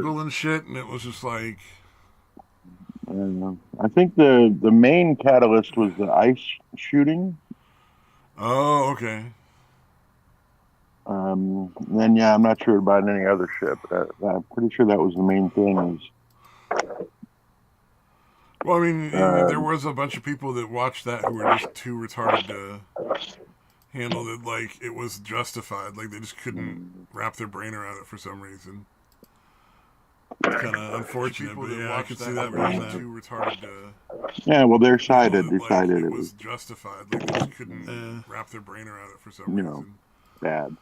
jungle and shit, and it was just like... I think the main catalyst was the ice shooting. Oh, okay. Then yeah, I'm not sure about any other shit, but I'm pretty sure that was the main thing. Well, I mean, Uh, there was a bunch of people that watched that who were just too retarded to handle it. Like, it was justified. Like, they just couldn't wrap their brain around it for some reason. It's kind of unfortunate, but yeah, I could see that being too retarded to yeah, well, their side handle had it. Like, decided it it was, was justified. Like, they just couldn't wrap their brain around it for some you know, reason. bad.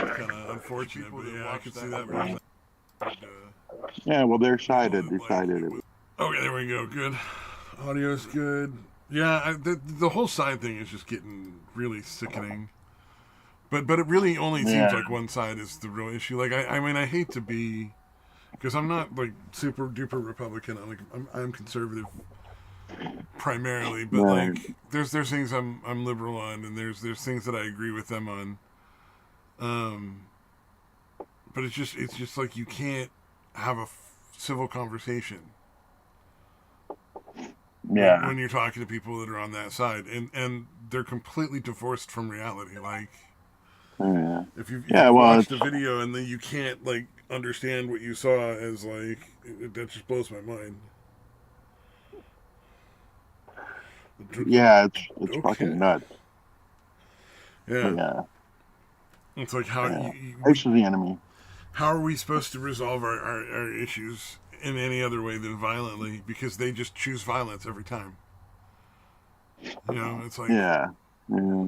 It's kind of unfortunate, but yeah, I could see that being Yeah, well, their side handle had it. Like, decided it it was. was. Okay, there we go. Good. Audio's good. Yeah, the whole side thing is just getting really sickening. But it really only seems Yeah, like one side is the real issue. Like I mean I hate to be, because I'm not like super duper Republican. I'm conservative primarily, but right. like there's things I'm liberal on, and there's things that I agree with them on. Um, but it's just like you can't have a civil conversation Yeah, when you're talking to people that are on that side, and they're completely divorced from reality. Like yeah, if yeah. you've Well, watched a it's video and then you can't like understand what you saw as like that just blows my mind. yeah, it's fucking Okay, nuts. yeah, Yeah, it's like how yeah. Ice is the enemy. how are we supposed to resolve our issues in any other way than violently, because they just choose violence every time. It's like, Yeah, yeah,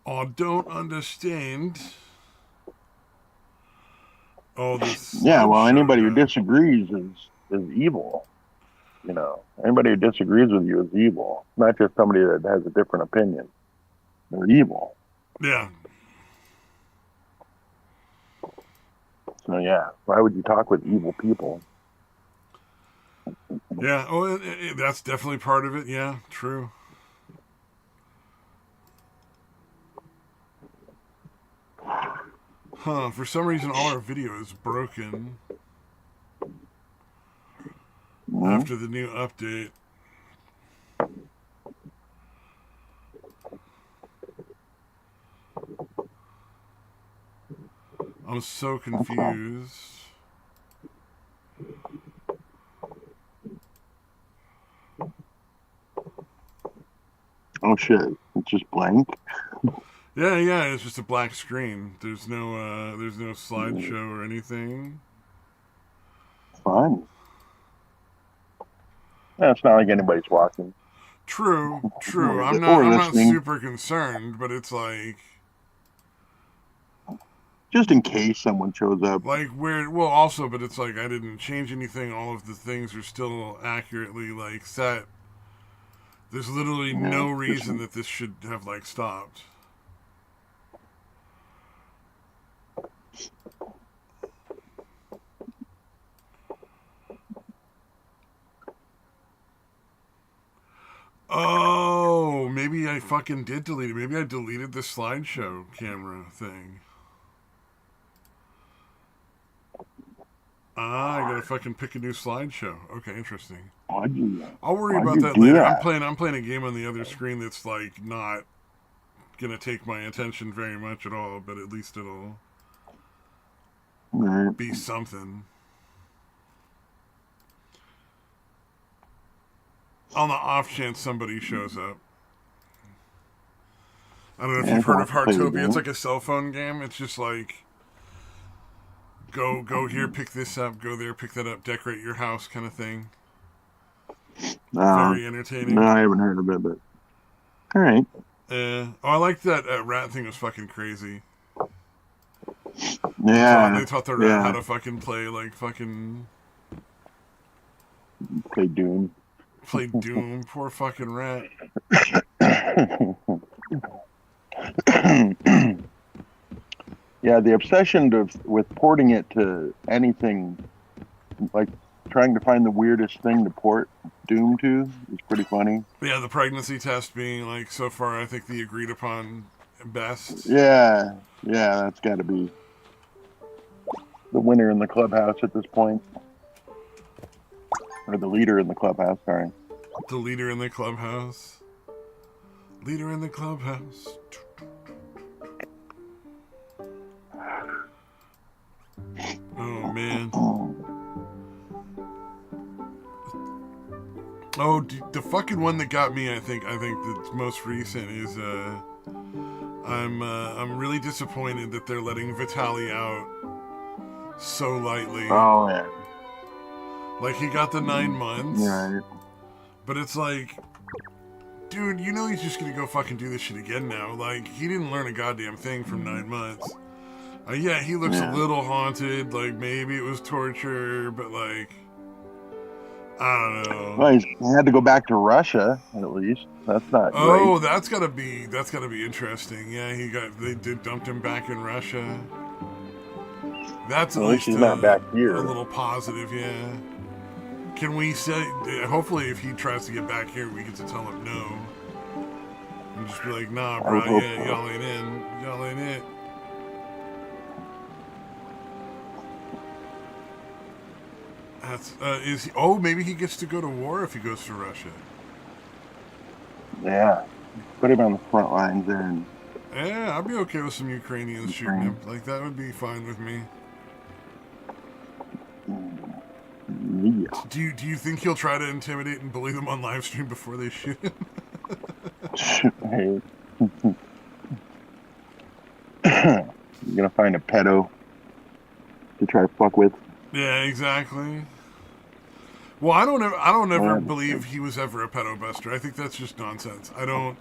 oh, don't understand. Oh, this yeah. Well, slideshow anybody who drop. disagrees is evil. You know, anybody who disagrees with you is evil. Not just somebody that has a different opinion. They're evil. Yeah, So yeah, why would you talk with evil people? yeah. Oh, that's definitely part of it. Yeah, true. Huh, for some reason all our video is broken Mhm. after the new update. I'm so Okay. confused. Oh shit! It's just blank. Yeah, yeah, it's just a black screen. There's no Mm, slideshow or anything. fine. Yeah, it's not like anybody's watching True, true. I'm not or I'm not listening. super concerned, but it's Just in case someone shows up. like where well also, but it's like I didn't change anything. All of the things are still accurately like set. There's literally You know, no just reason that this should have like stopped. Oh, maybe I fucking did delete it. Maybe I deleted the slideshow camera thing. Ah, I gotta fucking pick a new slideshow. Okay, interesting. I'll worry why'd about you that do later. that? I'm playing a game on the other screen that's like not gonna take my attention very much at all, but at least it'll Right. be something. On the off chance somebody shows up. I don't know if Yeah, you've if you heard of want to play the Heartopia. It's game. like a cell phone game. It's just like go here, pick this up, go there, pick that up, decorate your house kind of thing. Uh, Very no, entertaining. I haven't heard of it, but all right. Oh, I like that rat thing was fucking crazy. Yeah, They taught the rat how yeah. to fucking play like fucking Play Doom. play Doom. Poor fucking rat. Yeah, the obsession with porting it to anything, like trying to find the weirdest thing to port Doom to, is pretty funny. Yeah, the pregnancy test being like so far, I think the agreed upon best. Yeah, yeah, that's got to be. the winner in the clubhouse at this point, or the leader in the clubhouse. Sorry. The leader in the clubhouse. Leader in the clubhouse. Oh man. Oh, the fucking one that got me. I think the most recent is I'm really disappointed that they're letting Vitaly out so lightly. Oh yeah. Like he got the 9 months. Yeah. But it's like, dude, you know he's just gonna go fucking do this shit again now. Like he didn't learn a goddamn thing from 9 months. Yeah, he looks a little haunted. Like maybe it was torture, but like. I don't know. Well, he had to go back to Russia at least. That's not. Oh, great. that's gotta be interesting. Yeah, they dumped him back in Russia. That's at least he's not back here. A little positive. Yeah. Can we say? Hopefully, if he tries to get back here, we get to tell him no, and just be like, nah, bro. Yeah, y'all ain't in. Y'all ain't it. That's is he, oh maybe he gets to go to war if he goes to Russia. Yeah, put him on the front lines there. And yeah, I'd be okay with some Ukrainians shooting him. Like that would be fine with me. Yeah. Do you think he'll try to intimidate and bully them on live stream before they shoot him? You're gonna find a pedo to try to fuck with. Yeah, exactly. Well, I don't ever believe he was ever a pedo buster. I think that's just nonsense. I don't.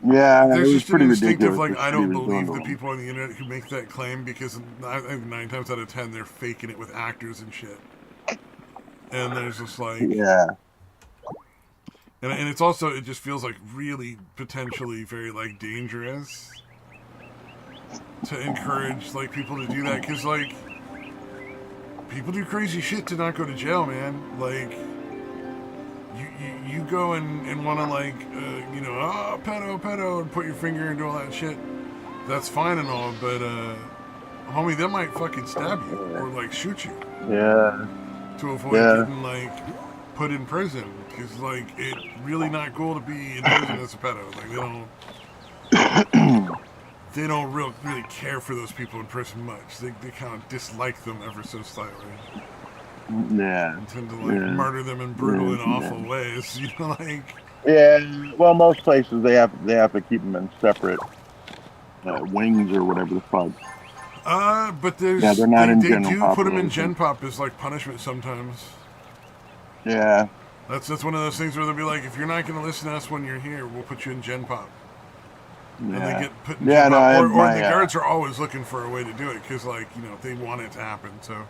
Yeah, there's just pretty an instinctive ridiculous. Like I don't believe the people on the internet who make that claim because I think 9 times out of 10 they're faking it with actors and shit. And there's just like yeah. And it's also it just feels like really potentially very like dangerous to encourage like people to do that because like. People do crazy shit to not go to jail, man. Like, you go and want to, like, pedo, and put your finger into all that shit. That's fine and all, but, homie, they might fucking stab you or, like, shoot you. Yeah. To avoid getting, like, put in prison. Because, like, it's really not cool to be in prison as a pedo. Like, they don't really care for those people in prison much. They kind of dislike them ever so slightly. Yeah. And tend to murder them in brutal and awful ways. You know, like. Yeah. Well, most places they have to keep them in separate wings or whatever the fuck. But there's. Yeah, they're not in They general do population. put them in Gen Pop as like punishment sometimes. Yeah. That's one of those things where they'll be like, if you're not going to listen to us when you're here, we'll put you in Gen Pop. Yeah. And they get put in Gen Pop. Or the guards are always looking for a way to do it because, like, they want it to happen. So,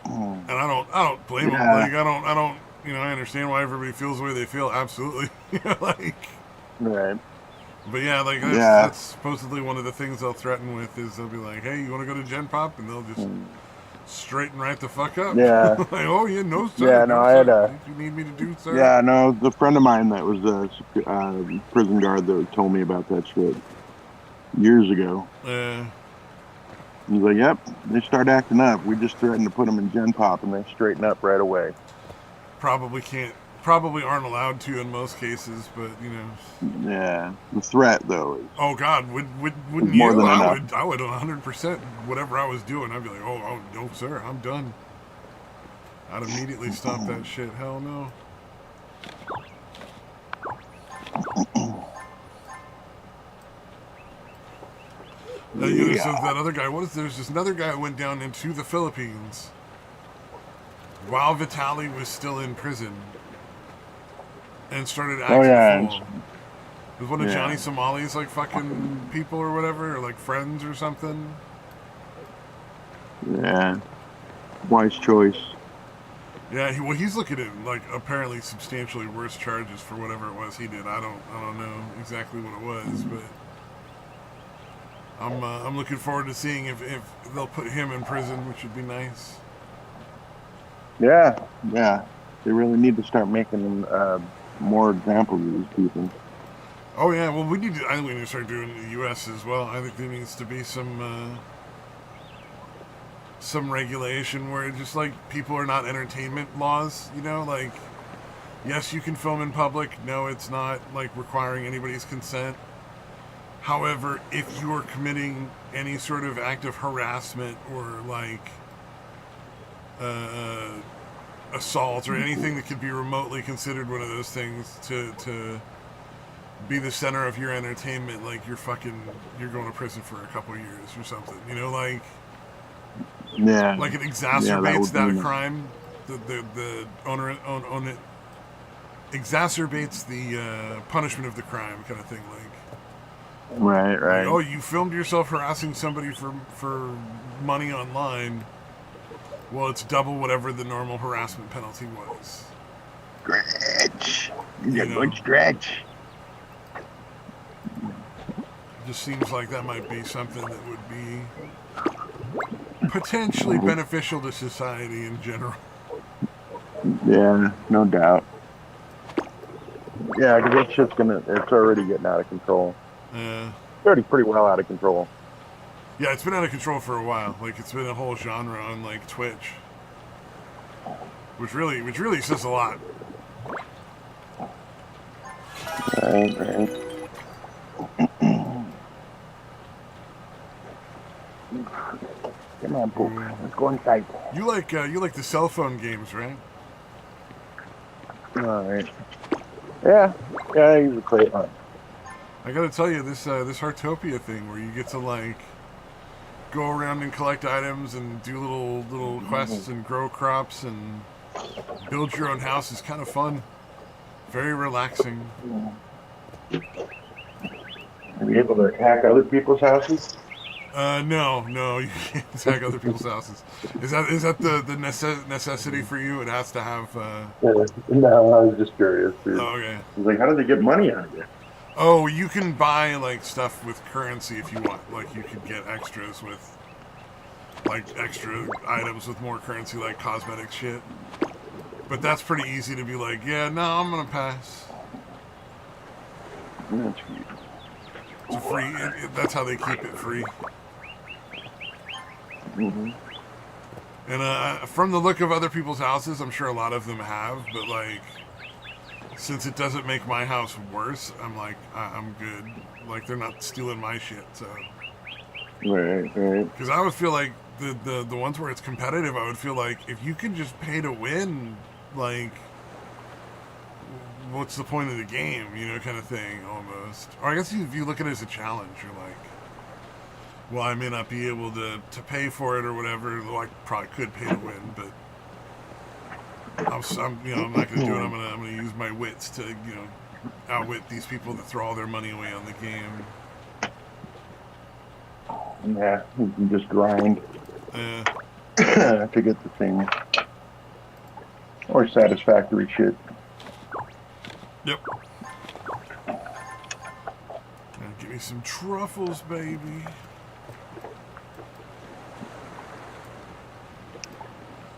and I don't blame them. Like, I don't. I understand why everybody feels the way they feel. Absolutely. Like. Right. But yeah, like that's supposedly one of the things they'll threaten with is they'll be like, hey, you want to go to Gen Pop, and they'll just straighten right the fuck up. Yeah. Like, oh yeah, no sir. Yeah, no, I had you need me to do, sir? Yeah, no, the friend of mine that was a prison guard that told me about that shit years ago. Yeah. He's like, yep, they start acting up. We just threatened to put them in Gen Pop, and they straighten up right away. Probably aren't allowed to in most cases, but Yeah, the threat though. Oh God, wouldn't more you? Than I enough. would 100%. Whatever I was doing, I'd be like, oh no, sir, I'm done. I'd immediately stop that shit. Hell no. So that other guy. There's this another guy who went down into the Philippines while Vitaly was still in prison. And started acting full. It was one of Johnny Somali's like fucking people or whatever, or like friends or something. Yeah, wise choice. Yeah, he's looking at like apparently substantially worse charges for whatever it was he did. I don't know exactly what it was, but I'm looking forward to seeing if they'll put him in prison, which would be nice. Yeah, they really need to start making more examples of these people. Oh yeah, well I think we need to start doing it in the U.S. as well. I think there needs to be some some regulation where it's just like people are not entertainment laws, you know, like yes, you can film in public. No, it's not like requiring anybody's consent. However, if you are committing any sort of act of harassment or like assault or anything that could be remotely considered one of those things to be the center of your entertainment, like you're going to prison for a couple years or something. You know, like Yeah. like it Yeah, exacerbates that would that be crime. The owner own it exacerbates the punishment of the crime, kind of thing. right, right. Like, oh, you filmed yourself harassing somebody for money online. Well, it's double whatever the normal harassment penalty was. Stretch. You You know. good stretch. Just seems like that might be something that would be potentially beneficial to society in general. Yeah, no doubt. Yeah, because that shit's it's already getting out of control. It's already pretty well out of control. Yeah, it's been out of control for a while. Like it's been a whole genre on like Twitch, which really says a lot. Right, right. Come on, Poop. Let's go inside. You like the cell phone games, right? All right. Yeah, I usually play it on. I gotta tell you, this Heartopia thing where you get to like go around and collect items and do little quests and grow crops and build your own house is kind of fun. Very relaxing. Are you able to attack other people's houses? No, you can't attack other people's houses. Is that the necessity for you? It has to have. No, I was just curious. Dude. Oh, okay. I was like, how do they get money out of it? Oh, you can buy like stuff with currency if you want. Like you could get extras with like extra items with more currency, like cosmetic shit. But that's pretty easy to be like, yeah, no, I'm gonna pass. That's cute. It's free. That's how they keep it free. Mm-hmm. And from the look of other people's houses, I'm sure a lot of them have. But like, since it doesn't make my house worse, I'm like, I'm good. Like they're not stealing my shit. So. Right. Because I would feel like the ones where it's competitive, I would feel like if you can just pay to win, like, what's the point of the game, you know, kind of thing, almost. Or I guess if you look at it as a challenge, you're like, well, I may not be able to pay for it or whatever. Well, I probably could pay to win, but I'm not going to do it. I'm gonna use my wits to, outwit these people that throw all their money away on the game. Yeah, you can just grind to get the thing. Or satisfactory shit. Yep. Give me some truffles, baby.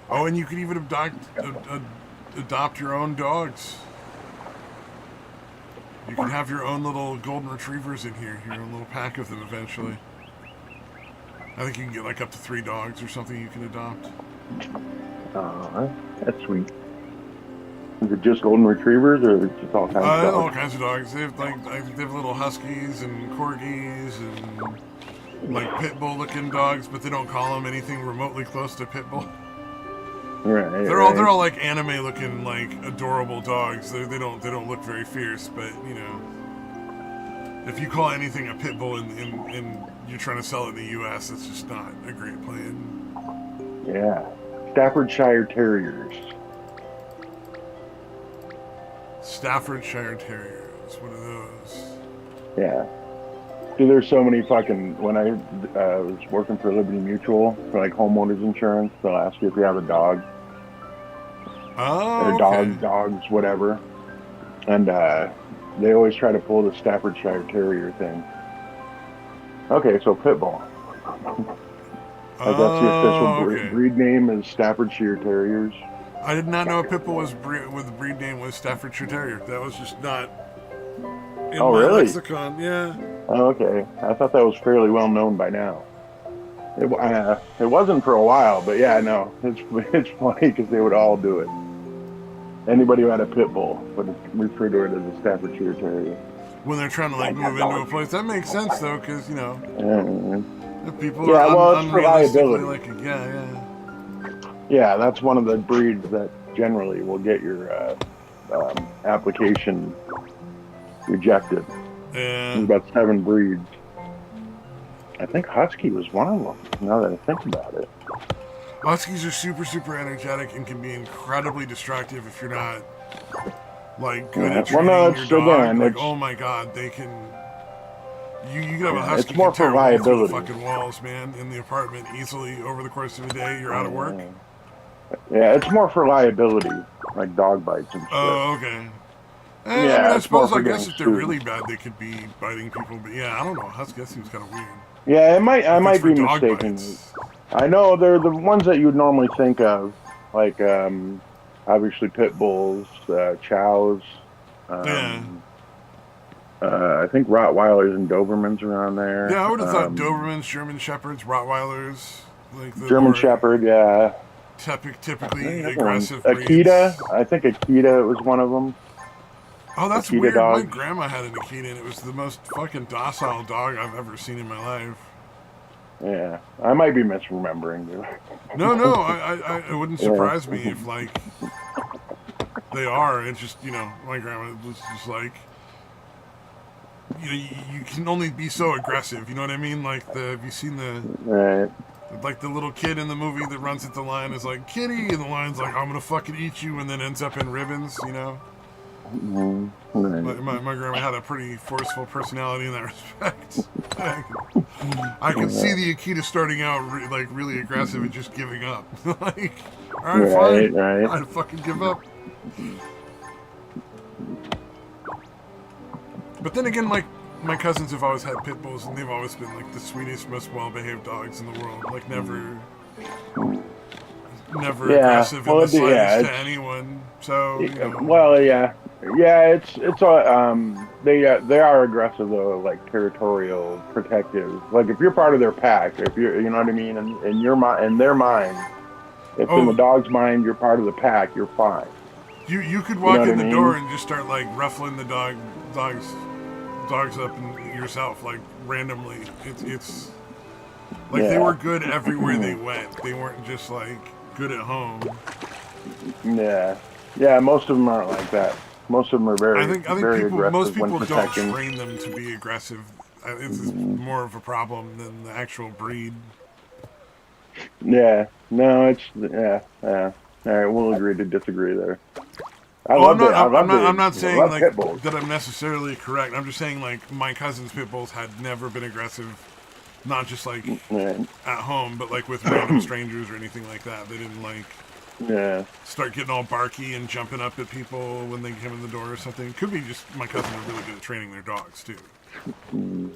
Oh, and you can even adopt your own dogs. You can have your own little golden retrievers in here, your own little pack of them eventually. I think you can get like up to 3 dogs or something you can adopt. That's sweet. Is it just golden retrievers or just all kinds of dogs? All kinds of dogs. They have little huskies and corgis and like pit bull looking dogs, but they don't call them anything remotely close to pit bull. Right. They're all like anime looking, like adorable dogs. They don't look very fierce, but if you call anything a pit bull and you're trying to sell it in the U.S., it's just not a great plan. Yeah, Staffordshire Terriers. Staffordshire Terriers. What are those? Yeah. Dude, there's so many fucking. When I was working for Liberty Mutual for like homeowners insurance, they'll ask you if you have a dog. Oh, or dogs, whatever. And they always try to pull the Staffordshire Terrier thing. Okay, so pit bull. That's the official breed name is Staffordshire Terriers. I did not know a pit bull with the breed name was Staffordshire Terrier. That was just not in my really? lexicon. Yeah. Oh, okay. I thought that was fairly well known by now. It wasn't for a while, but yeah, no, it's funny because they would all do it. Anybody who had a pit bull would refer to it as a Staffordshire Terrier. When they're trying to like move into a place, that makes sense though, because you know Uh, if people are yeah, well, it's for unrealistically liability. like, yeah, Yeah, that's one of the breeds that generally will get your application rejected. yeah, There's yeah. about 7 breeds. I think Husky was one of them. Now that I think about it. Huskies are super, super energetic and can be incredibly destructive if you're not like good Yeah. at Well, no, training your it's dog. again, Like, oh my god, they can. You could have a it's husky more can for tear a hole through the liability. fucking walls, man, in the apartment easily over the course of a day. You're out of work. Uh, yeah, it's more for liability, like dog bites and shit. Oh, okay. I mean, Yeah, I it's more suppose, I for guess getting if they're sued. really bad, they could be biting people. But yeah, I don't know. Husky, that seems kind of weird. Yeah, it might. I If it's might for be dog mistaken. bites. I know they're the ones that you would normally think of, like obviously pit bulls, chows. Yeah. Um, I think Rottweilers and Dobermans around there. Yeah, I would have thought Dobermans, German Shepherds, Rottweilers, like the German more Shepherd, yeah. typically The other ones, aggressive Akita. breeds. I think Akita was one of them. Oh, that's Akita weird. My dogs. grandma had an Akita, and it was the most fucking docile dog I've ever seen in my life. Yeah, I might be misremembering. No, no, it wouldn't Yeah. surprise me if like they are. It's just my grandma was just like you can only be so aggressive. You know what I mean? Like have you seen Right. like the little kid in the movie that runs at the lion is like kitty, and the lion's like I'm gonna fucking eat you, and then ends up in ribbons. You know. Right. My grandma had a pretty forceful personality in that respect. I can see the Akita starting out like really aggressive and just giving up. Like, all right, Right. fine, Right. I'd fucking give up. But then again, like my cousins have always had pit bulls, and they've always been like the sweetest, most well-behaved dogs in the world. Like never Yeah. aggressive in Well, the slightest yeah. to anyone. So Well, yeah. Yeah. It's they are aggressive though, like territorial, protective. Like if you're part of their pack, if you're, you know what I mean, and in your mind, in their mind, if in the oh, dog's mind you're part of the pack, you're fine. you could You know walk what I in the door mean? and just start like ruffling the dogs up and yourself like randomly. It's like they Yeah. were good everywhere they went. They weren't just like good at home. Yeah. Yeah. Most of them aren't like that. Most of them are I very, think very most aggressive when people don't protecting. train them to be aggressive. It's Mhm. more of a problem than the actual breed. Yeah. No, it's yeah. Yeah. All right, we'll agree to disagree there. Oh, I'm not. I'm not I saying love like pit bulls. that. I'm necessarily correct. I'm just saying like my cousin's pit bulls had never been aggressive, not just like Yeah. at home, but like with random strangers or anything like that. They didn't like Yeah. start getting all barky and jumping up at people when they came in the door or something. Could be just my cousins are really good at training their dogs too. Mm.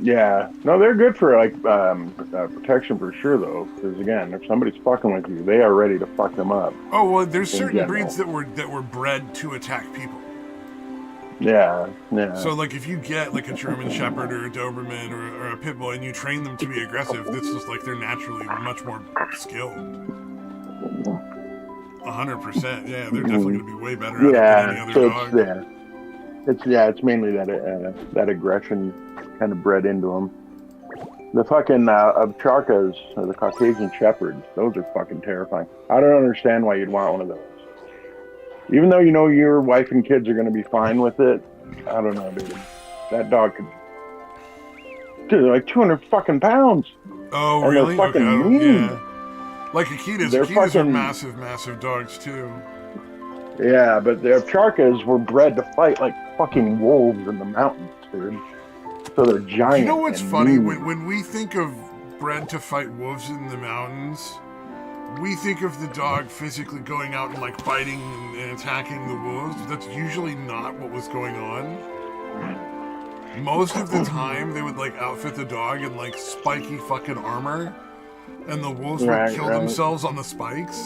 Yeah. No, they're good for like protection for sure though, because again, if somebody's fucking with you, they are ready to fuck them up Oh well, there's in certain breeds general. that were bred to attack people. Yeah. Yeah. So like if you get like a German Shepherd or a Doberman or a Pit Bull and you train them to be aggressive, it's just like they're naturally much more skilled. 100%. Yeah, they're definitely going to be way better at it than any Yeah. other So it's dog. yeah. It's mainly that aggression kind of bred into them. The fucking Charkas or the Caucasian Shepherds, those are fucking terrifying. I don't understand why you'd want one of those. Even though you know your wife and kids are going to be fine with it, I don't know, dude. That dog could, dude, they're like 200 fucking pounds, Oh and they're really? Okay, I fucking don't. mean. Yeah. Like Akitas. They're Akitas are fucking massive, massive dogs too. yeah, but their Charkas were bred to fight like fucking wolves in the mountains, dude. So they're You know giant what's and funny? mean. When we think of bred to fight wolves in the mountains, we think of the dog physically going out and like biting and attacking the wolves. That's usually not what was going on. Most of the time, they would like outfit the dog in like spiky fucking armor, and the wolves would Right, kill right. themselves on the spikes.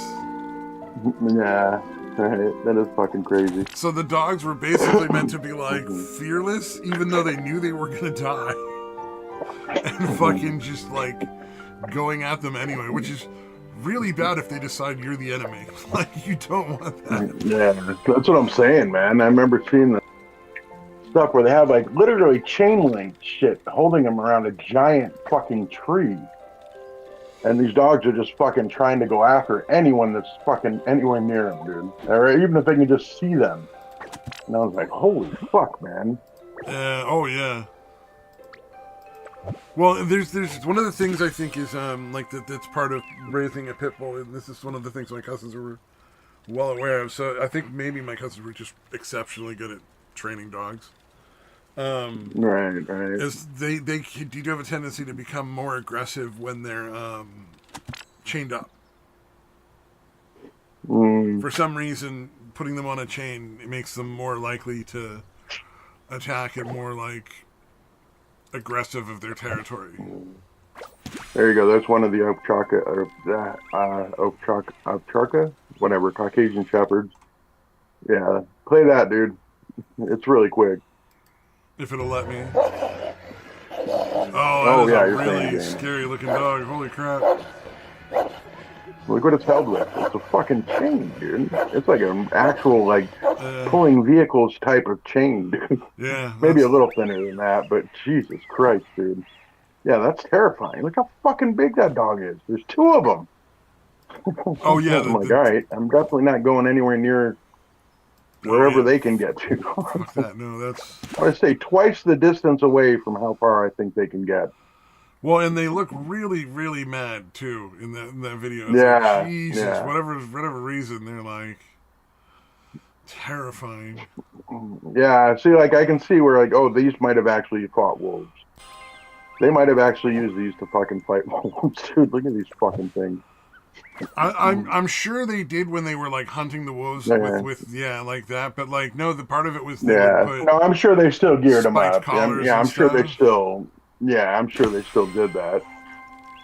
Yeah, right. That is fucking crazy. So the dogs were basically meant to be like fearless, even though they knew they were gonna die. and fucking just like going at them anyway, which is really bad if they decide you're the enemy. Like, you don't want that. Yeah, that's what I'm saying, man. I remember seeing the stuff where they have like literally chain link shit holding them around a giant fucking tree. And these dogs are just fucking trying to go after anyone that's fucking anywhere near them, dude. Or even if they can just see them. And I was like, holy fuck, man. Oh yeah. Well, there's one of the things I think is like that's part of raising a pit bull, and this is one of the things my cousins were well aware of. So I think maybe my cousins were just exceptionally good at training dogs. Right. Is they do have a tendency to become more aggressive when they're chained up. For some reason, putting them on a chain, it makes them more likely to attack and more like aggressive of their territory. There you go. That's one of the Ovcharka, whatever, Caucasian Shepherds. Yeah, play that, dude. It's really quick. If it'll let me. Oh, that is a really scary looking dog. Holy crap. Look what it's held with. It's a fucking chain, dude. It's like an actual, like, pulling vehicles type of chain, dude. Yeah. Maybe a little thinner than that, but Jesus Christ, dude. Yeah, that's terrifying. Look how fucking big that dog is. There's two of them. Oh, yeah. I'm like, all right, I'm definitely not going anywhere near wherever they can get to. Fuck that. No, that's... I would say twice the distance away from how far I think they can get. Well, and they look really, really mad, too, in that video. It's yeah. Like, Jesus, yeah. whatever reason, they're, like, terrifying. Yeah, see, like, I can see where, like, oh, these might have actually fought wolves. They might have actually used these to fucking fight wolves, dude. Look at these fucking things. I'm sure they did when they were like hunting the wolves with like that, but like no, the part of it was no, I'm sure they still geared them up. I'm sure they still I'm sure they still did that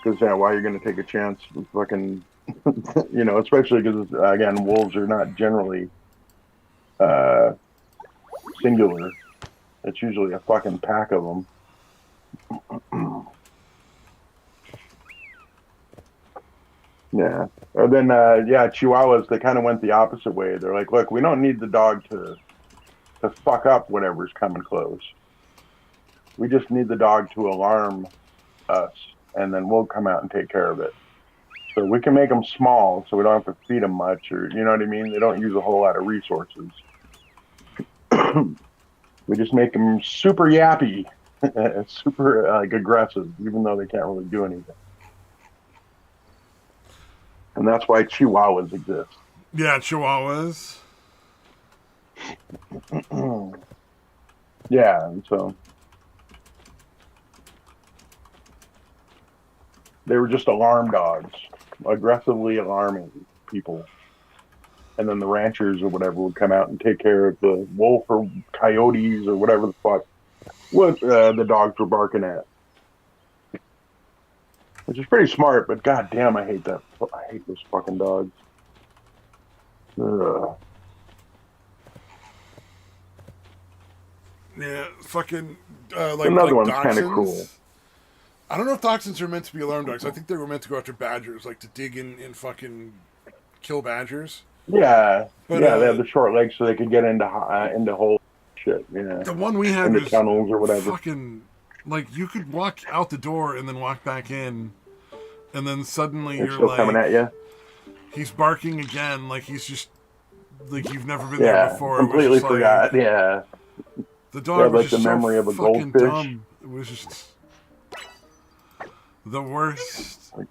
because why you're going to take a chance with fucking especially because again wolves are not generally singular. It's usually a fucking pack of them. Yeah. Or then, Chihuahuas, they kind of went the opposite way. They're like, look, we don't need the dog to fuck up whatever's coming close. We just need the dog to alarm us, and then we'll come out and take care of it. So we can make them small, so we don't have to feed them much, or, you know what I mean? They don't use a whole lot of resources. We just make them super yappy, super, aggressive, even though they can't really do anything. And that's why Chihuahuas exist. Yeah, Chihuahuas. Yeah, and so they were just alarm dogs, aggressively alarming people. And then the ranchers or whatever would come out and take care of the wolf or coyotes or whatever the fuck what the dogs were barking at. Which is pretty smart, but goddamn, I hate that. I hate those fucking dogs. Ugh. Yeah, fucking another one's kind of cool. I don't know if dachshunds are meant to be alarm dogs. I think they were meant to go after badgers, like to dig in and fucking kill badgers. Yeah, but, they have the short legs so they could get into holes. Shit, yeah. The one we had into was tunnels or whatever. Fucking. Like, you could walk out the door and then walk back in, and then suddenly you're still like... coming at you? He's barking again, like he's just... Like, you've never been there before. Completely forgot, The dog was like just the memory of a fucking goldfish. dumb. It was just... The worst. Like,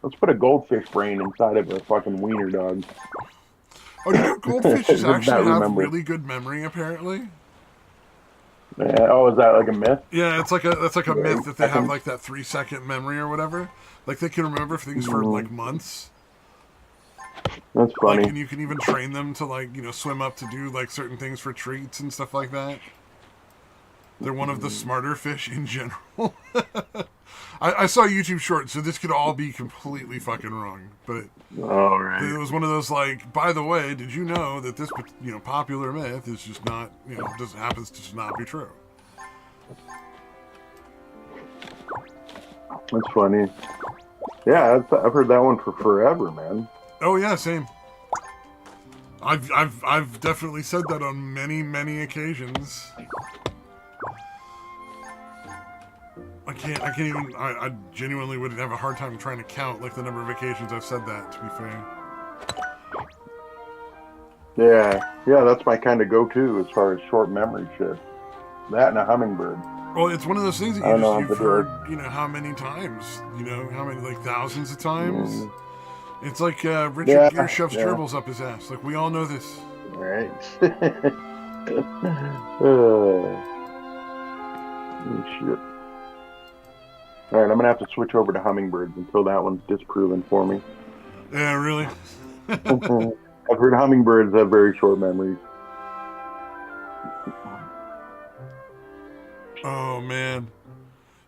let's put a goldfish brain inside of a fucking wiener dog. Oh, do you know goldfishes actually have really good memory, apparently? Yeah. Oh, is that like a myth? Yeah, that's like a myth that they have like that 3-second memory or whatever. Like they can remember things for like months. That's funny. Like, and you can even train them to like swim up to do like certain things for treats and stuff like that. They're one of the smarter fish in general. I saw a YouTube short, so this could all be completely fucking wrong, but right. It was one of those like, by the way, did you know that this popular myth is just not happens to just not be true? That's funny. Yeah, I've heard that one for forever, man. Oh yeah, same. I've definitely said that on many occasions. I can't even. I genuinely would have a hard time trying to count like the number of occasions I've said that. To be fair. Yeah, that's my kind of go-to as far as short memory shit. That and a hummingbird. Well, it's one of those things that I don't know, you've but heard, how many times, how many, like thousands of times. It's like Richard Gere shoves gerbils up his ass. Like we all know this. Right. Shit. All right, I'm gonna have to switch over to hummingbirds until that one's disproven for me. Yeah, really. I've heard hummingbirds have very short memories. Oh man.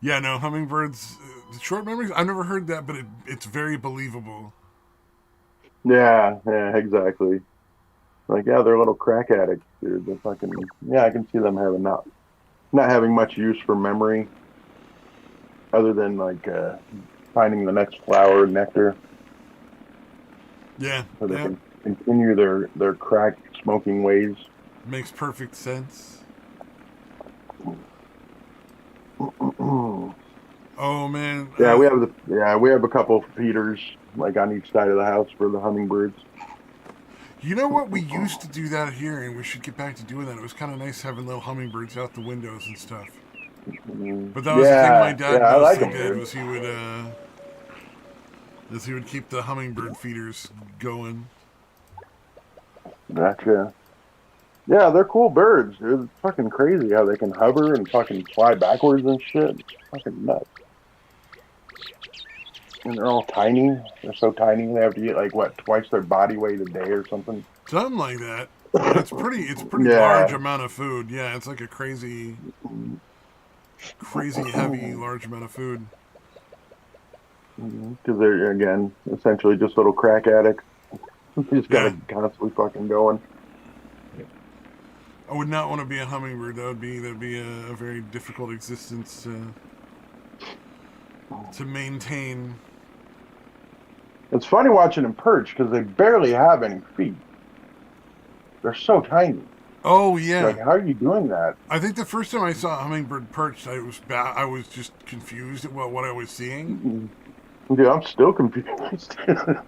Yeah, no, hummingbirds, short memories. I've never heard that, but it's very believable. Yeah, exactly. Like, yeah, they're little crack addicts, dude. They're fucking. Yeah, I can see them having not having much use for memory, other than like finding the next flower, nectar, Yeah, so they can continue their crack smoking ways. Makes perfect sense. Oh man. Yeah, we have a couple of feeders like on each side of the house for the hummingbirds. You know what? We used to do that here, and we should get back to doing that. It was kind of nice having little hummingbirds out the windows and stuff. But that was the thing my dad mostly did was he would keep the hummingbird feeders going. Gotcha. Yeah, they're cool birds, dude. It's fucking crazy how they can hover and fucking fly backwards and shit. It's fucking nuts. And they're all tiny. They're so tiny they have to eat like what, twice their body weight a day or something. Something like that. It's pretty large amount of food. Yeah, it's like a crazy heavy large amount of food. Because they're again essentially just little crack addicts. You just gotta constantly fucking going. I would not want to be a hummingbird. That'd be a very difficult existence to maintain. It's funny watching them perch because they barely have any feet. They're so tiny. Oh yeah. Like, how are you doing that? I think the first time I saw a hummingbird perched, I was just confused at what I was seeing. Dude, I'm still confused.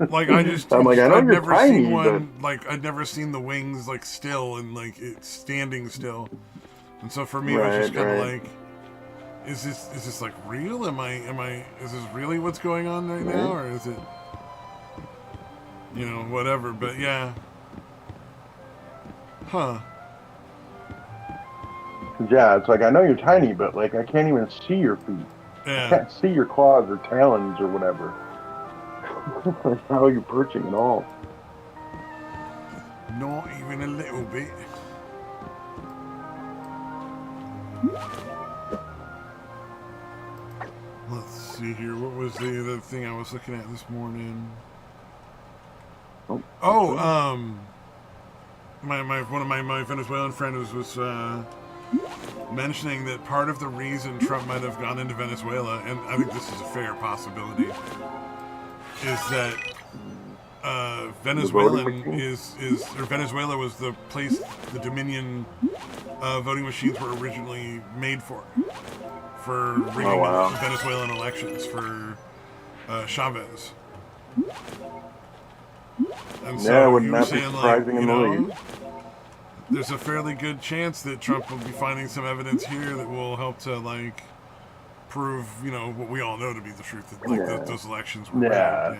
Like I just, I'm like, I know I've you're never tiny, seen one. but... Like I'd never seen the wings like still and like it's standing still. And so for me, it was just kind of like, is this like real? Is this really what's going on right now, or is it, whatever? But yeah, huh? Yeah, it's like I know you're tiny, but like I can't even see your feet. Yeah. I can't see your claws or talons or whatever. How are you perching at all? Not even a little bit. Let's see here. What was the other thing I was looking at this morning? One of my Venezuelan friends was mentioning that part of the reason Trump might have gone into Venezuela, and I think this is a fair possibility, is that Venezuela was the place the Dominion voting machines were originally made for rigging the Venezuelan elections for Chavez. And so wouldn't that be surprising in the least? There's a fairly good chance that Trump will be finding some evidence here that will help to like prove, what we all know to be the truth, that those elections were rigged.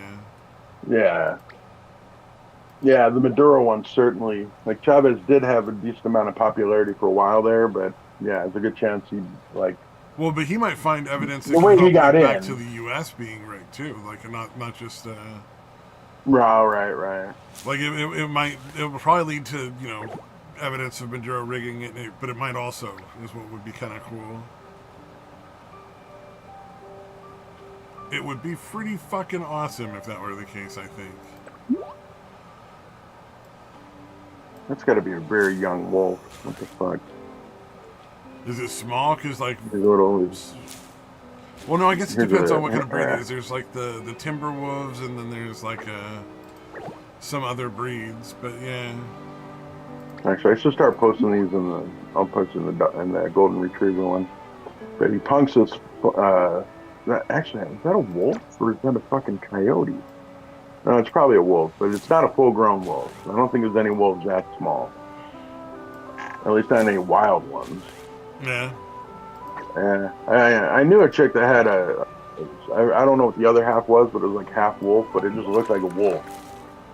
Yeah, the Maduro one certainly. Like Chavez did have a decent amount of popularity for a while there, but yeah, there's a good chance he like. Well, but he might find evidence that the way he got back to the U.S. being rigged too, like not just. Right. Like it will probably lead to evidence of Maduro rigging it, but it might also is what would be kind of cool. It would be pretty fucking awesome if that were the case, I think. That's got to be a very young wolf. What the fuck? Is it small? Because like Well, no, I guess it Here's depends a- on what kind of breed it is. There's like the timber wolves, and then there's like some other breeds. But yeah, Actually, I should start posting these in the. I'll post in the golden retriever one. But he punks this. Actually, is that a wolf or is that a fucking coyote? No, it's probably a wolf, but it's not a full-grown wolf. I don't think there's any wolves that small. At least not any wild ones. yeah. I knew a chick that had I don't know what the other half was, but it was like half wolf, but it just looked like a wolf.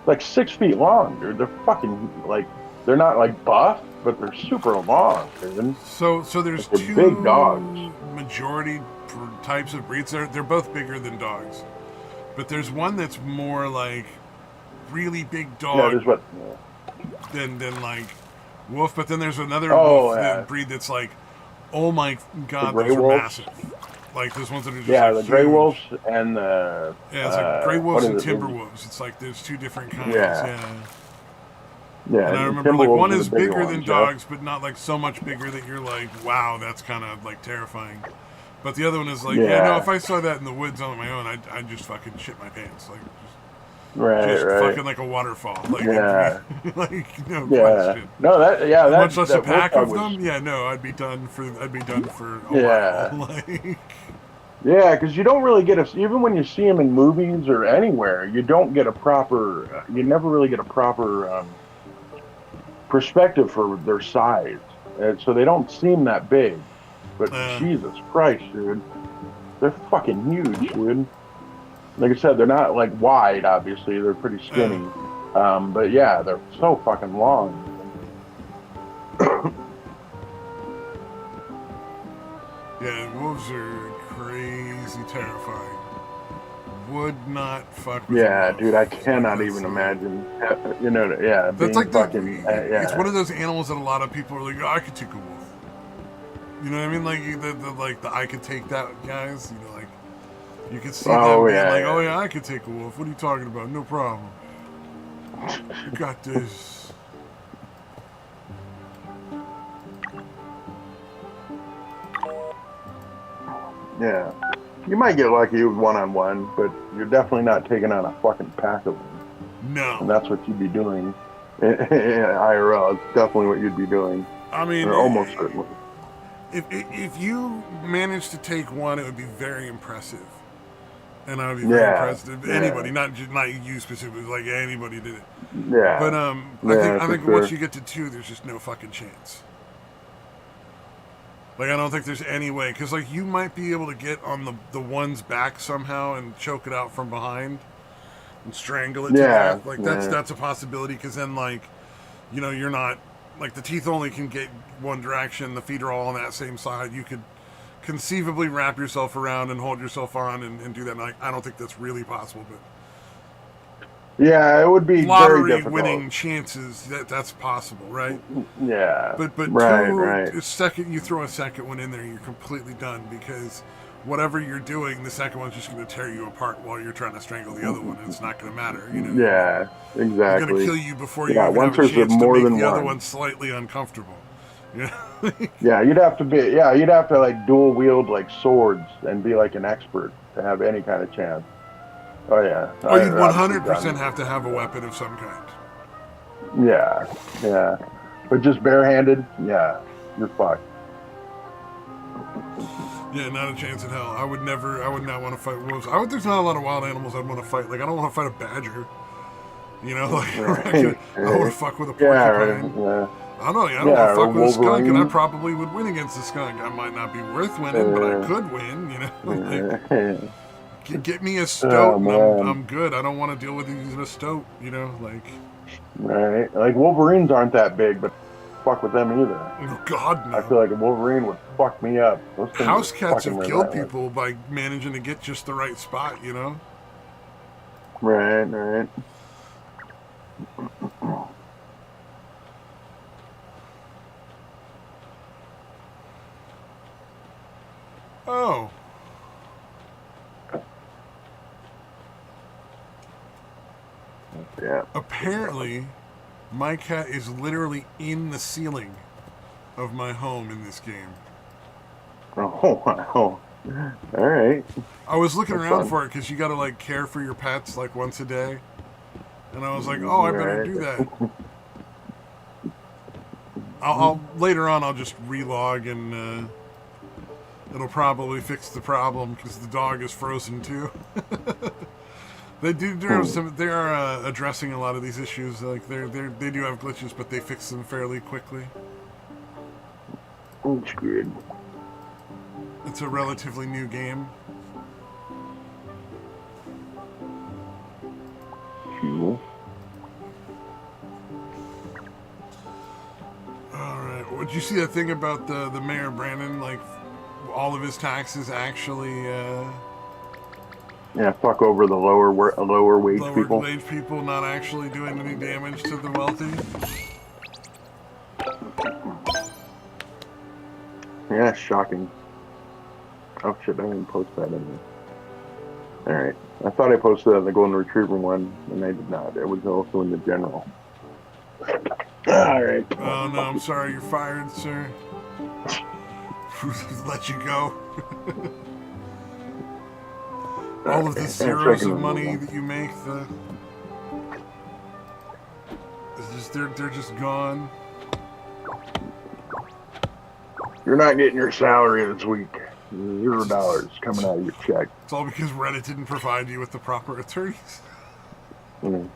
Like 6 feet long, dude. They're fucking like they're not like buff, but they're super long, dude. So there's Like, they're two big dogs. majority types of breeds. They're both bigger than dogs, but there's one that's more like really big Yeah, dog there's what. than like wolf. But then there's another Oh, wolf yeah. breed that's like, oh my god, gray those are wolves? massive. Like those ones that are just Yeah, like the gray huge. wolves and the Yeah, it's like gray what wolves is and it? timber wolves. It's like there's two different kinds. Yeah. Yeah. And I the remember like Timberwolves one are the is bigger than ones, yeah. dogs, but not like so much bigger that you're like, wow, that's kind of like terrifying. But the other one is like, yeah, no, Yeah. if I saw that in the woods on my own, I'd just fucking shit my pants, like Right, just right. fucking like a waterfall, like Yeah. like no Yeah. question. No, that Much less a that pack wolf of dog was, them. Yeah, no, I'd be done for a Yeah. while. Like, Yeah, because you don't really get even when you see them in movies or anywhere, you don't get a proper, you never really get a proper perspective for their size. And so they don't seem that big. But Jesus Christ, dude. They're fucking huge, dude. Like I said, they're not like wide, obviously. They're pretty skinny. But yeah, they're so fucking long. yeah, wolves are crazy terrifying. Would not fuck with Yeah, a wolf. dude, I cannot That's even like- imagine. You know, yeah, That's being like fucking. it's Yeah. one of those animals that a lot of people are like, oh, I could take a wolf. You know what I mean? Like the I could take that guys. You know, like you could see them being yeah, like, yeah. oh yeah, I could take a wolf. What are you talking about? No problem. You got this. Yeah. You might get lucky with one-on-one, but you're definitely not taking on a fucking pack of them. No. And that's what you'd be doing. IRL, it's definitely what you'd be doing. I mean, Or almost certainly. if you managed to take one, it would be very impressive. And I would be very impressed if anybody, not you specifically, like anybody did it. Yeah. But I think once you get to two, there's just no fucking chance. Like I don't think there's any way, because like you might be able to get on the one's back somehow and choke it out from behind and strangle it to death. Like that's a possibility, because then like, you know, you're not like the teeth only can get one direction, the feet are all on that same side. You could conceivably wrap yourself around and hold yourself on and do that. And I don't think that's really possible, but yeah, it would be very lottery difficult. winning chances that's possible, right? Yeah. But right. second you throw a second one in there, you're completely done, because whatever you're doing, the second one's just going to tear you apart while you're trying to strangle the other one. It's not going to matter, you know. Yeah, exactly. It's going to kill you before you even once have a there's chance more to make than the other one. one slightly uncomfortable. Yeah. Yeah, you'd have to like dual wield like swords and be like an expert to have any kind of chance. Oh yeah. Or you'd 100% have to have a weapon of some kind. Yeah. But just barehanded, yeah, you're fucked. Yeah, not a chance in hell. I would not want to fight wolves. There's not a lot of wild animals I'd want to fight. Like, I don't want to fight a badger. You know, like, I want to fuck with a porcupine. Yeah. I don't know. I don't want to fuck with a skunk, Wolverine. and I probably would win against the skunk. I might not be worth winning, but I could win, you know? Like, get me a stoat, and I'm good. I don't want to deal with using a stoat, you know? Like, right. Like, Wolverines aren't that big, but fuck with them either. Oh, God, no. I feel like a Wolverine would fuck me up. House cats have killed people by managing to get just the right spot, you know? Right. Oh. Yeah. Apparently, my cat is literally in the ceiling of my home in this game. Oh, wow. All right. I was looking That's around fun. for it because you got to like care for your pets like once a day, and I was like, oh, All I better right. do that. I'll later on. I'll just relog and it'll probably fix the problem because the dog is frozen too. They do have some. They are addressing a lot of these issues. Like they do have glitches, but they fix them fairly quickly. That's good. It's a relatively new game. Cool. All right. Would you see that thing about the mayor Brandon? Like all of his taxes actually Yeah, fuck over the lower wage lower people. wage people, not actually doing any damage to the wealthy. Yeah, shocking. Oh shit, I didn't post that in there. All right. I thought I posted that in the golden retriever one, and I did not. It was also in the general. All right. Oh no, I'm sorry, you're fired, sir. Let you go. All of the Okay. zeros Second of remove money them. that you make, it's just they're just gone. You're not getting your salary this week. $0 coming out of your check. It's all because Reddit didn't provide you with the proper attorneys. Mm.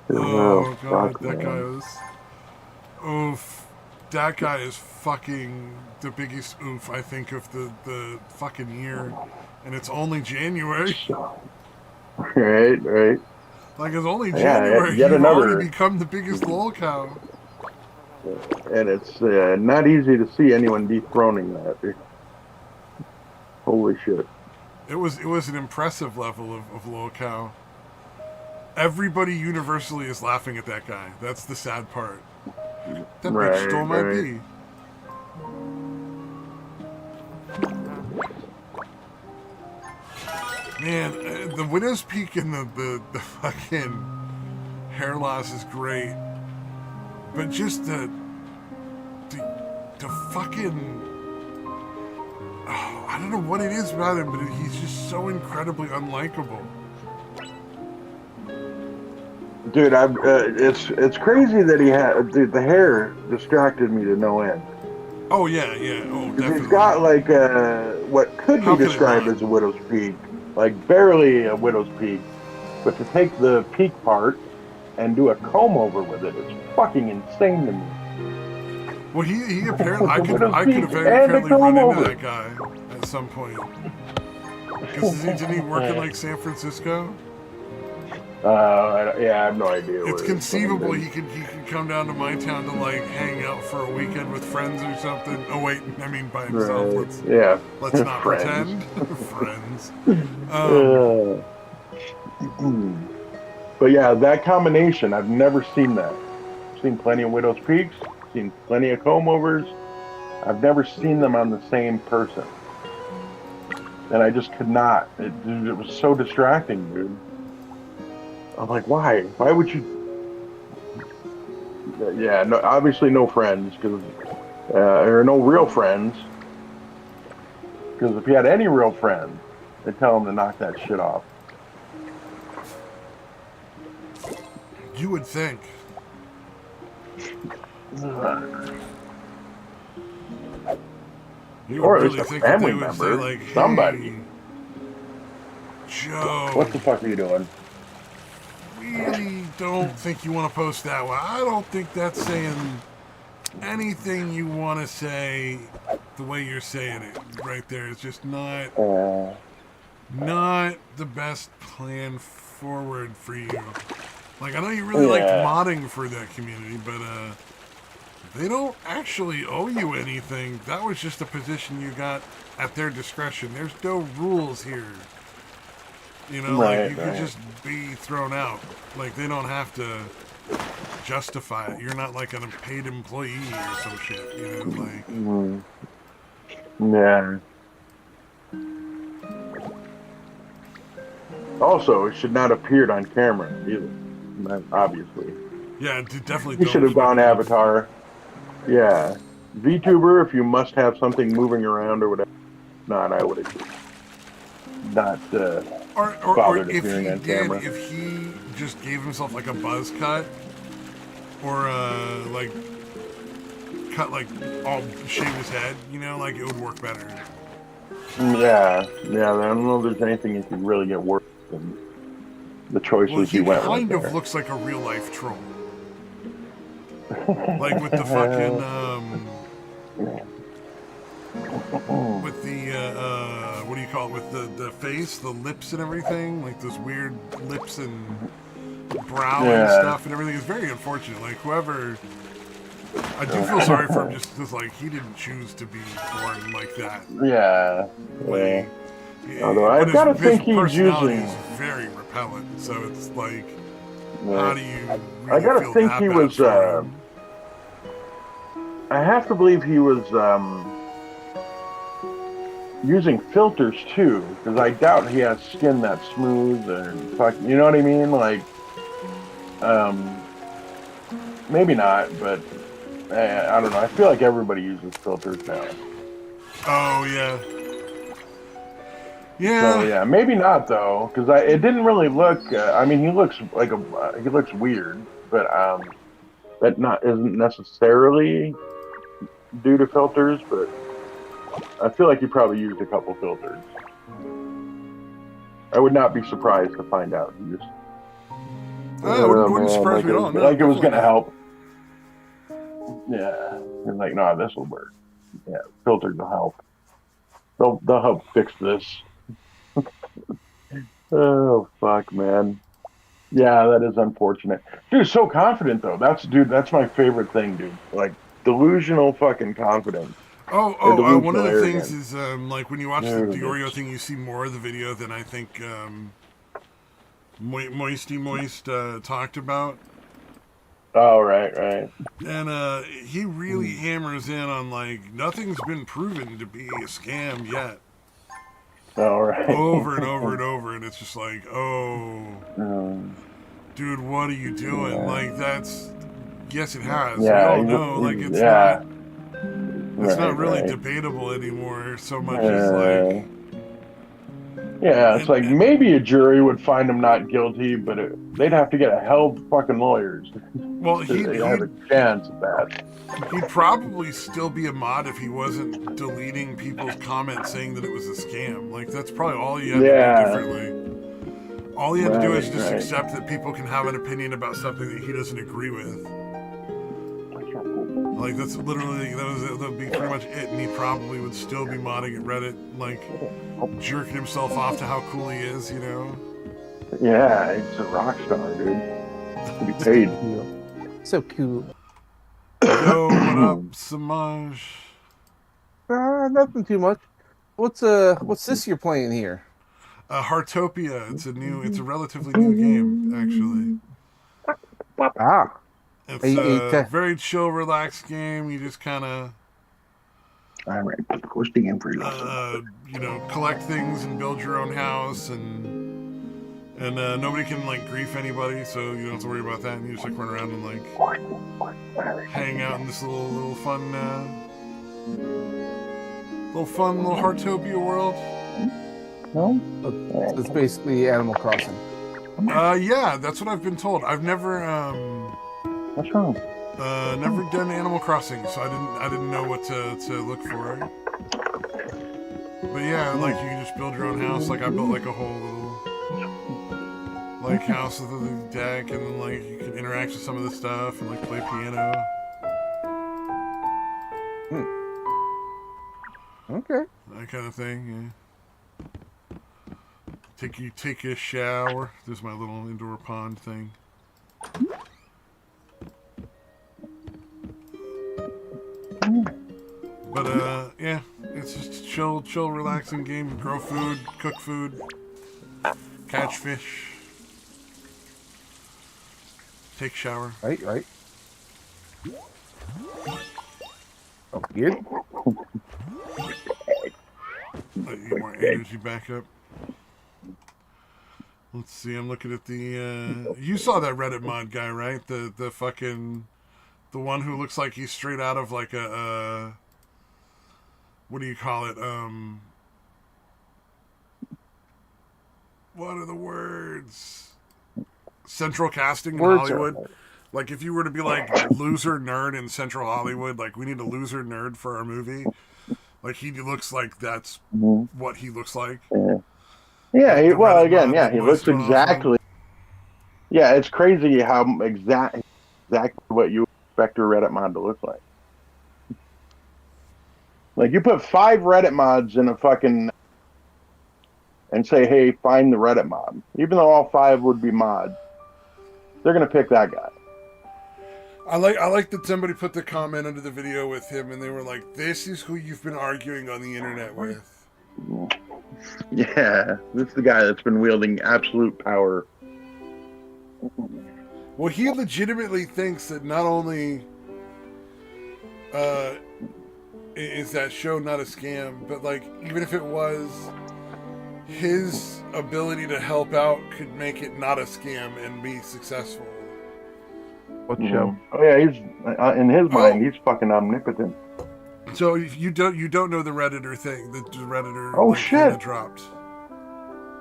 Oh god, fuck, that guy man. was. Oof. That guy is fucking the biggest oof, I think, of the fucking year. And it's only January. Right. Like, it's only Yeah, January. yet You've already another. become the biggest lol cow. And it's not easy to see anyone dethroning that. Holy shit. It was an impressive level of lol cow. Everybody universally is laughing at that guy. That's the sad part. That bitch stole my Right. bee. Man, the widow's peak and the fucking hair loss is great, but just the fucking I don't know what it is about him, but he's just so incredibly unlikable. Dude, it's crazy that he had the hair distracted me to no end. Oh yeah, oh Because he's definitely. got like what could How be could it described not? as a widow's peak, like barely a widow's peak, but to take the peak part and do a comb over with it is fucking insane to me. Well, he apparently The widow's I could peak have very and a apparently run comb into over. that guy at some point. Because didn't he work in like San Francisco? Yeah, I have no idea It's where it's from. conceivable he could come down to my town to like hang out for a weekend with friends or something. Oh wait, I mean by himself. Right. Yeah. Let's not Friends. pretend. Friends. Uh, but yeah, that combination, I've never seen that. I've seen plenty of widow's peaks, seen plenty of comb overs. I've never seen them on the same person. And I just could not. It was so distracting, dude. I'm like, why? Why would you? Yeah, no, obviously no friends, because or no real friends. Because if you had any real friends, they'd tell them to knock that shit off. You would think. You would Or at really least a think that they family would say member, like, "Hey, somebody. Joe, What the fuck are you doing? really don't think you want to post that one. I don't think that's saying anything you want to say the way you're saying it right there. It's just not the best plan forward for you. Like, I know you really liked Yeah. modding for that community, but they don't actually owe you anything. That was just a position you got at their discretion. There's no rules here. You know, like, you could just be thrown out. Like, they don't have to justify it. You're not like a paid employee or some shit, you know, like... Yeah. Also, it should not have appeared on camera either. Obviously. Yeah, definitely You don't should have gone fucking... Avatar. Yeah. VTuber, if you must have something moving around or whatever. not, I would have not Or bothered if appearing he on did, camera. if he just gave himself like a buzz cut, or like cut like all shave his head, you know, like it would work better. Yeah. I don't know if there's anything you could really get worse than the Well, choices he he went with kind of there. looks like a real life troll, like with the fucking with the what do you call it? With the face, the lips, and everything, like those weird lips and brow and Yeah. stuff and everything. Is very unfortunate. Like whoever, I do feel sorry for him just because like he didn't choose to be born like that. Yeah. Like, Although but I've got to his think he's personality using. is very repellent. So it's like, Uh, how do you I really got to feel think that he bad was. for him? I have to believe he was using filters too, because I doubt he has skin that smooth and fuck. You know what I mean? Like, um, maybe not, but I don't know. I feel like everybody uses filters now. Oh yeah, So yeah. yeah, maybe not though, because it didn't really look. I mean, he looks like he looks weird, but that not isn't necessarily due to filters. But I feel like he probably used a couple filters. I would not be surprised to find out he just. It Oh wouldn't man, surprise me at all. No, like it was definitely gonna not. help. Yeah, and like, no, this will work. Yeah, filters will help. They'll help fix this. Oh fuck, man. Yeah, that is unfortunate. Dude, so confident though. That's my favorite thing, dude. Like delusional fucking confidence or One of delusional the things arrogance. is like when you watch the Dude, Oreo it's thing, you see more of the video than I think Moisty Moist talked about, oh right. and he really Hmm. hammers in on like nothing's been proven to be a scam yet, All right. over and over and over, and it's just like, oh, Um, dude, what are you doing? yeah. Like that's yes, it has. We Yeah, all know, like yeah, it's not really right. debatable anymore so much as like, Uh, yeah, it's like and maybe a jury would find him not guilty, but they'd have to get a hell of fucking lawyers well, to have a chance at that. he'd probably still be a mod if he wasn't deleting people's comments saying that it was a scam. Like that's probably all he had to do Yeah, differently. All he had to do is just right. accept that people can have an opinion about something that he doesn't agree with. Like that's literally that would be pretty much it, and he probably would still be modding at Reddit, like jerking himself off to how cool he is, you know. Yeah, it's a rock star, dude. To be paid. So cool. Yo, what up, Samaj? Nothing too much. What's this you're playing here? Heartopia. It's a relatively new game, actually. Ah, It's a very chill, relaxed game. You just kind of, All right, posting in for you. collect things and build your own house, and nobody can like grief anybody, so you don't have to worry about that. And you just like run around and like hang out in this little fun, little Heartopia world. No? so it's basically Animal Crossing. Yeah, that's what I've been told. I've never What's wrong? never done Animal Crossing, so I didn't know what to look for. But yeah, like you can just build your own house. Like I built like a whole little like house with a deck, and then like you can interact with some of the stuff and like play piano. Okay. That kind of thing. Yeah. Take a shower. There's my little indoor pond thing. But yeah, it's just a chill, relaxing game. Grow food, cook food, catch fish, take shower. Right. Oh, good. Let you get more energy back up. Let's see. I'm looking at the. You saw that Reddit mod guy, right? The fucking the one who looks like he's straight out of like a what do you call it? what are the words? Central casting in Words Hollywood. are Like if you were to be like loser nerd in Central Hollywood, like we need a loser nerd for our movie. Like he looks like that's Mm-hmm. what he looks like. Yeah. Yeah. The Well, Reddit again, mod yeah, that he Moist looks went off on. exactly. Yeah, it's crazy how exactly what you expect a Reddit mod to look like. Like you put 5 Reddit mods in a fucking and say, hey, find the Reddit mod. Even though all 5 would be mods, they're gonna pick that guy. I like that somebody put the comment under the video with him and they were like, this is who you've been arguing on the internet with. Yeah, this is the guy that's been wielding absolute power. Well, he legitimately thinks that not only is that show not a scam, but like even if it was, his ability to help out could make it not a scam and be successable. what show? Oh yeah, he's in his mind, he's fucking omnipotent. So you don't know the Redditor thing, the Redditor Oh, like, thing shit. that dropped.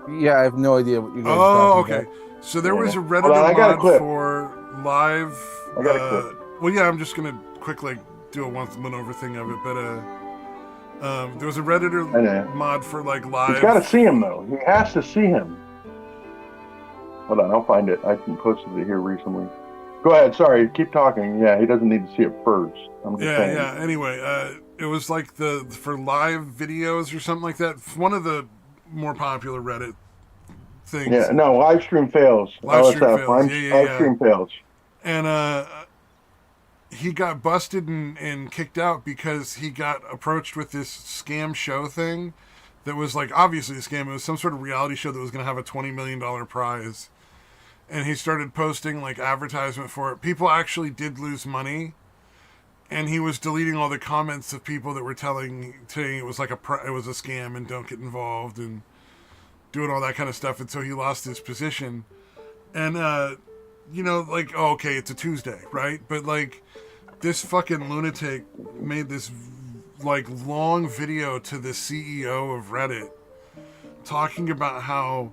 Yeah, I have no idea what you guys are Oh, talking okay. So there was a Hold Redditor on, I got a mod clip. for live. I got a clip. Well, yeah, I'm just gonna quickly do a one over thing of it, but there was a I know. Redditor mod for like live. He's got to see him though. He has to see him. Hold on, I'll find it. I posted it here recently. Go ahead. Sorry, keep talking. Yeah, he doesn't need to see it first. I'm just saying. Yeah. Anyway, it was like for live videos or something like that. One of the more popular Reddit things. Yeah, no, live stream fails. Live stream fails. Live stream fails. And he got busted and kicked out because he got approached with this scam show thing that was like obviously a scam. It was some sort of reality show that was going to have a $20 million prize. And he started posting like advertisement for it. People actually did lose money. And he was deleting all the comments of people that were saying it was like it was a scam and don't get involved and doing all that kind of stuff. And so he lost his position. And, like, oh, okay, it's a Tuesday, right? But like this fucking lunatic made this like long video to the CEO of Reddit talking about how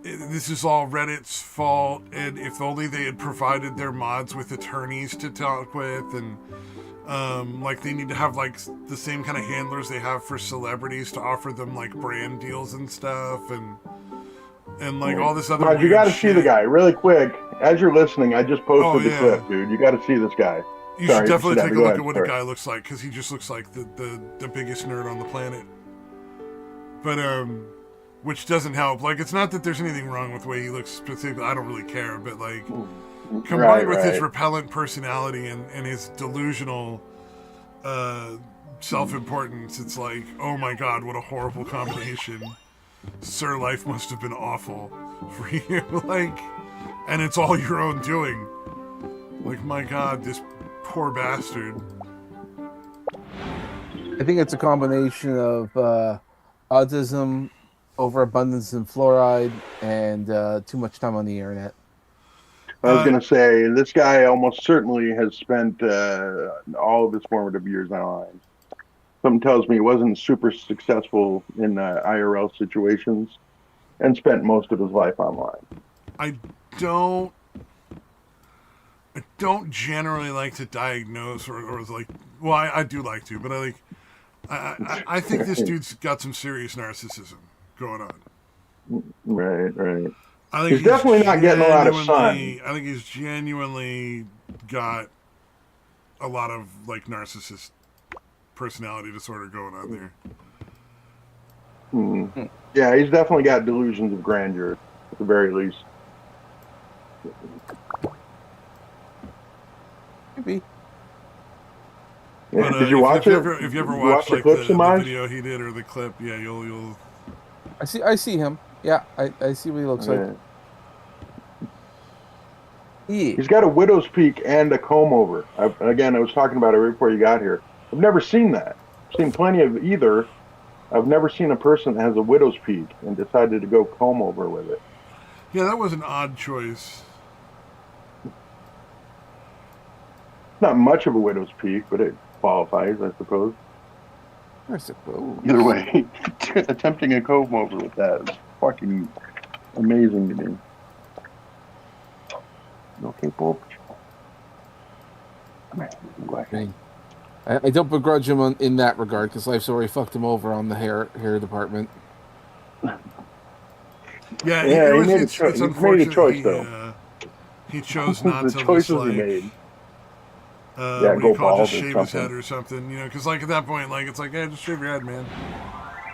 this is all Reddit's fault, and if only they had provided their mods with attorneys to talk with, and like they need to have like the same kind of handlers they have for celebrities to offer them like brand deals and stuff, and like all this other. Rod, you got to see the guy really quick. As you're listening, I just posted the clip, dude. You got to see this guy. You should definitely take a look at what the guy looks like, because he just looks like the biggest nerd on the planet. But which doesn't help. Like, it's not that there's anything wrong with the way he looks specifically. I don't really care. But, like, combined with his repellent personality and his delusional self-importance, it's like, oh my god, what a horrible combination. Sir, life must have been awful for you. Like, and it's all your own doing. Like, my god, this poor bastard. I think it's a combination of autism, overabundance in fluoride, and too much time on the internet. I was going to say, this guy almost certainly has spent all of his formative years online. Something tells me he wasn't super successful in IRL situations and spent most of his life online. I don't generally like to diagnose or like, well, I do like to, but I think this dude's got some serious narcissism going on. Right. I think he's definitely not getting a lot of sun. I think he's genuinely got a lot of like narcissist personality disorder going on there. Yeah, he's definitely got delusions of grandeur, at the very least. Maybe. Yeah, But, did you watch it? If you ever watched like the video he did or the clip, yeah, you'll. I see him. Yeah, I see what he looks like. Yeah. He's got a widow's peak and a comb over. Again, I was talking about it right before you got here. I've never seen that. I've seen plenty of either. I've never seen a person that has a widow's peak and decided to go comb over with it. Yeah, that was an odd choice. Not much of a widow's peak, but it qualifies, I suppose. I suppose. Either way, attempting a comb over with that is fucking amazing to me. Okay, Paul. Come here. Go I ahead. mean, I don't begrudge him in that regard because life's already fucked him over on the hair department. Yeah, Yeah, he made a choice. it's He made a unfortunate choice, though. he chose not The to just choices he like made. Yeah, what do you go call it? Just bald or shave his something. head or something, you know? Because like at that point, like it's like, yeah, just shave your head, man.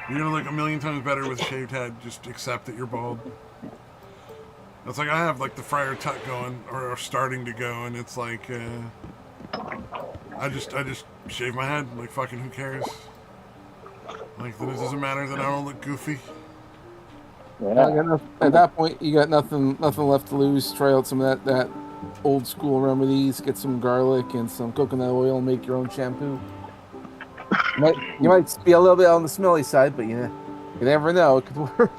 You're gonna look a million times better with a shaved head. Just accept that you're bald. It's like I have like the Friar Tuck going or starting to go, and it's like I just shave my head. Like fucking who cares? Like then it doesn't matter. Then I don't look goofy. Yeah. At that point, you got nothing left to lose. Try out some of that old school remedies. Get some garlic and some coconut oil, and make your own shampoo. You might be a little bit on the smelly side, but you never know. It could work.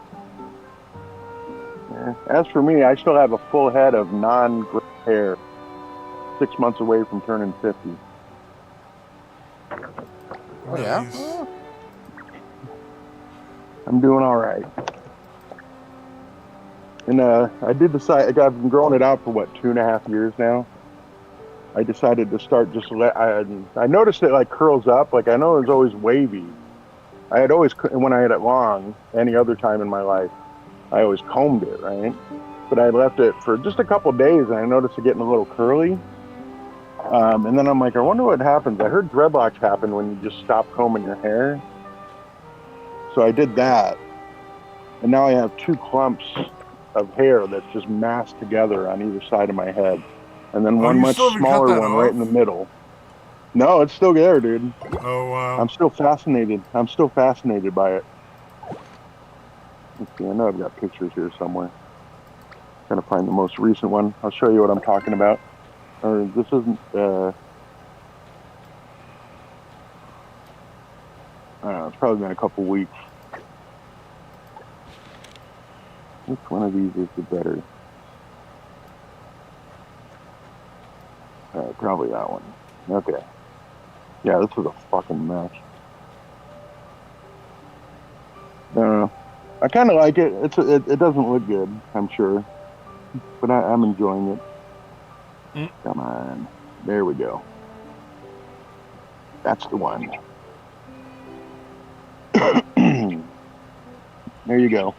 Yeah. As for me, I still have a full head of non-gray hair. 6 months away from turning 50. Oh yeah. Nice. I'm doing all right. And I did decide. I've been growing it out for what 2.5 years now. I decided to start just I noticed it like curls up. Like I know it was always wavy. I had always when I had it long. Any other time in my life, I always combed it, right? But I left it for just a couple of days, and I noticed it getting a little curly. And then I'm like, I wonder what happens. I heard dreadlocks happen when you just stop combing your hair. So I did that, and now I have two clumps of hair that's just massed together on either side of my head, and then Oh, one you much still haven't cut smaller that one right off? in the middle. No, it's still there, dude. Oh wow. I'm still fascinated. I'm still fascinated by it. Let's see, I know I've got pictures here somewhere. Trying to find the most recent one. I'll show you what I'm talking about. Or this isn't. I don't know. It's probably been a couple weeks. Which one of these is the better? Probably that one. Okay. Yeah, this is a fucking mess. I kind of like it. It doesn't look good, I'm sure, but I'm enjoying it. Come on, there we go. That's the one. There you go.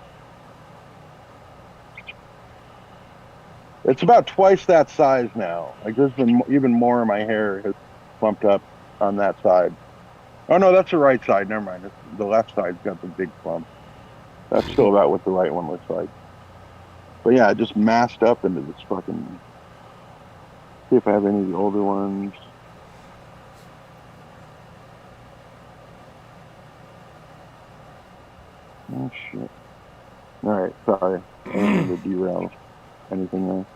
It's about twice that size now. Like there's been even more of my hair has clumped up on that side. Oh no, that's the right side. Never mind. The left side's got the big clump. That's still about what the right one looks like. But yeah, it just masked up into this fucking. See if I have any of the older ones. Oh shit! All right, sorry. I didn't mean to derail anything there.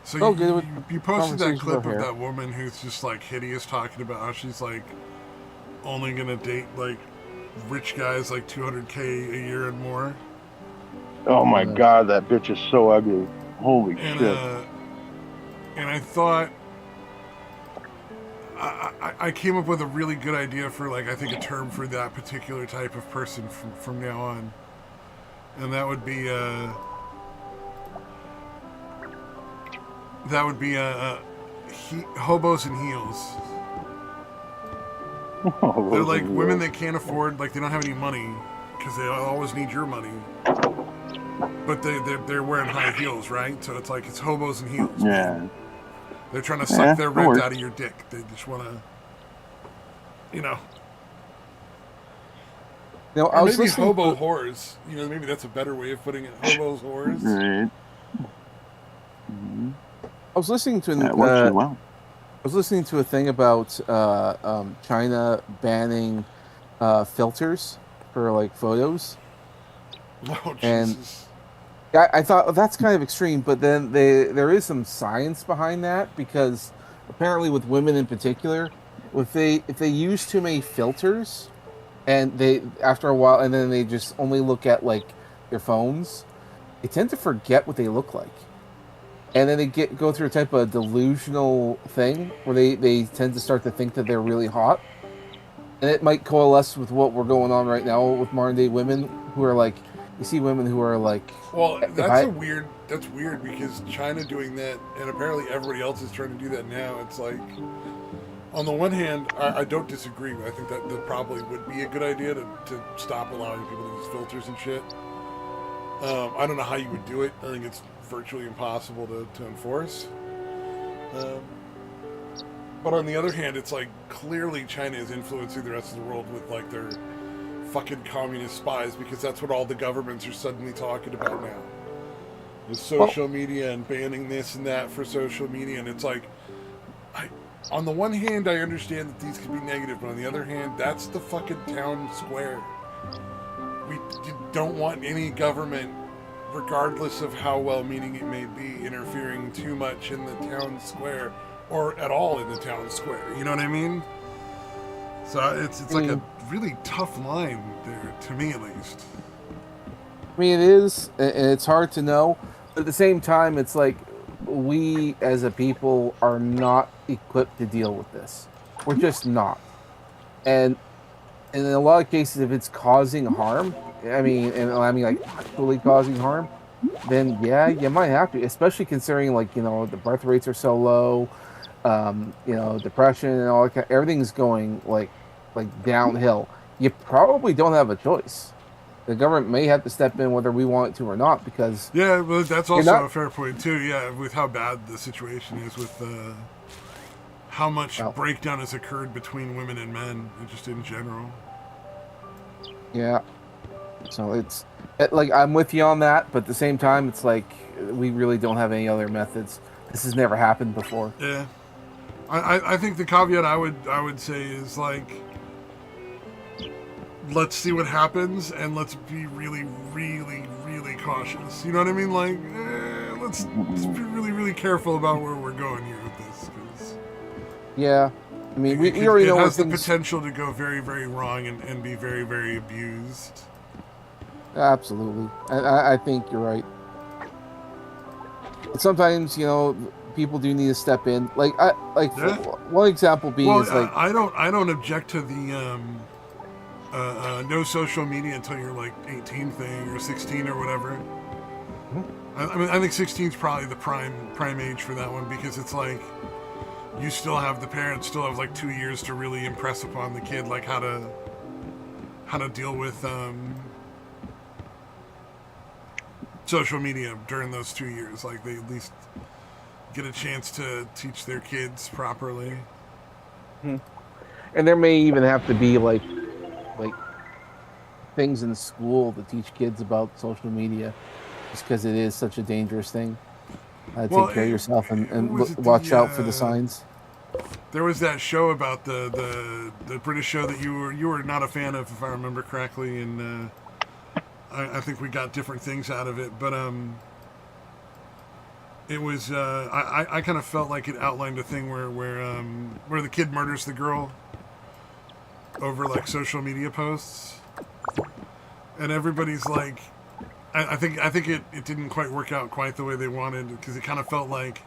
So Oh, good with you posted that conversations clip about of hair. that woman who's just like hideous, talking about how she's like only gonna date like rich guys like 200K a year and more. Oh my god, that bitch is so ugly. Holy And shit! I thought I came up with a really good idea for like I think a term for that particular type of person from now on, and that would be hobos and heels. Oh, They're those are like women real. that can't afford, like they don't have any money because they always need your money. But they're wearing high heels, right? So it's like it's hobos and heels, man. Yeah, They're trying to suck yeah, their that rent works. out of your dick. They just want to, you know, I or was maybe listening. hobo whores. You know, maybe that's a better way of putting it. Hobos whores. Right. Mm-hmm. I was listening to That works as well. I was listening to a thing about China banning filters for like photos, Oh and Jesus. I thought well, that's kind of extreme. But then there is some science behind that because apparently with women in particular, if they use too many filters, and they after a while, and then they just only look at like their phones, they tend to forget what they look like. And then they go through a type of delusional thing where they tend to start to think that they're really hot, and it might coalesce with what we're going on right now with modern day women who are like, You see women who are like, Well, if that's I, weird. That's weird because China doing that, and apparently everybody else is trying to do that now. It's like, on the one hand, I don't disagree. I think that probably would be a good idea to stop allowing people to use filters and shit. I don't know how you would do it. I think it's virtually impossible to enforce. Um, but on the other hand, it's like clearly China is influencing the rest of the world with like their fucking communist spies because that's what all the governments are suddenly talking about now. With social media and banning this and that for social media, and it's like, on the one hand, I understand that these can be negative, but on the other hand, that's the fucking town square. We don't want any government, regardless of how well-meaning it may be, interfering too much in the town square or at all in the town square. You know what I mean? So it's like a really tough line there, to me at least. I mean, it is, and it's hard to know. But at the same time, it's like we as a people are not equipped to deal with this. We're just not. And in a lot of cases, if it's causing harm, I mean like actually causing harm, then yeah, you might have to. Especially considering like the birth rates are so low, depression and all that. Everything's going like downhill. You probably don't have a choice. The government may have to step in whether we want it to or not, because yeah, but that's also a fair point too. Yeah, with how bad the situation is, with how much breakdown has occurred between women and men, and just in general. Yeah, so it's like I'm with you on that, but at the same time, it's like we really don't have any other methods. This has never happened before. Yeah, I think the caveat I would say is like, let's see what happens, and let's be really, really, really cautious. You know what I mean? Like, let's be really, really careful about where we're going here with this. Cause yeah, I mean, we already know it has the things... potential to go very, very wrong and be very, very abused. Absolutely, I think you're right. But sometimes, people do need to step in. Like, one example being is like, I don't object to the no social media until you're like 18 thing or 16 or whatever. I mean, I think 16 is probably the prime age for that one, because it's like the parents still have like 2 years to really impress upon the kid like how to deal with social media during those 2 years. Like, they at least get a chance to teach their kids properly. And there may even have to be like things in school to teach kids about social media, just because it is such a dangerous thing. Take care of yourself and watch out for the signs. There was that show about the British show that you were not a fan of, if I remember correctly, and I think we got different things out of it, but it was I kind of felt like it outlined a thing where the kid murders the girl over like social media posts, and everybody's like, I think it didn't quite work out quite the way they wanted, because it kind of felt like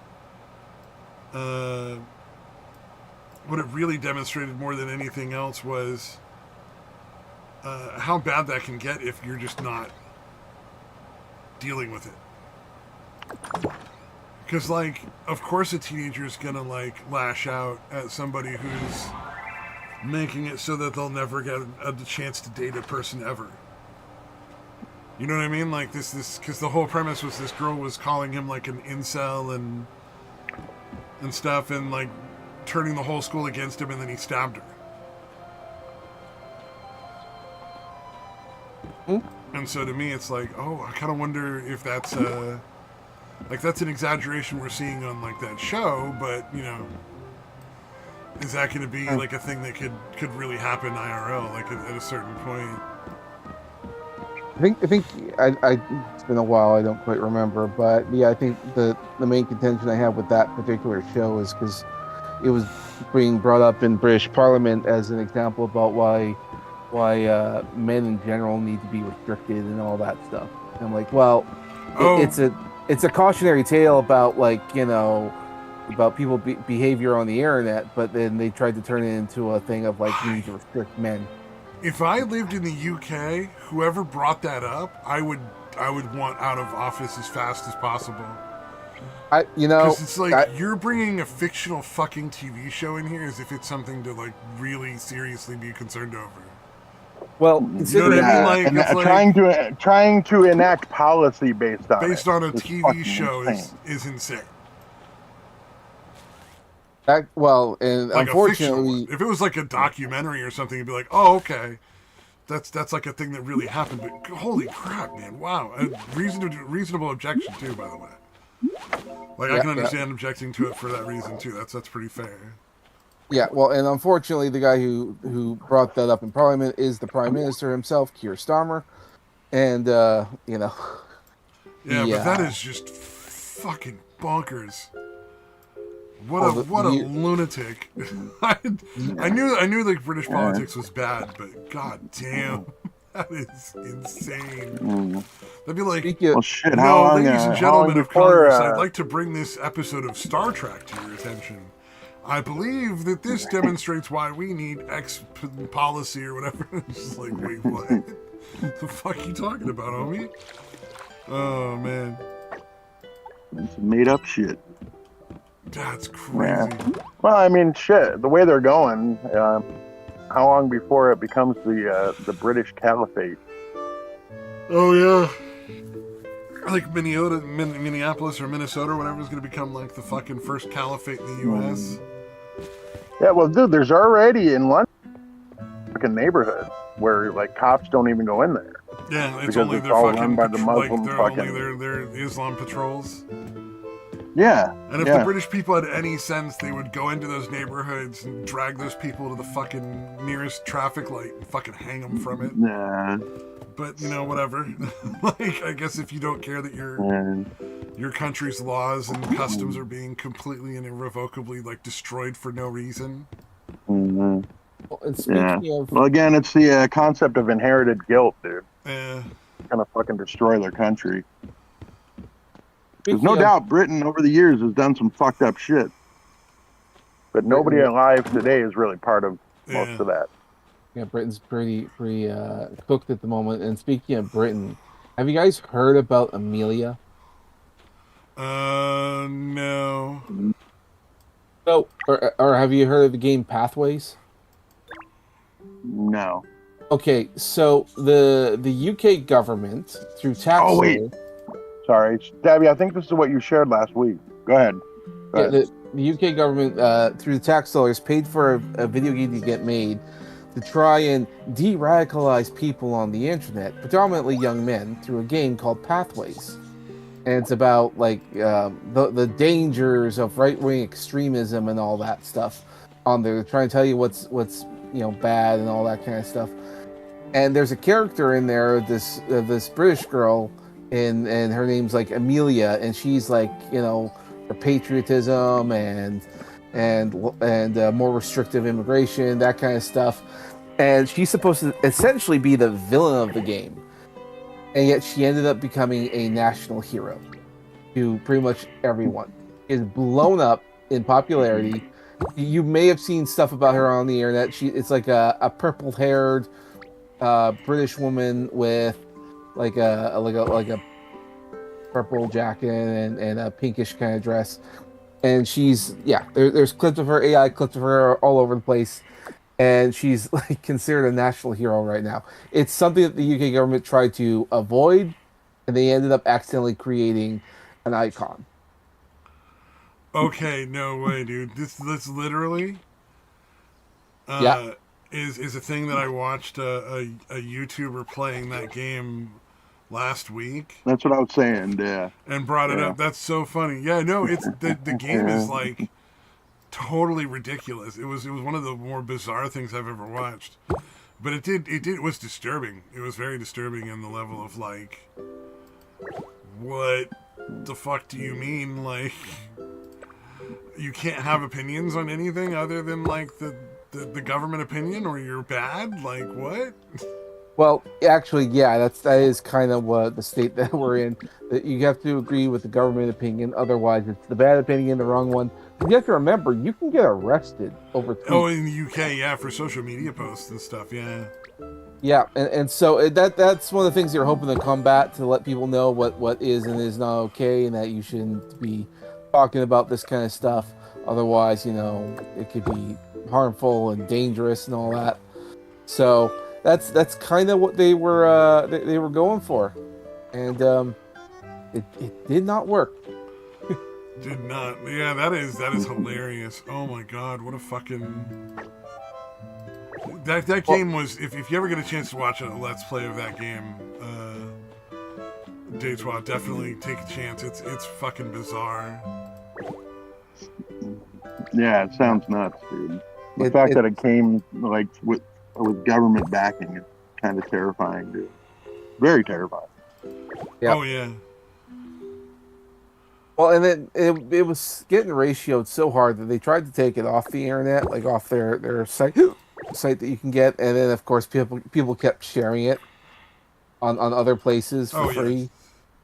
what it really demonstrated more than anything else was how bad that can get if you're just not dealing with it. Because, like, of course a teenager is going to, like, lash out at somebody who's making it so that they'll never get a chance to date a person ever. You know what I mean? Like, this because the whole premise was this girl was calling him, like, an incel and stuff, and, like, turning the whole school against him, and then he stabbed her. And so to me, it's like, oh, I kind of wonder if that's that's an exaggeration we're seeing on like that show, but is that going to be like a thing that could really happen IRL, like at a certain point? I think it's been a while. I don't quite remember, but yeah, I think the main contention I have with that particular show is because it was being brought up in British Parliament as an example about why men in general need to be restricted and all that stuff. And I'm like, well, it's a cautionary tale about about people behavior on the internet, but then they tried to turn it into a thing of like, you need to restrict men. If I lived in the UK, whoever brought that up, I would want out of office as fast as possible. Because it's like you're bringing a fictional fucking TV show in here as if it's something to like really seriously be concerned over. Well, You know what I mean? Like, and it's trying to enact policy based on a TV show is insane. And Like unfortunately, if it was like a documentary or something, you'd be like, oh, okay, that's like a thing that really happened. But holy crap, man! Wow, a reasonable objection too, by the way. Like I can understand objecting to it for that reason too. That's pretty fair. Yeah, well, and unfortunately, the guy who brought that up in Parliament is the Prime Minister himself, Keir Starmer, and you know. Yeah, but that is just fucking bonkers. What a lunatic! I knew like British politics was bad, but god damn, that is insane. That'd be like, ladies and gentlemen of Congress, I'd like to bring this episode of Star Trek to your attention. I believe that this demonstrates why we need X policy or whatever. It's just like, wait, what? The fuck are you talking about, homie? Oh man, it's made up shit. That's crazy. Yeah. Well, I mean, shit. The way they're going, how long before it becomes the British Caliphate? Oh yeah, like Minneapolis or Minnesota or whatever is going to become like the fucking first caliphate in the U.S. Yeah, well, dude, there's already in London a neighborhood where like cops don't even go in there. Yeah, it's because only it's their all fucking run by the Muslim only their Islam patrols. Yeah. And if the British people had any sense, they would go into those neighborhoods and drag those people to the fucking nearest traffic light and fucking hang them from it. Yeah. But, you know, whatever. Like, I guess if you don't care that your country's laws and customs are being completely and irrevocably, like, destroyed for no reason. Mm-hmm. Well, again, it's the concept of inherited guilt, dude. Yeah. It's gonna fucking destroy their country. There's no doubt Britain over the years has done some fucked up shit. But nobody alive today is really part of most of that. Yeah, Britain's pretty cooked at the moment. And speaking of Britain, have you guys heard about Amelia? No. So, or have you heard of the game Pathways? No. Okay, so the UK government through tax. Oh wait. Sorry, Debbie. I think this is what you shared last week. Go ahead. The UK government, through the tax dollars, paid for a video game to get made to try and de-radicalize people on the internet, predominantly young men, through a game called Pathways. And it's about like the dangers of right-wing extremism and all that stuff on there. They're trying to tell you what's bad and all that kind of stuff. And there's a character in there, this British girl. And her name's like Amelia, and she's like, for patriotism and more restrictive immigration, that kind of stuff. And she's supposed to essentially be the villain of the game, and yet she ended up becoming a national hero to pretty much everyone. Is blown up in popularity. You may have seen stuff about her on the internet. It's like a purple-haired British woman with like a purple jacket and a pinkish kind of dress, and she's there's clips of her, AI clips of her all over the place, and she's like considered a national hero right now. It's something that the UK government tried to avoid, and they ended up accidentally creating an icon. Okay, no way, dude. This literally is a thing that I watched a YouTuber playing that game last week. That's what I was saying, yeah. And brought it up. That's so funny. Yeah, no, it's the game is like totally ridiculous. It was one of the more bizarre things I've ever watched. But it was disturbing. It was very disturbing in the level of like, what the fuck do you mean? Like, you can't have opinions on anything other than like the government opinion, or you're bad? Like, what? Well, actually, yeah, that is kind of what the state that we're in. That you have to agree with the government opinion, otherwise it's the bad opinion, the wrong one. But you have to remember, you can get arrested over tweets. Oh, in the UK, yeah, for social media posts and stuff, yeah. Yeah, and so that's one of the things you're hoping to combat, to let people know what is and is not okay, and that you shouldn't be talking about this kind of stuff. Otherwise, it could be harmful and dangerous and all that. So that's kind of what they were going for, and it did not work. Did not. Yeah, that is hilarious. Oh my god, what a fucking that Well, game was. If you ever get a chance to watch a let's play of that game, Datewad, definitely take a chance. It's fucking bizarre. Yeah, it sounds nuts, dude. The it, fact it that it came like with government backing is kind of terrifying, dude. Very terrifying. yeah. Oh yeah. Well, and then it was getting ratioed so hard that they tried to take it off the internet, like off their site that you can get, and then of course people kept sharing it on other places for Oh yes. free.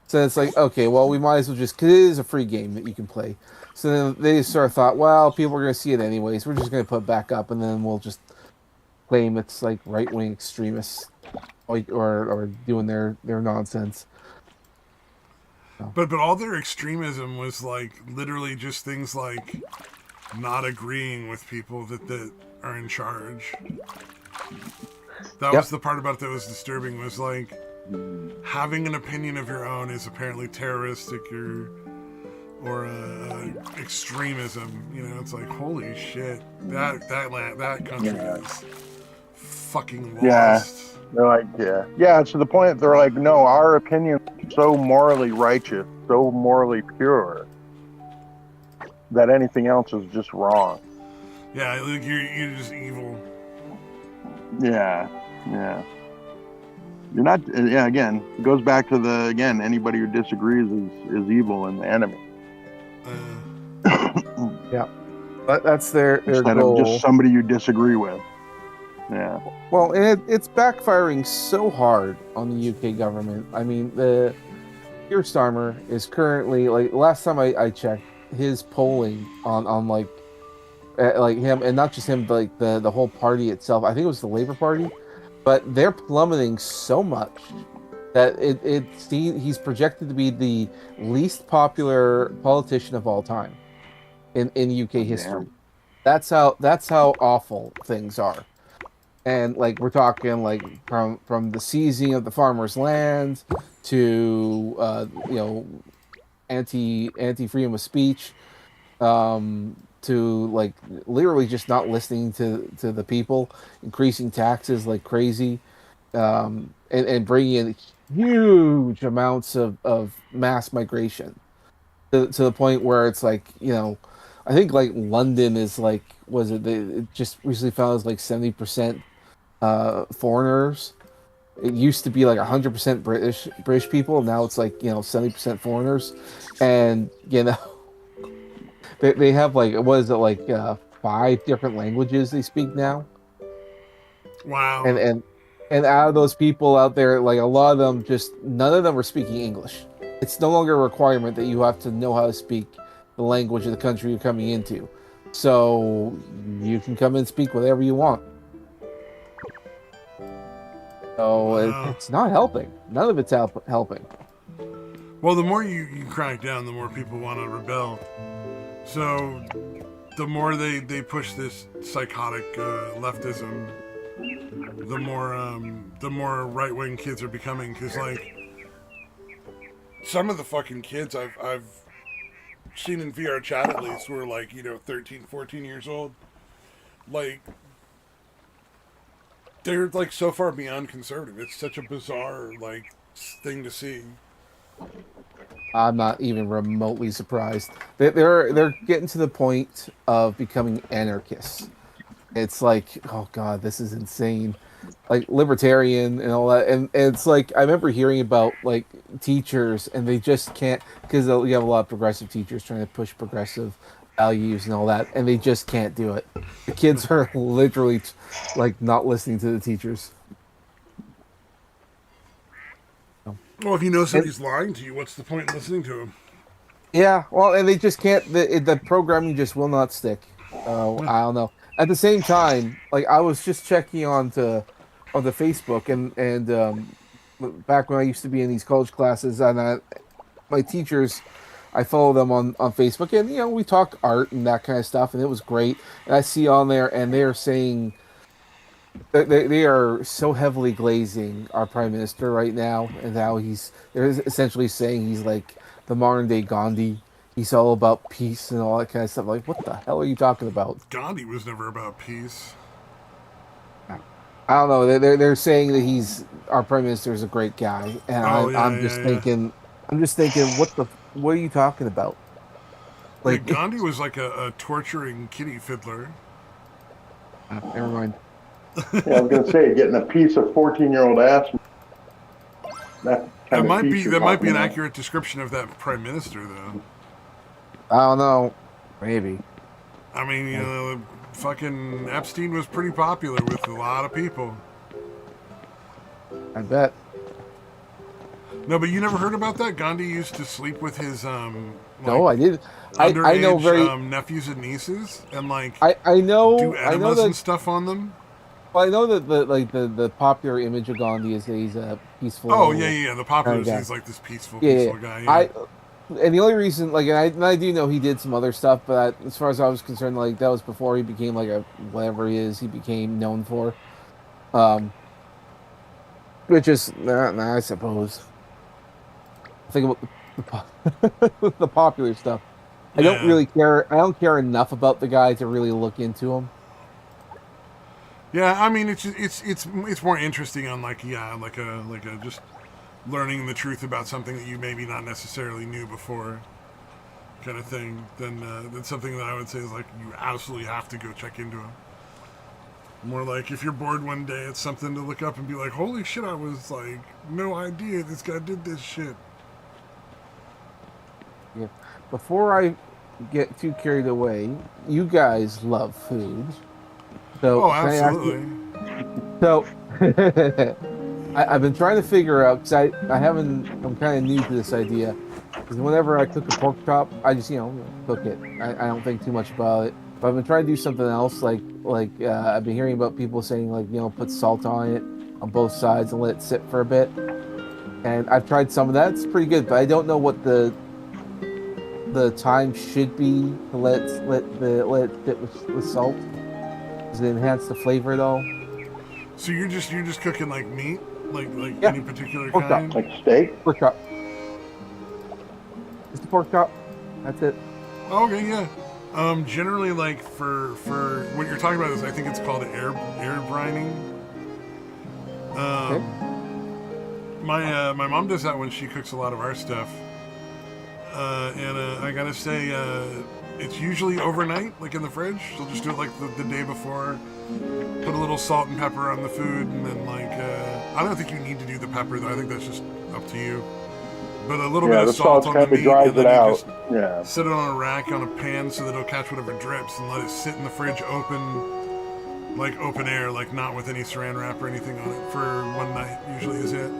So it's like, okay, well, we might as well just, because it is a free game that you can play. So then they just sort of thought, well, people are going to see it anyways. We're just going to put it back up, and then we'll just claim it's like right wing extremists, or doing their nonsense. So, But all their extremism was like literally just things like not agreeing with people that are in charge. That yep. was the part about it that was disturbing. Was like having an opinion of your own is apparently terroristic or extremism. It's like holy shit. That country is fucking Yeah, lost. they're like, yeah. To the point that they're like, no, our opinion is so morally righteous, so morally pure, that anything else is just wrong. Yeah, like you're just evil. Yeah, yeah. You're not. Yeah, again, it goes back to anybody who disagrees is evil and the enemy. Yeah, but that's their Instead goal. of just somebody you disagree with. Yeah. Well, and it's backfiring so hard on the UK government. I mean, the Keir Starmer is currently, like, last time I checked, his polling on like him, and not just him, but like the whole party itself. I think it was the Labour Party, but they're plummeting so much that he's projected to be the least popular politician of all time in UK history. Damn. That's how awful things are. And like we're talking like from the seizing of the farmers' land to anti freedom of speech, to like literally just not listening to the people, increasing taxes like crazy, and bringing in huge amounts of mass migration to the point where it's like, I think like London is like, was it, it just recently found as like 70% foreigners. It used to be like 100% British people. Now it's like 70% foreigners, and they have like, what is it, like 5 different languages they speak now. Wow. And out of those people out there, like a lot of them, just none of them are speaking English. It's no longer a requirement that you have to know how to speak the language of the country you're coming into. So you can come and speak whatever you want. So Wow. it's not helping. None of it's helping. Well, the more you crack down, the more people want to rebel. So the more they push this psychotic leftism, the more right wing kids are becoming. Because like some of the fucking kids I've seen in VR chat at least who are like 13, 14 years old, like they're like so far beyond conservative. It's such a bizarre like thing to see. I'm not even remotely surprised. They're getting to the point of becoming anarchists. It's like, oh god, this is insane. Like libertarian and all that, and it's like I remember hearing about like teachers, and they just can't, because you have a lot of progressive teachers trying to push progressive values and all that, and they just can't do it. The kids are literally like not listening to the teachers. Well, if you know somebody's lying to you, what's the point in listening to him? Yeah, well, and they just can't. The programming just will not stick. I don't know. At the same time, like I was just checking on to on the Facebook, and back when I used to be in these college classes, and my teachers, I follow them on Facebook, and we talk art and that kind of stuff, and it was great. And I see on there, and they are saying they are so heavily glazing our prime minister right now, and how they're essentially saying he's like the modern day Gandhi. He's all about peace and all that kind of stuff. Like, what the hell are you talking about? Gandhi was never about peace. I don't know. They're saying that he's our prime minister is a great guy, and Oh yeah, I'm yeah, just yeah. thinking, what are you talking about? Yeah, Like, Gandhi was like a torturing kitty fiddler. never mind. Yeah, I was gonna say getting a piece of 14-year-old ass. That That kind of might peace be you're that might be talking an about. accurate description of that prime minister, though. I don't know. Maybe. I mean, fucking Epstein was pretty popular with a lot of people. I bet. No, but you never heard about that? Gandhi used to sleep with his like No, I did. I know underage very. nephews and nieces, and like do I know enemas that. and stuff on them. Well, I know that the popular image of Gandhi is that he's a Oh yeah, peaceful yeah, yeah. The kind popular of guy. he's like this peaceful, Yeah, yeah, yeah. peaceful guy. Yeah. I and the only reason, like, and I do know he did some other stuff, but as far as I was concerned, like that was before he became like a whatever he became known for. Um, which is, I suppose. Think about the popular stuff. I don't Yeah. really care. I don't care enough about the guy to really look into him. Yeah, I mean it's more interesting on like like a just learning the truth about something that you maybe not necessarily knew before, kind of thing. Than something that I would say is like you absolutely have to go check into it. More like if you're bored one day, it's something to look up and be like, holy shit, I was like no idea this guy did this shit. Yeah. Before I get too carried away, you guys love food. So Oh, can I ask you? absolutely. So I've been trying to figure out because I haven't. I'm kind of new to this idea. Because whenever I cook a pork chop, I just cook it. I don't think too much about it. But I've been trying to do something else. I've been hearing about people saying like put salt on it on both sides and let it sit for a bit. And I've tried some of that. It's pretty good, but I don't know what the time should be to let it sit with salt. Does it enhance the flavor at all? So you're just cooking like meat, like Yeah, any particular pork chop, kind. Like steak. pork chop. Just a pork chop. That's it. Oh, okay, yeah. Generally, like for what you're talking about is I think it's called air brining. Okay. My mom does that when she cooks a lot of our stuff. And I gotta say, it's usually overnight, like in the fridge. She'll just do it like the day before. Put a little salt and pepper on the food, and then I don't think you need to do the pepper though. I think that's just up to you. But a little bit Yeah, of the salt salt on kind the of meat, dries and it then you out. just Yeah. sit it on a rack on a pan so that it'll catch whatever drips, and let it sit in the fridge open, like open air, like not with any saran wrap or anything on it for one night. Usually is it.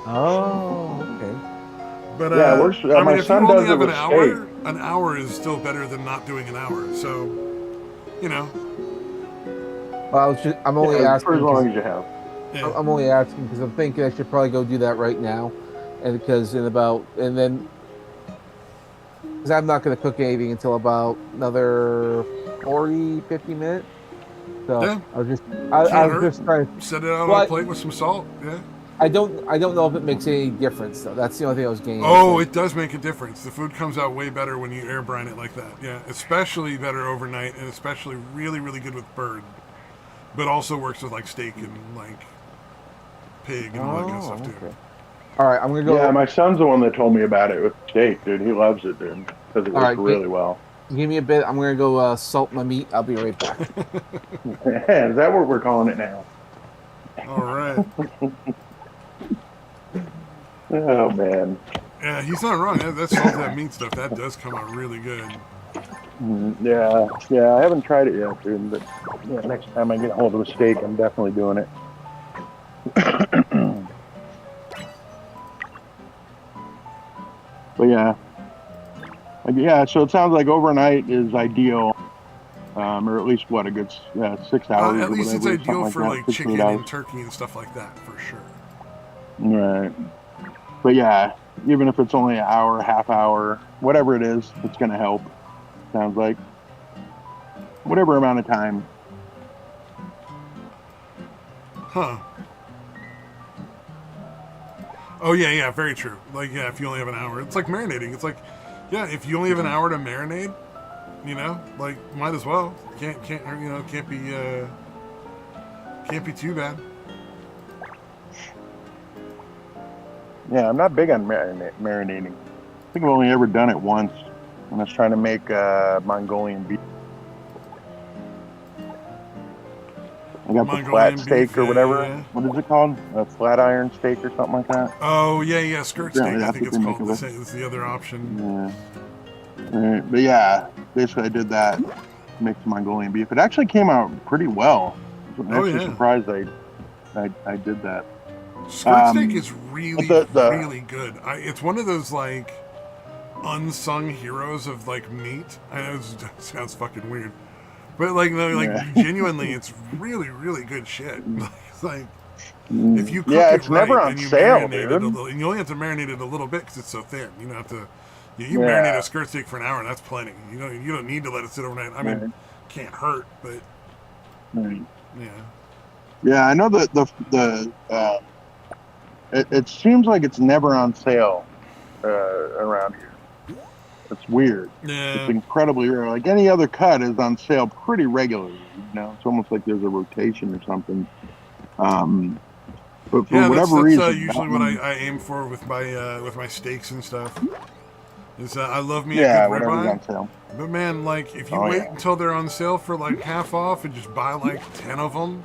Oh, okay. But Yeah, it works. I mean, My if you son only does it have with steak. an hour is still better than not doing an hour. So, you know, Well, I'm only Yeah, for as asking because long as you have. yeah. I'm thinking I should probably go do that right now, and because and then because I'm not going to cook anything until about another 40-50 minutes. So Yeah, I can't was hurt. just trying. Set it out on a Well, plate with some salt. Yeah. I don't know if it makes any difference though. That's the only thing I was getting at. Oh, Like, it does make a difference. The food comes out way better when you air brine it like that. Yeah, especially better overnight, and especially really, really good with bird. But also works with like steak and like pig and all that good stuff too. okay. All right, I'm gonna Yeah, go. my son's the one that told me about it with steak, dude. He loves it, dude, because it All works right, really well. give me a bit. I'm gonna go salt my meat. I'll be right back. Is that what we're calling it now? All right. Oh man. Yeah, he's not wrong. That's salted that meat stuff. That does come out really good. Yeah, yeah. I haven't tried it yet, dude. But yeah, next time I get hold of a steak, I'm definitely doing it. But yeah, so it sounds like overnight is ideal. or at least what, a good 6 hours At or least it's whatever, something ideal like for that, like 6 to 8 chicken hours. and turkey and stuff like that, for sure. Right. But yeah, even if it's only an hour, half hour, whatever it is, it's going to help. Sounds like whatever amount of time. Huh. Oh yeah, very true. Like yeah, if you only have an hour, it's like marinating. It's like yeah, if you only have an hour to marinate, you know, like might as well. Can't be too bad. Yeah, I'm not big on marinating. I think I've only ever done it once when I was trying to make Mongolian beef. I got the flat Mongolian beef, steak or whatever. yeah. What is it called? A flat iron steak or something like that. Oh yeah, skirt Apparently steak. I that's think what it's they make called. of The it. same. It's the other option. Yeah. Right. But yeah, basically I did that. Make some Mongolian beef. It actually came out pretty well. I'm Oh actually yeah, surprised I did that. skirt steak is But really the really good. It's one of those like unsung heroes of like meat. I know it sounds fucking weird, but like no, like yeah. genuinely, it's really really good shit. It's like if you cook Yeah, it it's right never on and you sale, marinate it a dude. little, and you only have to marinate it a little bit because it's so thin. You don't have to. You marinate a Yeah. skirt steak for an hour, and that's plenty. You don't need to let it sit overnight. I mean, Right. can't hurt, but Right. yeah. Yeah, I know that it seems like it's never on sale around here. It's weird. It's Yeah, incredibly rare. Like any other cut is on sale pretty regularly. It's almost like there's a rotation or something. Um, but for yeah. whatever That's reason, that usually what one, I aim for with my steaks and stuff. Is I love me a good yeah, whatever's ribeye, on sale. but man, like if you Oh wait yeah. until they're on sale for like half off and just buy like 10 of them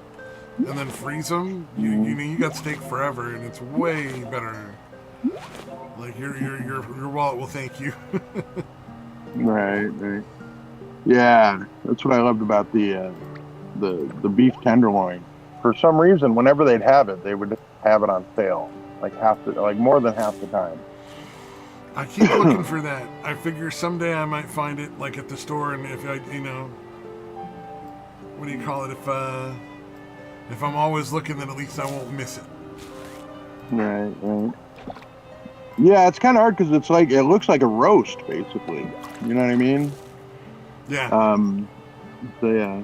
and then freeze them, Mhm. you got steak forever, and it's way better. Like your wallet will thank you. Right, right. Yeah, that's what I loved about the beef tenderloin. For some reason, whenever they'd have it, they would have it on sale, like more than half the time. I keep looking for that. I figure someday I might find it like at the store, and if I what do you call it? If I'm always looking, then at least I won't miss it. Right, right. Yeah, it's kind of hard because it's like it looks like a roast, basically. You know what I mean? Yeah. So yeah,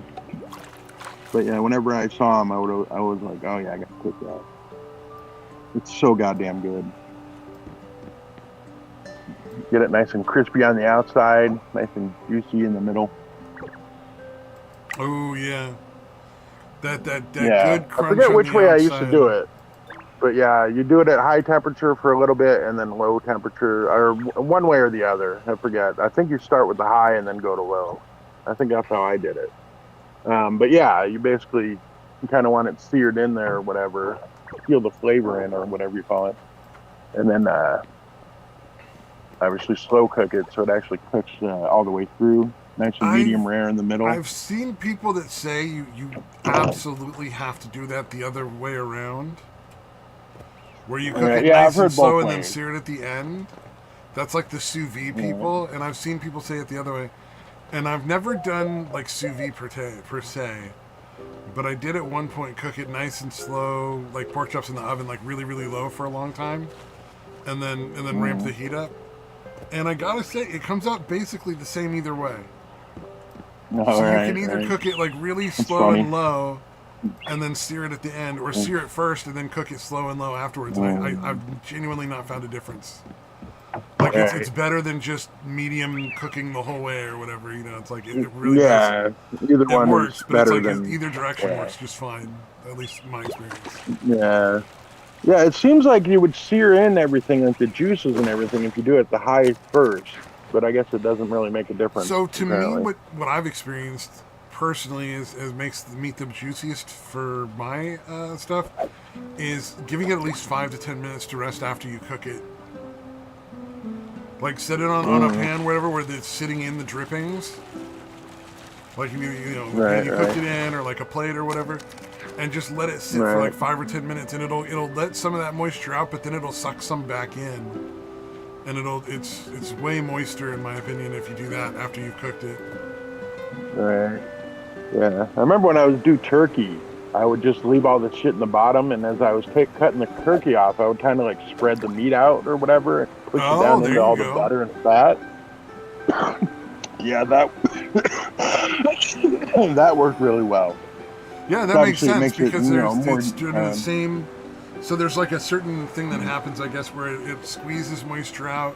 but yeah, whenever I saw them, I was like, oh yeah, I gotta cook that. It's so goddamn good. Get it nice and crispy on the outside, nice and juicy in the middle. Oh yeah. That Yeah, good I crunch forget on which the way I used to outside. do it, but yeah, you do it at high temperature for a little bit and then low temperature, or one way or the other. I forget. I think you start with the high and then go to low. I think that's how I did it. But yeah, you basically kind of want it seared in there or whatever, feel the flavor in or whatever you call it, and then obviously slow cook it so it actually cooks all the way through, nice and I've medium rare in the middle. I've seen people that say you absolutely have to do that the other way around, where you cook Yeah, it yeah, I've nice and heard both slow and then ways. sear it at the end. That's like the sous vide Yeah. people, and I've seen people say it the other way. And I've never done like sous vide per se, but I did at one point cook it nice and slow, like pork chops in the oven, like really really low for a long time, and then ramp the Mhm. heat up. And I gotta say, it comes out basically the same either way. All So you right, can either right. cook it like really That's slow and funny. low, and then sear it at the end, or sear it first and then cook it slow and low afterwards. And I've genuinely not found a difference. Like it's Right. better than just medium cooking the whole way or whatever. It's like it really does. Yeah, either It one is works, but it's better like than. either direction Yeah, works just fine. At least in my experience. yeah, yeah. It seems like you would sear in everything, like the juices and everything, if you do it the high first. But I guess it doesn't really make a difference, So to me, apparently. what I've experienced personally is makes the meat the juiciest for my stuff is giving it at least 5 to 10 minutes to rest after you cook it. Like set it on a Mm, pan, whatever, where it's sitting in the drippings. Like the pan right, you cooked right, it in, or like a plate or whatever, and just let it sit for like right. 5 or 10 minutes, and it'll let some of that moisture out, but then it'll suck some back in, and it's way moister in my opinion if you do that after you've cooked it. Right. Yeah, I remember when I would do turkey, I would just leave all the shit in the bottom, and as I was cutting the turkey off, I would kind of like spread the meat out or whatever, and push it Oh, down there into you all the go. butter and fat. Yeah, that that worked really well. Yeah, that makes Obviously, it sense makes it because there's more. it's doing the same. So there's like a certain thing that happens, I guess, where it squeezes moisture out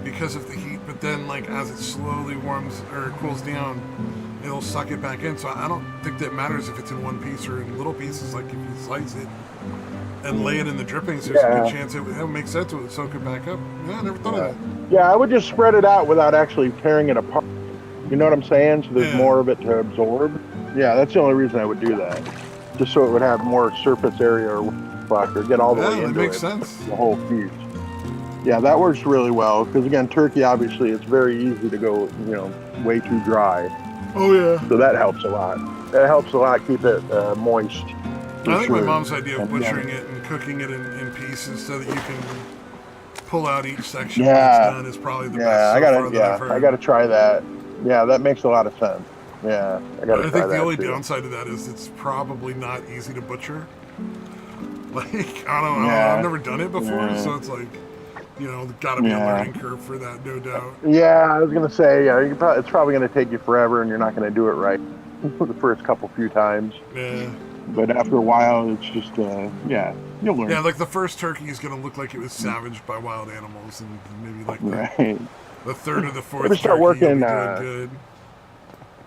because of the heat, but then like as it slowly warms or cools down, it'll suck it back in. So I don't think that matters if it's in one piece or in little pieces. Like if you slice it and lay it in the drippings, there's a good Yeah, chance it makes sense to soak it back up. Yeah, I never thought of yeah, that. yeah. I would just spread it out without actually tearing it apart. You know what I'm saying? So there's Yeah, more of it to absorb. Yeah, that's the only reason I would do that. Just so it would have more surface area or fuck or get all the way yeah, that into makes it, sense. the whole piece. Yeah, that works really well because again, turkey obviously it's very easy to go, way too dry. Oh yeah. So that helps a lot. That helps a lot keep it moist for I think my sure. mom's idea of And again, butchering it and cooking it in pieces so that you can pull out each section when it's yeah, done is probably the best yeah, so far that I've I heard. gotta try that. Yeah, that makes a lot of sense. Yeah, I gotta I try think the that only too. downside to that is it's probably not easy to butcher. Like I don't know. I've Yeah, never done it before, yeah, so it's like got to be a yeah. learning curve for that, no doubt. Yeah, I was gonna say, yeah, it's probably gonna take you forever, and you're not gonna do it right the first few times. Yeah, But after a while, it's just, yeah, you'll yeah. learn. Like the first turkey is gonna look like it was savaged by wild animals, and maybe like Right. the third or the Maybe fourth start turkey you'll working. be doing good.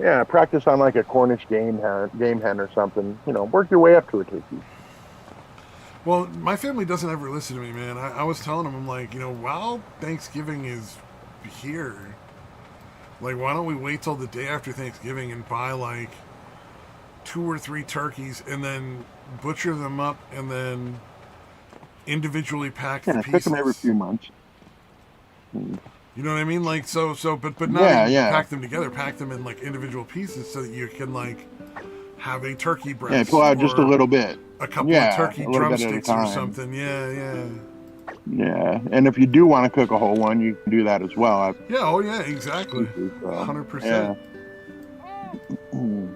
Yeah, practice on like a Cornish game hen or something. Work your way up to a turkey. Well, my family doesn't ever listen to me, man. I was telling them, I'm like, while Thanksgiving is here, like, why don't we wait till the day after Thanksgiving and buy like 2 or 3 turkeys and then butcher them up and then individually pack the Yeah, pick them every pieces. few months. Mm. You know what I mean? Like, but not Yeah, even yeah, pack them together. Pack them in like individual pieces so that you can like have a turkey yeah. Pull breast out just a or little bit. a couple of Yeah, turkey a little bit at a drumsticks or time. something. Yeah, yeah. Yeah, and if you do want to cook a whole one, you can do that as well. Yeah, oh yeah, exactly. So 100%. yeah. Mm.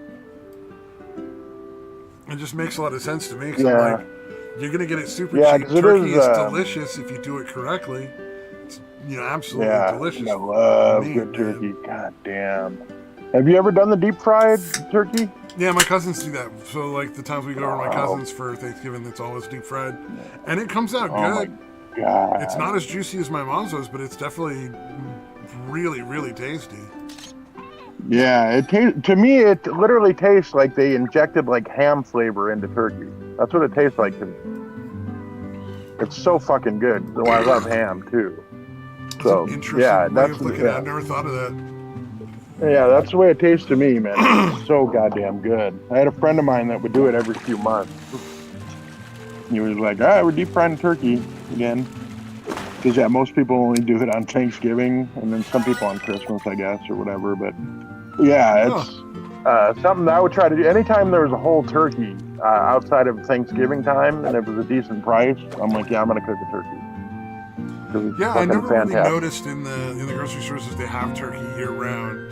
It just makes a lot of sense to me because I'm like, Yeah, you're going to get it super yeah, cheap. because it Turkey is. is delicious if you do it correctly. It's, absolutely Yeah, delicious I love meat, good man. turkey. God damn. Have you ever done the deep fried turkey? Yeah, my cousins do that. So, like, the times we go over to my Oh, cousins for Thanksgiving, it's always deep fried. And it comes out oh my good. It's God. not as juicy as my mom's was, but it's definitely really, really tasty. Yeah, to me it literally tastes like they injected like ham flavor into turkey. That's what it tastes like to me. It's so fucking good. So I love ham too. It's an So yeah, interesting way of looking at it. I've never thought of that. yeah, that's the way it tastes to me, man. It's just so goddamn good. I had a friend of mine that would do it every few months. He was like, "All right, we're deep frying turkey again." Because yeah, most people only do it on Thanksgiving, and then some people on Christmas, I guess, or whatever. But yeah, Huh. it's something that I would try to do. Anytime there was a whole turkey outside of Thanksgiving time, and it was a decent price, I'm like, yeah, I'm gonna cook a turkey. 'Cause it's Yeah, I fucking never really fantastic. noticed in the grocery stores that they have turkey year round.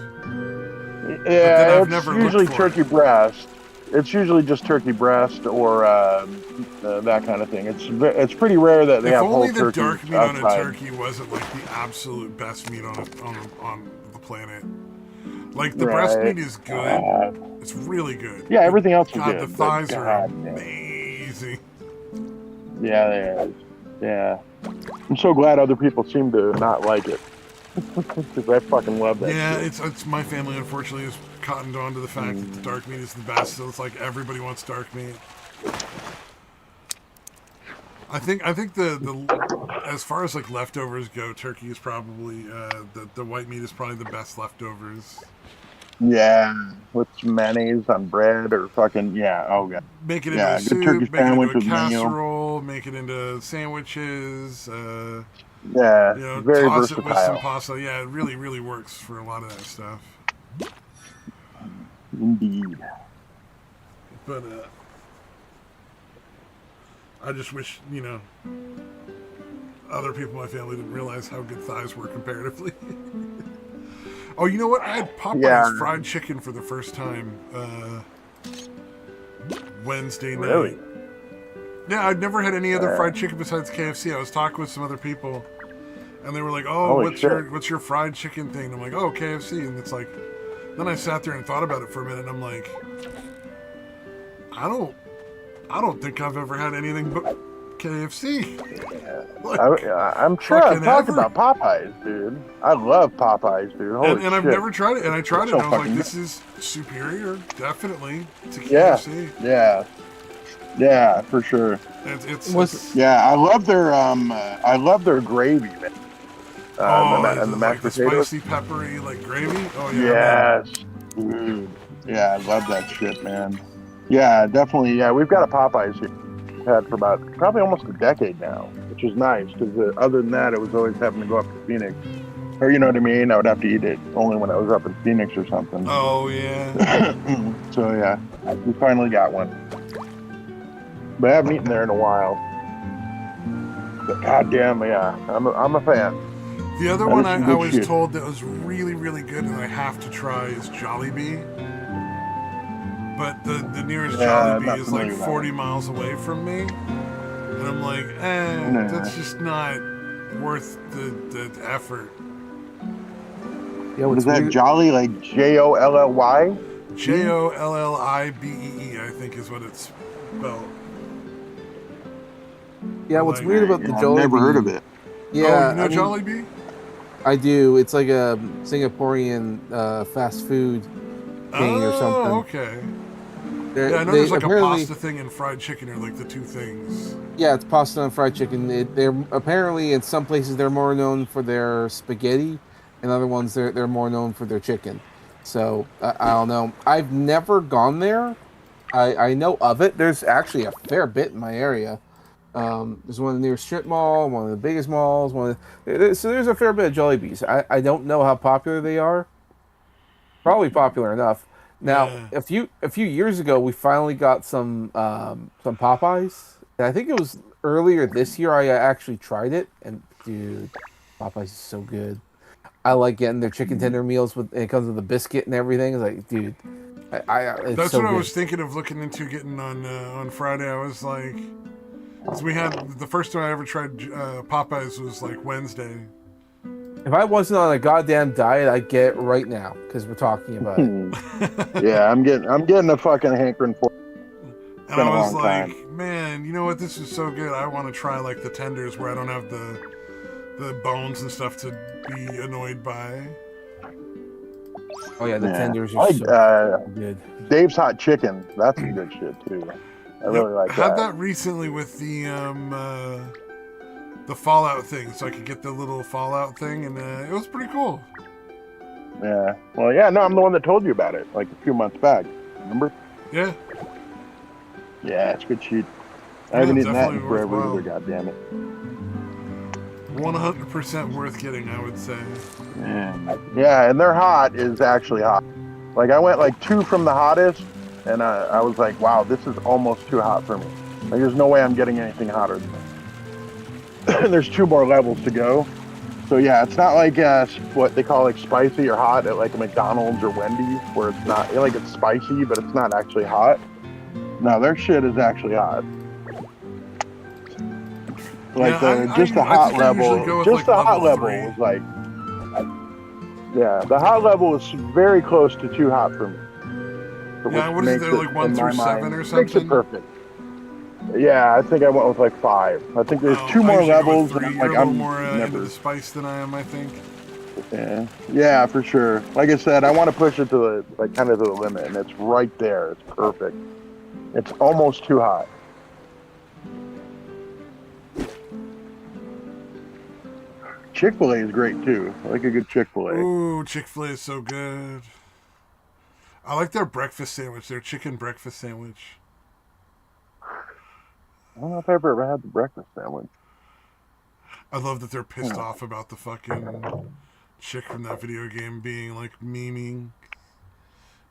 But then Yeah, I've it's never looked usually for it. turkey breast. It's usually just turkey breast or that kind of thing. It's pretty rare that they If have whole only the turkeys dark meat on a outside. turkey wasn't like the absolute best meat on the planet. Like the breast Right. meat is good. It's really good. Yeah, But everything else is God, the good, but thighs are God, man. amazing. Yeah, they is. Yeah. I'm so glad other people seem to not like it. Because I fucking love that Yeah, shit. it's my family unfortunately is cottoned on to the fact that the Mm. dark meat is the best. So it's like everybody wants dark meat. I think the as far as like leftovers go, turkey is probably the white meat is probably the best leftovers. Yeah, with some mayonnaise on bread or fucking, yeah, oh god. Make it into a Yeah, good turkey soup, make it into sandwich a with mayo. casserole, make it into sandwiches. Yeah, very Toss it with some versatile. pasta. Yeah, it really, really works for a lot of that stuff. Indeed. But I just wish other people in my family didn't realize how good thighs were comparatively. Oh, you know what? I had Popeye's Yeah. fried chicken for the first time Wednesday night. Really? Yeah, I'd never had any other fried chicken besides KFC. I was talking with some other people, and they were like, "Oh, Holy what's shit. your fried chicken thing?" And I'm like, "Oh, KFC." And it's like, then I sat there and thought about it for a minute, and I'm like, I don't think I've ever had anything but KFC. Like, I'm sure I've fucking talked ever. about Popeyes, dude. I love Popeyes, dude. Holy And I've shit. never tried it, and I tried It's it, so and I was like, fucking this is superior, definitely, to Yeah. KFC. Yeah, for sure. It's Yeah, I love their gravy, man. And the like mashed the potatoes. spicy, peppery, like gravy. Oh yeah, man. Yes, dude. Yeah, I love that shit, man. Yeah, definitely. Yeah, we've got a Popeyes here. We've had for about probably almost a decade now, which is nice because other than that, it was always having to go up to Phoenix, or you know what I mean. I would have to eat it only when I was up in Phoenix or something. Oh yeah. So yeah, we finally got one, but I haven't eaten there in a while. But goddamn, yeah, I'm a fan. The other That one is some I good was shit. told that was really, really good and I have to try is Jollibee. But the nearest Yeah, I'm Jollibee not is like familiar with that 40 one. miles away from me. And I'm like, Nah. that's just not worth the effort. Yeah, What what's is that? weird, Jolly, like Jolly? Jollibee, I think is what it's spelled. yeah, what's Like, weird about the Yeah, I've never heard of Jollibee? it. oh, Yeah, you know I mean, Jollibee? I do. It's like a Singaporean fast food chain or Oh, something. okay. They're, Yeah, I know they there's like a apparently, pasta thing and fried chicken are like the two things. yeah, it's pasta and fried chicken. They're apparently in some places they're more known for their spaghetti, and other ones they're more known for their chicken. So I don't know. I've never gone there. I know of it. There's actually a fair bit in my area. There's one near Strip Mall, one of the biggest malls. So there's a fair bit of Jollibees. I don't know how popular they are. Probably popular enough. Now, Yeah. a few years ago, we finally got some Popeyes. And I think it was earlier this year. I actually tried it, and dude, Popeyes is so good. I like getting their chicken tender meals with it comes with a biscuit and everything. It's like, dude, it's That's so what I good. was thinking of looking into getting on Friday. I was like, because we had the first time I ever tried Popeyes was like Wednesday. If I wasn't on a goddamn diet, I'd get it right now because we're talking about it. Yeah, I'm getting a fucking hankering for it. And been a I was long like, time. man, you know what? This is so good. I want to try like the tenders where I don't have the bones and stuff to be annoyed by. Oh yeah, the Yeah. tenders I are like so good. Dave's Hot Chicken. That's some good shit too. I really like had that. that recently with the Fallout thing, so I could get the little Fallout thing, and it was pretty cool. Yeah. Well, yeah. No, I'm the one that told you about it like a few months back. Remember? Yeah, Yeah, it's good shit. I Yeah, haven't eaten that definitely in forever worthwhile. either. God damn it. 100% worth getting, I would say. Yeah, and their hot is actually hot. Like I went like 2 from the hottest, and I was like, wow, this is almost too hot for me. Like there's no way I'm getting anything hotter than this. There's 2 more levels to go. So yeah, it's not like what they call like spicy or hot at like a McDonald's or Wendy's, where it's not like it's spicy, but it's not actually hot. No, their shit is actually hot. Like Yeah, the I hot think I usually level, go with, just like, the hot level level 3. was like, yeah, the hot level is very close to too hot for me. So Yeah, which what is it makes there, like 1 in through my 7 mind, or makes something? it perfect. Yeah, I think I went with like 5. I think there's 2 I more usually go with levels, 3. and You're a little more into never. the spice than I am, I think. Yeah, for sure. Like I said, I want to push it to the kind of to the limit, and it's right there. It's perfect. It's almost too hot. Chick-fil-A is great too. I like a good Chick-fil-A. Ooh, Chick-fil-A is so good. I like their breakfast sandwich, their chicken breakfast sandwich. I don't know if I've ever had the breakfast sandwich. I love that they're pissed off about the fucking chick from that video game being like memeing,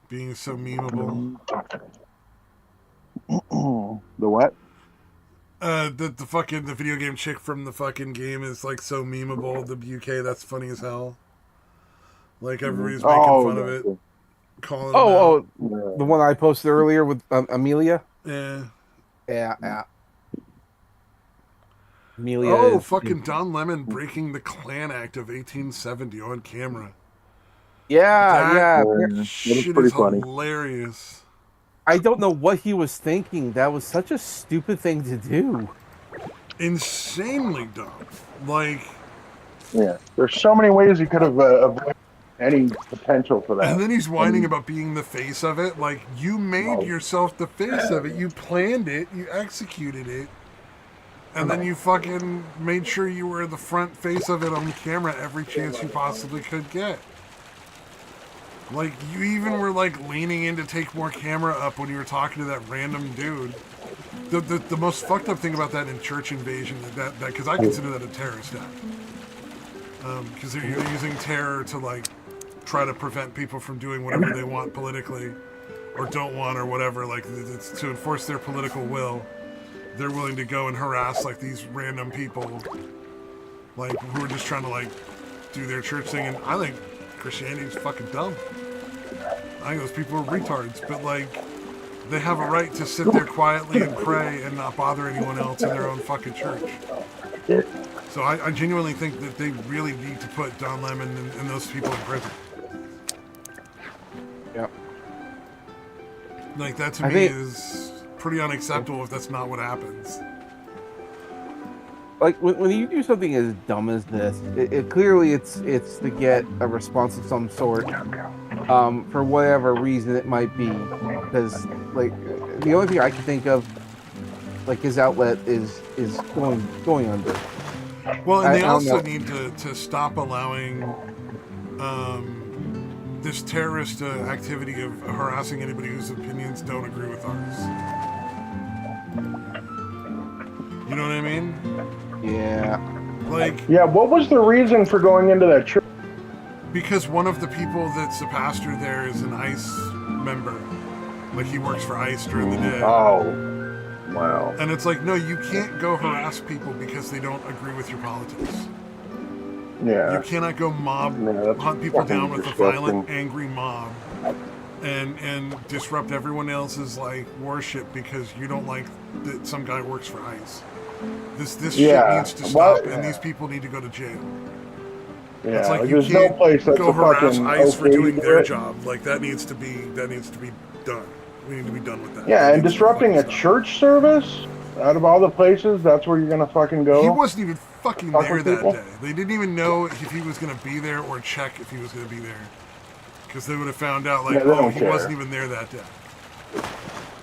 being so memeable. The what? The video game chick from the fucking game is like so memeable. The UK, that's funny as hell. Like everybody's making fun of it, gotcha. calling them Oh, out. the one I posted earlier with Amelia. Yeah. Yeah. Amelia Oh, is fucking Don Lemon breaking the Klan Act of 1870 on camera. yeah, That yeah. It was shit pretty is funny. hilarious. I don't know what he was thinking. That was such a stupid thing to do. Insanely dumb. Like, Yeah, there's so many ways you could have avoided any potential for that. and then he's whining And, about being the face of it. Like, you made no. yourself the face of it. You planned it. You executed it. And then you fucking made sure you were the front face of it on camera every chance you possibly could get. Like, you even were, like, leaning in to take more camera up when you were talking to that random dude. The most fucked up thing about that in church invasion, that because I consider that a terrorist act. Because you're using terror to, like, try to prevent people from doing whatever they want politically or don't want or whatever. Like, it's to enforce their political will. They're willing to go and harass, like, these random people, like, who are just trying to, like, do their church thing. And I think Christianity's fucking dumb. I think those people are retards, but, like, they have a right to sit there quietly and pray and not bother anyone else in their own fucking church. So I genuinely think that they really need to put Don Lemon and those people in prison. Yep. Like, that to me is pretty unacceptable if that's not what happens. Like when you do something as dumb as this, it clearly it's to get a response of some sort, for whatever reason it might be. Because like the only thing I can think of, like his outlet is going under. Well, and they I don't also know. need to stop allowing this terrorist activity of harassing anybody whose opinions don't agree with ours. You know what I mean? Yeah. Like, yeah, what was the reason for going into that church? because one of the people that's a pastor there is an ICE member. Like, he works for ICE during the day. Oh, wow. And it's like, no, you can't go harass people because they don't agree with your politics. Yeah. You cannot go that's hunt people fucking down with a disgusting. violent, angry mob and disrupt everyone else's, like, worship because you don't like that some guy works for ICE. This shit needs to stop, and these people need to go to jail. Yeah, It's like like, you there's no can't place that's go a harass fucking ICE for okay doing to do their it. job. Like, that needs to be done. We need to be done with that. Yeah, That and needs to disrupting a fucking stop. church service out of all the places, that's where you're gonna fucking go. He wasn't even fucking Talk there with that people? day. They didn't even know if he was going to be there or check if he was going to be there. Because they would have found out, like, Yeah, they don't he care. wasn't even there that day.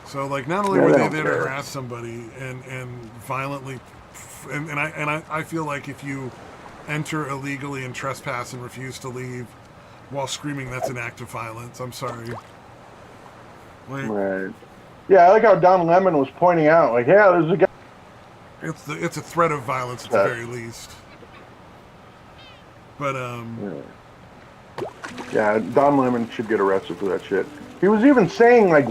So, like, not only Yeah, were they they don't there care. to harass somebody and violently... And I feel like if you enter illegally and trespass and refuse to leave while screaming, that's an act of violence. I'm sorry. Like, Right. Yeah, I like how Don Lemon was pointing out, like, yeah, there's a guy. it's a threat of violence at the very least. But, Yeah, Don Lemon should get arrested for that shit. He was even saying, like,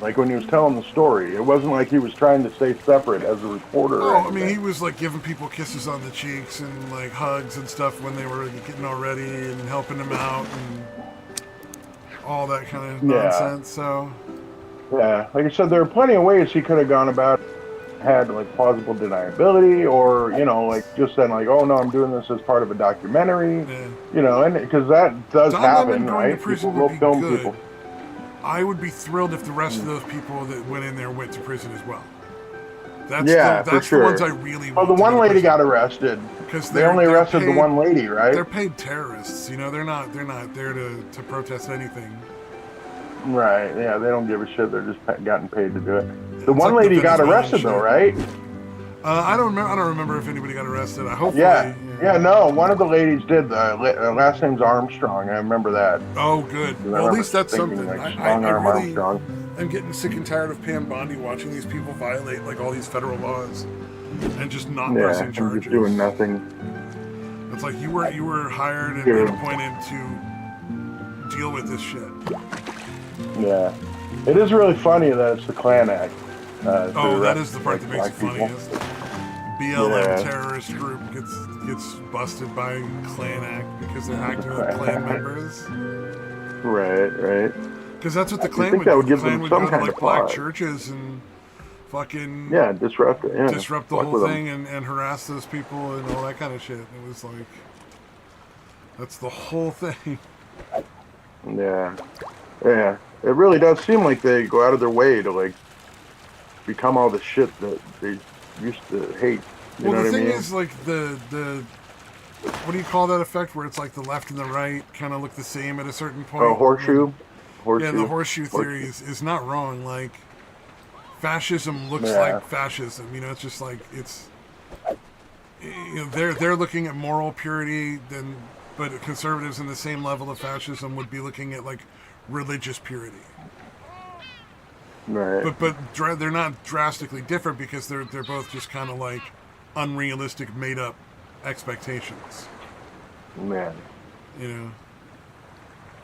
like when he was telling the story. It wasn't like he was trying to stay separate as a reporter. or Oh, I mean, anything. he was, like, giving people kisses on the cheeks and, like, hugs and stuff when they were getting all ready and helping them out and all that kind of nonsense, so... Yeah, like I said, there are plenty of ways he could have gone about it. Had, like, plausible deniability, or, you know, like, just saying, like, oh, no, I'm doing this as part of a documentary. Yeah. You know, and because that does Don happen, Lemon going right? to prison People would will be film good. people. I would be thrilled if the rest of those people that went in there went to prison as well. That's Yeah, that's for the sure. ones I really Well, want. the one to lady prison. got arrested. Because They only arrested the one lady, right? They're paid terrorists. You know, they're not there to protest anything. Right, yeah, they don't give a shit. They're just gotten paid to do it. The It's one like the lady got Venezuelan arrested, shit. though, right? I don't remember if anybody got arrested. I hopefully. Yeah, no, one of the ladies did. The last name's Armstrong. I remember that. Oh, good. I Well, at remember least that's thinking, something. like, I Strong-Arm really Armstrong. am getting sick and tired of Pam Bondi watching these people violate, like, all these federal laws and just not Yeah, pressing I'm charges. just doing nothing. It's like you were hired and Yeah. appointed to deal with this shit. Yeah, it is really funny that it's the Klan Act. Oh, to that arrest, is the part like, that makes it black people. funniest. BLM Yeah. terrorists terrorist group gets busted by Klan Act because they're acting with Klan members. Right. Because that's what the You Klan think would that do. would The give Klan them would some go to kind like of black pause. churches and fucking disrupt it. Yeah, disrupt the fuck whole with 'em. thing and harass those people and all that kind of shit. It was like, that's the whole thing. Yeah. It really does seem like they go out of their way to like become all the shit that they used to hate. You Well, know the what I thing mean? is, like, the what do you call that effect where it's like the left and the right kind of look the same at a certain point? Oh, horseshoe. Yeah, the horseshoe theory is not wrong. Like, fascism looks Yeah. like fascism. You know, it's just like it's. You know, they're looking at moral purity, but conservatives in the same level of fascism would be looking at like religious purity. Right. But they're not drastically different because they're both just kind of like unrealistic, made up expectations. Man. You know.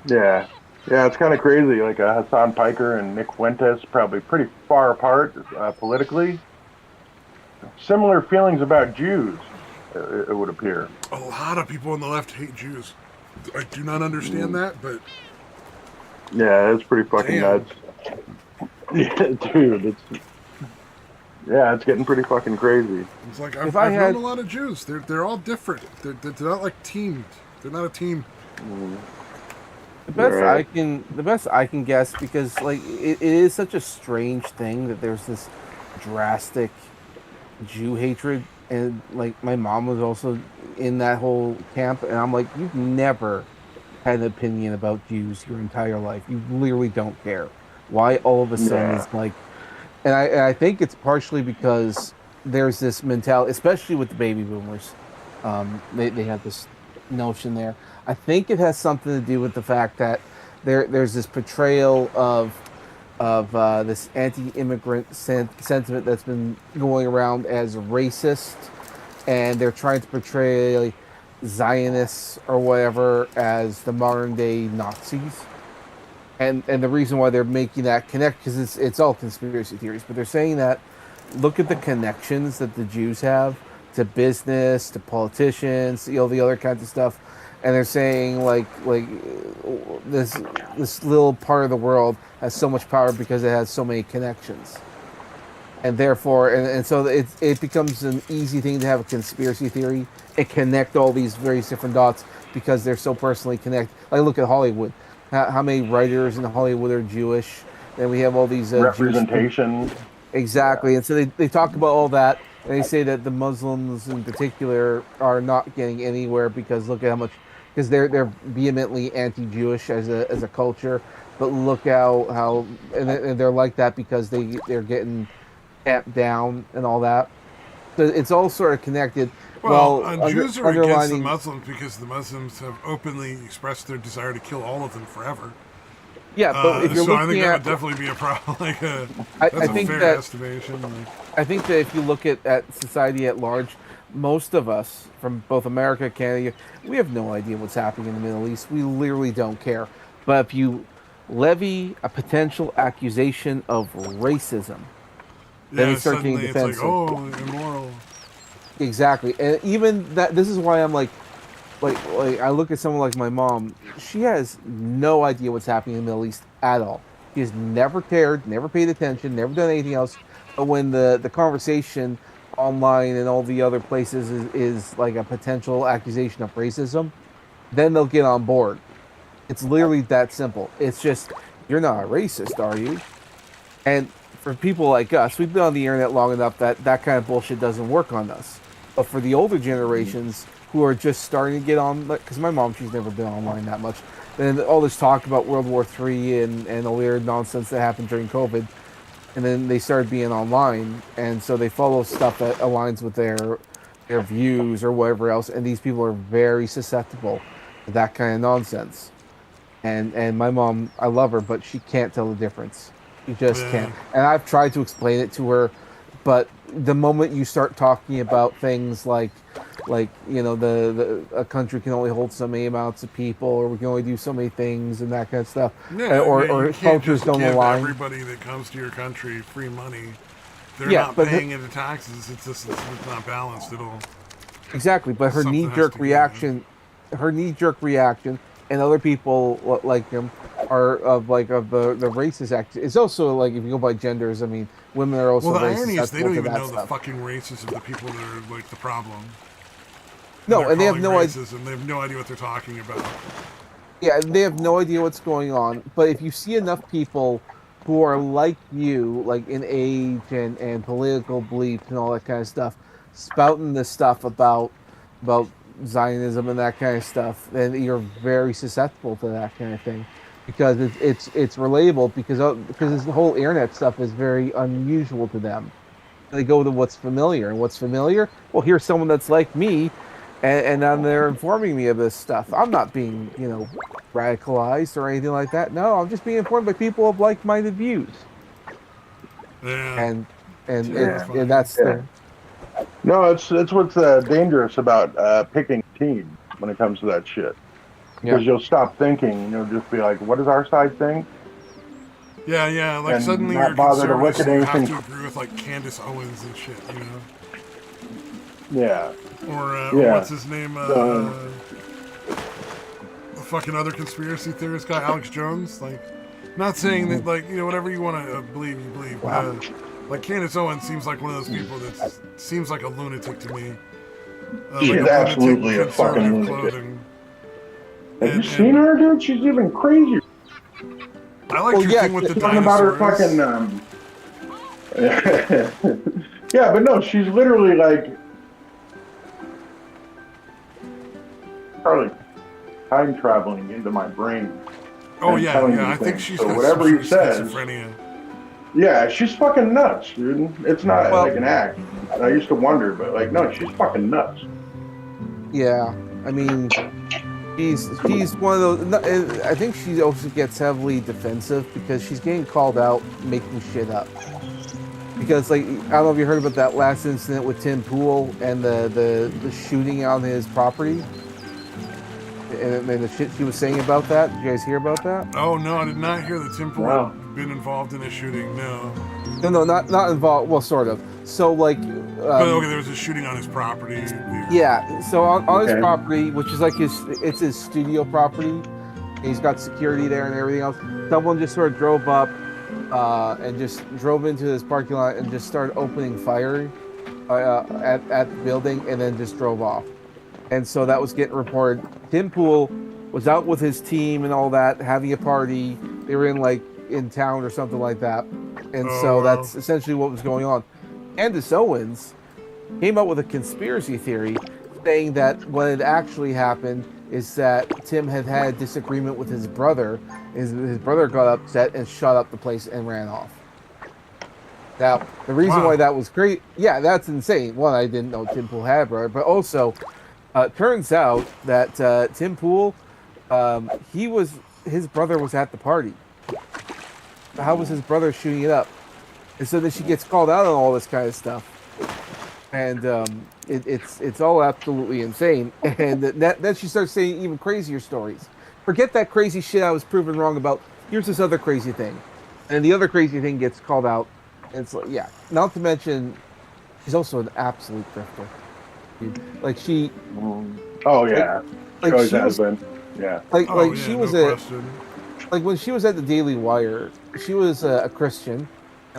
Yeah, it's kind of crazy. Like Hassan Piker and Nick Fuentes, probably pretty far apart politically. Similar feelings about Jews, it would appear. A lot of people on the left hate Jews. I do not understand that, but Yeah, it's pretty fucking damn. nuts. Yeah, dude, it's getting pretty fucking crazy. It's like I've known a lot of Jews. They're all different. They're not like teamed. They're not a team. The best I can guess, because like it is such a strange thing that there's this drastic Jew hatred, and like my mom was also in that whole camp, and I'm like, you've never had an opinion about Jews your entire life. You literally don't care. Why all of a sudden is like, and I think it's partially because there's this mentality, especially with the baby boomers. They have this notion there. I think it has something to do with the fact that there's this portrayal of this anti-immigrant sentiment that's been going around as racist, and they're trying to portray Zionists or whatever as the modern day Nazis. And the reason why they're making that connect, because it's all conspiracy theories, but they're saying that look at the connections that the Jews have to business, to politicians, the other kinds of stuff, and they're saying like this little part of the world has so much power because it has so many connections, and therefore and so it becomes an easy thing to have a conspiracy theory and connect all these various different dots because they're so personally connected. Like look at Hollywood. How many writers in Hollywood are Jewish? And we have all these representation. Exactly. And so they talk about all that, and they say that the Muslims in particular are not getting anywhere because look at how much, because they're vehemently anti-Jewish as a culture, but look how and they're like that because they're getting tamped down and all that. So it's all sort of connected. Well, Jews are against the Muslims because the Muslims have openly expressed their desire to kill all of them forever. Yeah, but if you're so looking I think that would definitely be a problem. That's a fair estimation. I think that if you look at society at large, most of us from both America and Canada, we have no idea what's happening in the Middle East. We literally don't care. But if you levy a potential accusation of racism, then we start getting defensive. It's like, oh, immoral. Exactly, and even that. This is why I'm like I look at someone like my mom. She has no idea what's happening in the Middle East at all. She has never cared, never paid attention, never done anything else. But when the conversation online and all the other places is like a potential accusation of racism, then they'll get on board. It's literally that simple. It's just, you're not a racist, are you? And for people like us, we've been on the internet long enough that kind of bullshit doesn't work on us. But for the older generations who are just starting to get on, because my mom, she's never been online that much, and all this talk about World War III and all the weird nonsense that happened during COVID, and then they started being online, and so they follow stuff that aligns with their views or whatever else, and these people are very susceptible to that kind of nonsense. And my mom, I love her, but she can't tell the difference. She just can't. And I've tried to explain it to her, but the moment you start talking about things like a country can only hold so many amounts of people, or we can only do so many things and that kind of stuff, or cultures don't align. Everybody that comes to your country free money, they're not paying into taxes. It's just it's not balanced at all. Exactly, but her Something knee has jerk to reaction, and other people like him are of the racist act. It's also like if you go by genders, I mean, women are Well, also the very irony is they susceptible don't to even that know the stuff. fucking races of the people that are like the problem, and No, they're and they have calling no idea. racism. They have no idea what they're talking about. Yeah, they have no idea what's going on. But if you see enough people who are like you, like in age and political beliefs and all that kind of stuff, spouting this stuff about Zionism and that kind of stuff, then you're very susceptible to that kind of thing because it's relatable because this whole internet stuff is very unusual to them. They go to what's familiar, and what's familiar, well, here's someone that's like me, and then they're informing me of this stuff. I'm not being, radicalized or anything like that. No, I'm just being informed by people of like-minded views, Yeah, and and terrifying. that's Yeah. the No, it's what's dangerous about picking a team when it comes to that shit. yeah. Because you'll stop thinking and you'll just be like, what does our side think? Yeah. Like And suddenly you're not bother to conservative, look so at you have anything. to agree with like Candace Owens and shit, Yeah, or yeah. what's his name? So, The fucking other conspiracy theorist guy, Alex Jones. Like, not saying that like whatever you want to believe, you believe. wow. Like Candace Owens seems like one of those people that seems like a lunatic to me. Like She's a lunatic in absolutely a fucking conservative lunatic. clothing. Have you And seen her, dude? She's even crazier. I liked Well, your yeah, thing with the Talking about her dinosaurs. fucking yeah, but no, she's literally like probably time traveling into my brain Oh and yeah, telling yeah. me I think things. she's So got some whatever sort he of says, schizophrenia. yeah, she's fucking nuts, dude. It's not well, like an act. I used to wonder, but like, no, she's fucking nuts. yeah. I mean, she's one of those. I think she also gets heavily defensive because she's getting called out making shit up. Because like I don't know if you heard about that last incident with Tim Pool and the shooting on his property and the shit she was saying about that. Did you guys hear about that? Oh no, I did not hear that Tim Pool No. had been involved in a shooting. No, No, not involved. Well, sort of. So like, but okay, there was a shooting on his property. Yeah. yeah. So on his Okay. property, which is like it's his studio property. He's got security there and everything else. Someone just sort of drove up and just drove into his parking lot and just started opening fire at the building and then just drove off. And so that was getting reported. Tim Pool was out with his team and all that, having a party. They were in town or something like that. And Oh so wow. that's essentially what was going on. Candace Owens came up with a conspiracy theory saying that what had actually happened is that Tim had a disagreement with his brother. His brother got upset and shot up the place and ran off. Now, the reason Wow. why that was great, yeah, that's insane. One, I didn't know Tim Pool had a brother, but also, turns out that Tim Pool, his brother was at the party. How was his brother shooting it up? And so then she gets called out on all this kind of stuff. And it's all absolutely insane. And then she starts saying even crazier stories. Forget that crazy shit I was proven wrong about. Here's this other crazy thing, and the other crazy thing gets called out. And it's like, yeah. Not to mention, she's also an absolute grifter. Like she, Oh yeah, like always she has was, been. Yeah. Oh she yeah, was no question. like when she was at the Daily Wire, she was a Christian,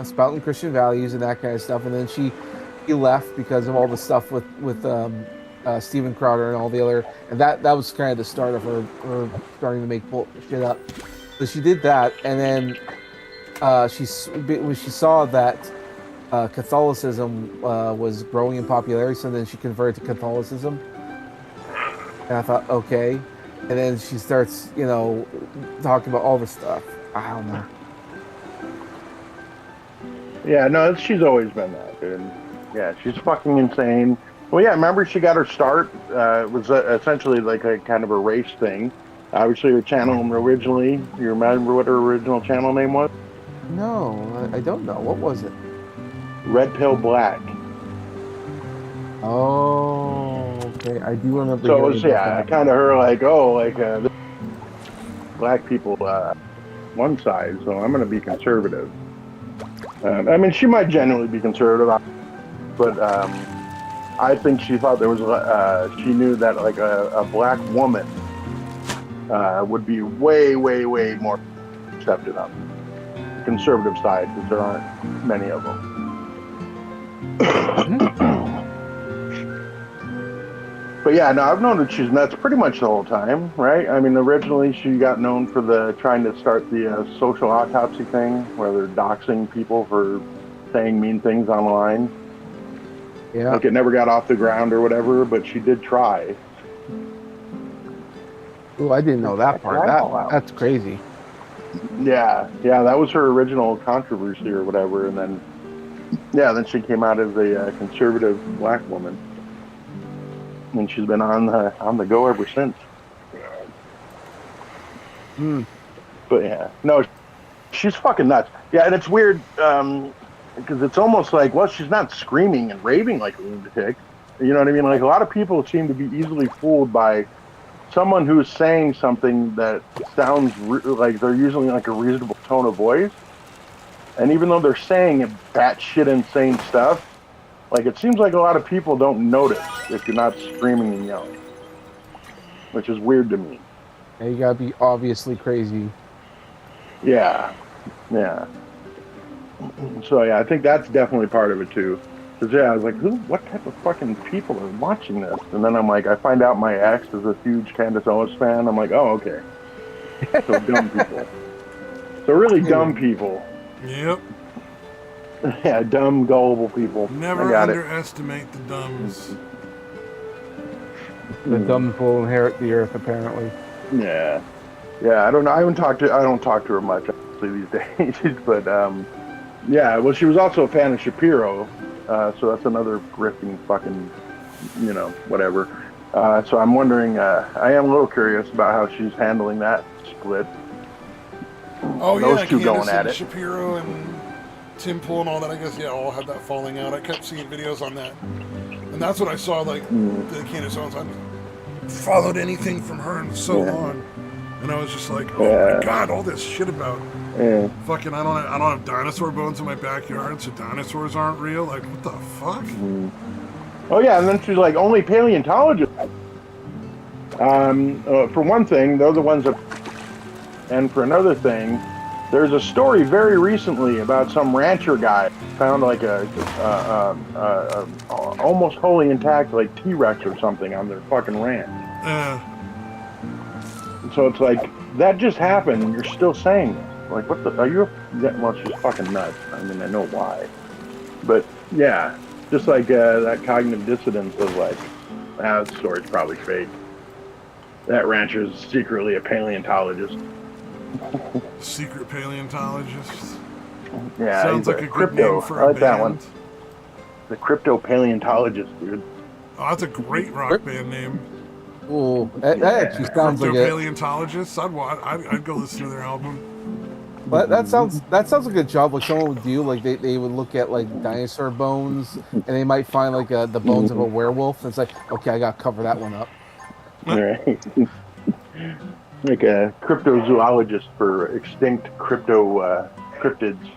spouting Christian values and that kind of stuff, and then she left because of all the stuff with Steven Crowder and all the other, and that was kind of the start of her starting to make shit up. So she did that, and then when she saw that Catholicism was growing in popularity, so then she converted to Catholicism, and I thought, okay, and then she starts, talking about all the stuff. I don't know. Yeah, no, she's always been that, dude. Yeah, she's fucking insane. Well, yeah, remember she got her start. It was essentially like a kind of a race thing. Obviously, her channel originally. You remember what her original channel name was? No, I don't know. What was it? Red Pill Black. Oh, okay. I do remember. So it hearing was, about yeah, that. kind of her like, oh, like black people one side, so I'm going to be conservative. I mean, she might genuinely be conservative, but I think she thought there was, she knew that like a black woman would be way, way, way more accepted on the conservative side because there aren't many of them. But yeah, no, I've known that she's nuts pretty much the whole time, right? I mean, originally she got known for the trying to start the social autopsy thing, where they're doxing people for saying mean things online. Yeah. Like it never got off the ground or whatever, but she did try. Oh, I didn't know that part. That's crazy. Yeah, that was her original controversy or whatever, and then then she came out as a conservative black woman, and she's been on the go ever since. But yeah, no, she's fucking nuts. Yeah, and it's weird because it's almost like, well, she's not screaming and raving like a lunatic. You know what I mean? Like a lot of people seem to be easily fooled by someone who's saying something that sounds like they're using like a reasonable tone of voice, and even though they're saying batshit insane stuff, like it seems like a lot of people don't notice if you're not screaming and yelling, which is weird to me. Yeah, you gotta be obviously crazy. Yeah. So yeah, I think that's definitely part of it too. Because I was like, what type of fucking people are watching this? And then I'm like, I find out my ex is a huge Candace Owens fan. I'm like, oh, okay. So dumb people. So really dumb people. Yep. Yeah, dumb, gullible people. Never underestimate the dumbs. The dumb will inherit the earth, apparently. Yeah. I don't know. I don't talk to her much obviously these days, but yeah. Well, she was also a fan of Shapiro. So that's another grifting fucking, whatever. So I'm wondering, I am a little curious about how she's handling that split. Oh, those two Candace going at and it. Shapiro and Tim Pool and all that, I guess, all had that falling out. I kept seeing videos on that. And that's what I saw, like, the Candace Owens. I haven't followed anything from her in so long. And I was just like, oh my God, all this shit about fucking, I don't have dinosaur bones in my backyard, so dinosaurs aren't real. Like, what the fuck? Oh yeah, and then she's like, only paleontologists. For one thing, they're the ones that, and for another thing, there's a story very recently about some rancher guy found like a almost wholly intact like T-Rex or something on their fucking ranch. So it's like, that just happened and you're still saying this. Like, what the, are you, well, she's fucking nuts. I mean, I know why. But, yeah, just like that cognitive dissonance of like, that story's probably fake. That rancher's secretly a paleontologist. Secret paleontologist? Yeah. Sounds like a good name for a band. That one. The crypto paleontologist, dude. Oh, that's a great rock band name. Oh, that actually sounds like a paleontologist. I'd go listen to their album. But that sounds like a job like someone would do. Like they would look at like dinosaur bones and they might find like the bones of a werewolf. And it's like, okay, I got to cover that one up. Right. Like a cryptozoologist for extinct cryptids.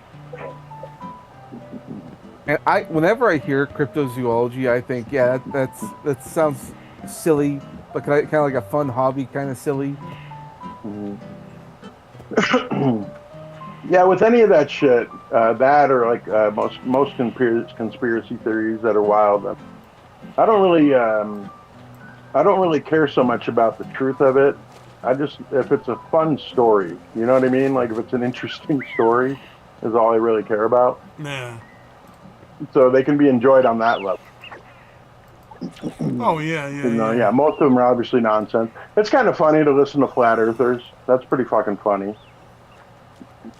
And whenever I hear cryptozoology, I think, yeah, that sounds silly, but kind of like a fun hobby, kind of silly. Yeah, with any of that shit, that or like most conspiracy theories that are wild, I don't really care so much about the truth of it. If it's a fun story, you know what I mean? Like if it's an interesting story, is all I really care about. Yeah. So they can be enjoyed on that level. Oh yeah. Yeah. Most of them are obviously nonsense. It's kind of funny to listen to flat earthers. That's pretty fucking funny.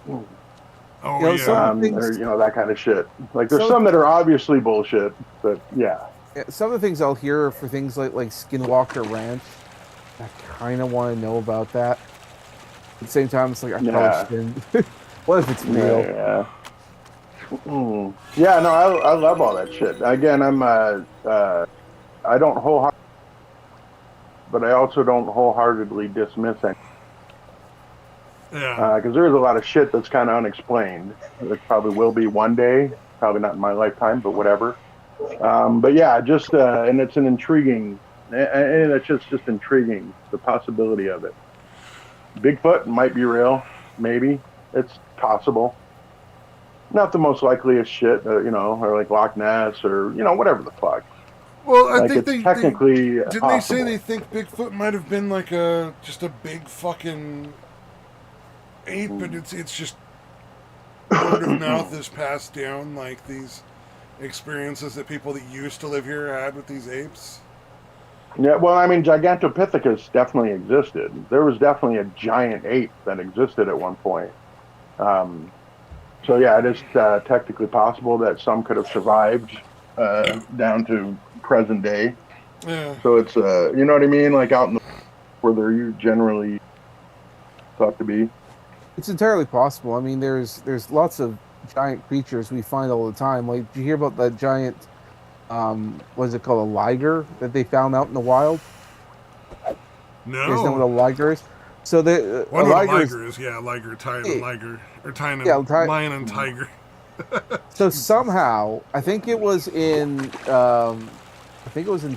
Oh yeah. Or, that kind of shit. Like there's some that are obviously bullshit, but yeah. Some of the things I'll hear are for things like Skinwalker Ranch. I kind of want to know about that. At the same time, it's like, I probably shouldn't. What if it's real? Yeah. Yeah, no, I love all that shit. Again, I don't wholeheartedly, but I also don't wholeheartedly dismiss it. Yeah. Because there's a lot of shit that's kind of unexplained. It probably will be one day. Probably not in my lifetime, but whatever. But yeah, just and it's an intriguing, and it's just intriguing the possibility of it. Bigfoot might be real, maybe it's possible. Not the most likeliest shit, or like Loch Ness or whatever the fuck. Well, I Like think it's they technically didn't they say they possible. think Bigfoot might have been like just a big fucking ape, but it's just word of mouth is passed down, like these experiences that people that used to live here had with these apes. Yeah, well, I mean, Gigantopithecus definitely existed. There was definitely a giant ape that existed at one point. Um, so yeah, it is technically possible that some could have survived down to present day. Yeah. So it's you know what I mean, like out in the where they're generally thought to be. It's entirely possible. I mean, there's lots of giant creatures we find all the time. Like, did you hear about that giant what is it called, a liger that they found out in the wild? You guys know what No. a liger is? So the Well, a I know what a liger is liger is. Yeah, liger, tiger, eh, liger, or tiger, yeah. lion and tiger. So Jesus. somehow, I think it was in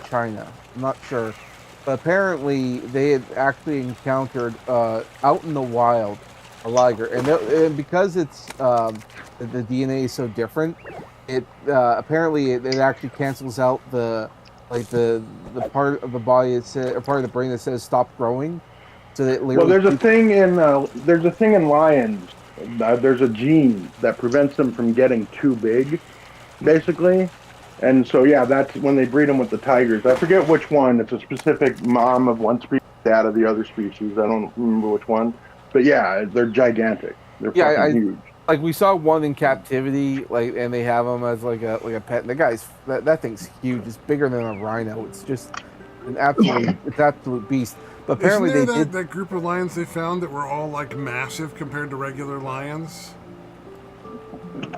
China. I'm not sure, but apparently they had actually encountered out in the wild a liger, and because the DNA is so different, it apparently it actually cancels out the part of the body that says, or part of the brain that says stop growing, so that it Well, literally keeps. there's a thing in lions. There's a gene that prevents them from getting too big, basically. And so yeah, that's when they breed them with the tigers. I forget which one. It's a specific mom of one species, dad of the other species. I don't remember which one. But yeah, they're gigantic. They're Yeah, fucking I huge. like we saw one in captivity, like, and they have him as like a pet. And the guy's that thing's huge. It's bigger than a rhino. It's just it's absolute beast. But Isn't apparently there they that, did that group of lions they found that were all like massive compared to regular lions?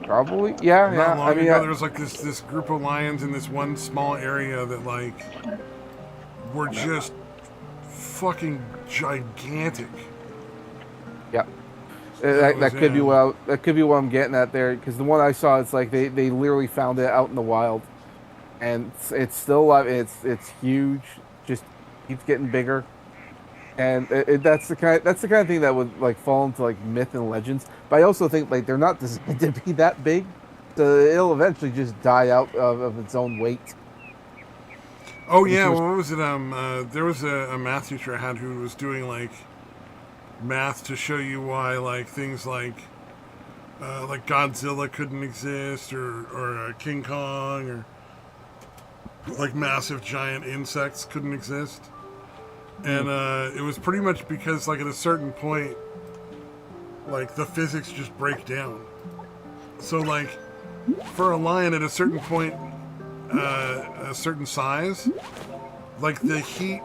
probably, yeah, Not yeah. I long mean, ago, there was like this group of lions in this one small area that like were just fucking gigantic. yeah. That was That could be yeah. that could be what I'm getting at there, because the one I saw, it's like they literally found it out in the wild, and it's still alive. It's huge, just keeps getting bigger. And that's the kind of thing that would like fall into like myth and legends. But I also think like they're not designed to be that big, so it'll eventually just die out of its own weight. Oh Which yeah, was well, what was it? There was a math teacher I had who was doing like math to show you why like things like Godzilla couldn't exist or King Kong or like massive giant insects couldn't exist. And it was pretty much because like at a certain point like the physics just break down. So like for a lion at a certain point a certain size, like the heat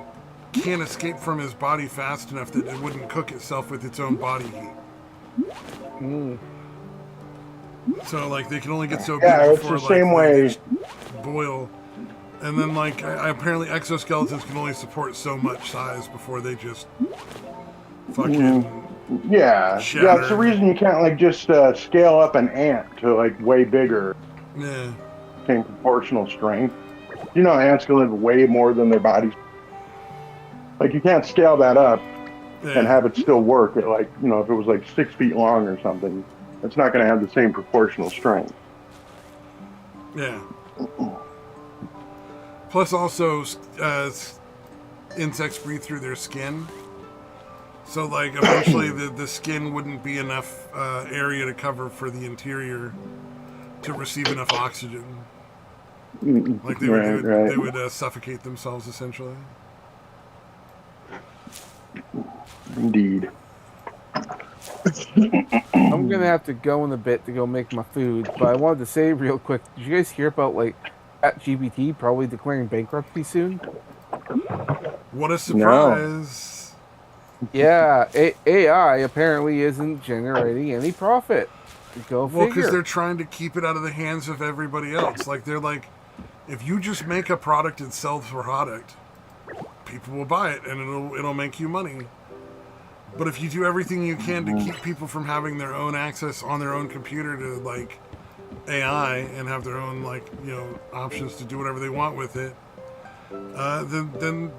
can't escape from his body fast enough that it wouldn't cook itself with its own body heat. mm, So like they can only get so big Yeah, it's the before like same they way. just boil. And then like apparently exoskeletons can only support so much size before they just Mm, fucking yeah, it's the shatter. reason you can't like just scale up an ant to like way bigger, Yeah. same proportional strength. Ants can live way more than their bodies. Like you can't scale that up and Yeah. have it still work at like if it was like 6 feet long or something, it's not going to have the same proportional strength. Yeah. Plus also insects breathe through their skin. So like eventually the skin wouldn't be enough area to cover for the interior to receive enough oxygen. Like they would they Right, would right. they would suffocate themselves essentially. Indeed. I'm gonna have to go in a bit to go make my food. But I wanted to say real quick, did you guys hear about like ChatGPT probably declaring bankruptcy soon? What a No. surprise! Yeah, AI apparently isn't generating any profit. Go Well, because figure. they're trying to keep it out of the hands of everybody else. Like they're like, if you just make a product and sell the product, people will buy it and it'll make you money. But if you do everything you can to keep people from having their own access on their own computer to like AI and have their own options to do whatever they want with it, then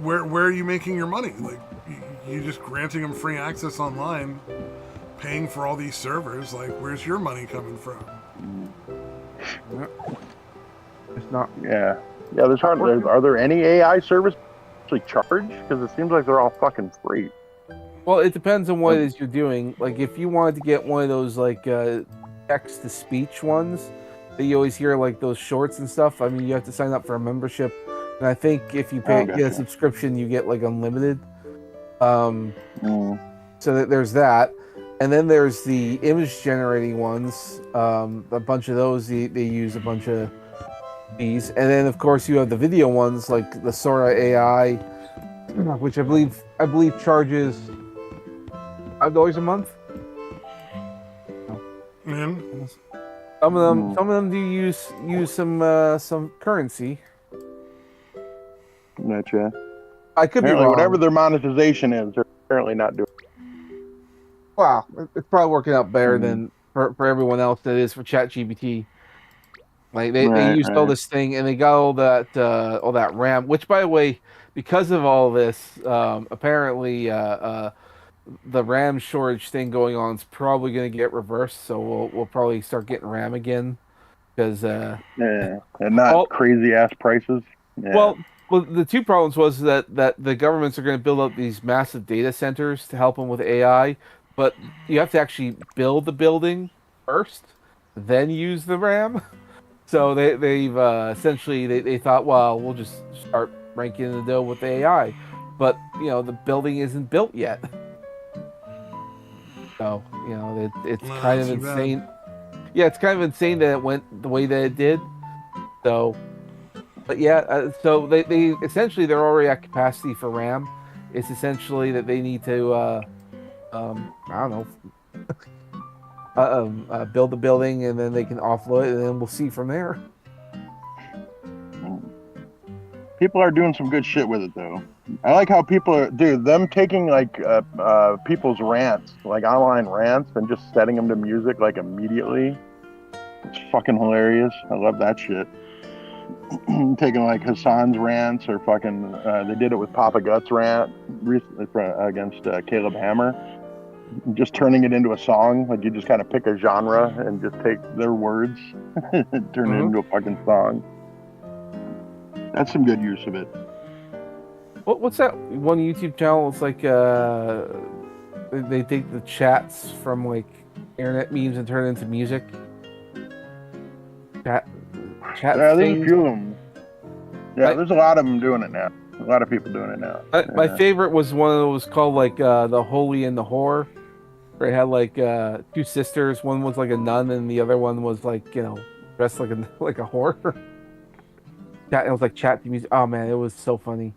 where are you making your money? Like you just granting them free access online, paying for all these servers. Like where's your money coming from? It's not. Yeah. There's hardly. Are there any AI services actually charge? Because it seems like they're all fucking free. Well, it depends on what it is you're doing. Like if you wanted to get one of those text to speech ones that you always hear, like those shorts and stuff. I mean, you have to sign up for a membership, and I think if you get a subscription, you get like unlimited. So there's that, and then there's the image generating ones. A bunch of those they use a bunch of these, and then of course you have the video ones like the Sora AI, which I believe charges $5 a month. Mm-hmm. Some of them do use some currency. Gotcha. I could be wrong. Whatever their monetization is, they're apparently not doing. Wow, it's probably working out better than for everyone else that is for ChatGPT. Like they used all this thing and they got all that RAM. Which, by the way, because of all this, apparently the RAM shortage thing going on is probably going to get reversed. So we'll probably start getting RAM again because and not crazy ass prices. Yeah. Well, the two problems was that the governments are going to build up these massive data centers to help them with AI, but you have to actually build the building first, then use the RAM. So they've essentially they thought, well, we'll just start ranking in the dough with the AI, but the building isn't built yet. So it's kind of insane. Yeah, it's kind of insane that it went the way that it did. So, but yeah, so they essentially they're already at capacity for RAM. It's essentially that they need to I don't know. Build the building and then they can offload it and then we'll see from there. People are doing some good shit with it though. I like how people are, them taking like people's rants, like online rants, and just setting them to music like immediately. It's fucking hilarious. I love that shit. Taking like Hassan's rants or fucking they did it with Papa Guts rant recently against Caleb Hammer. Just turning it into a song, like you just kind of pick a genre and just take their words and turn it into a fucking song. That's some good use of it. What's that one YouTube channel? It's like they take the chats from like internet memes and turn it into music. Chat. Yeah, there's a few of them. Yeah, there's a lot of them doing it now. A lot of people doing it now. My favorite was one that was called like the Holy and the Whore. Where it had like two sisters. One was like a nun, and the other one was like dressed like a whore. It was like chat to music. Oh man, it was so funny.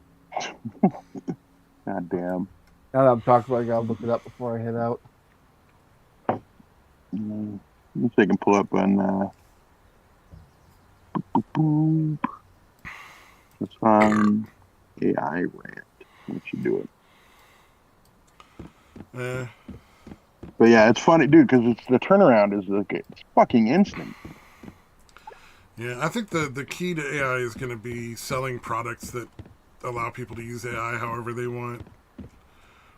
God damn. Now that I'm talking about it, I gotta look it up before I head out. Let's see if I can pull up on. Let's find AI rant. What you do it. But yeah, it's funny, dude, because the turnaround is like it's fucking instant. Yeah, I think the key to AI is going to be selling products that allow people to use AI however they want,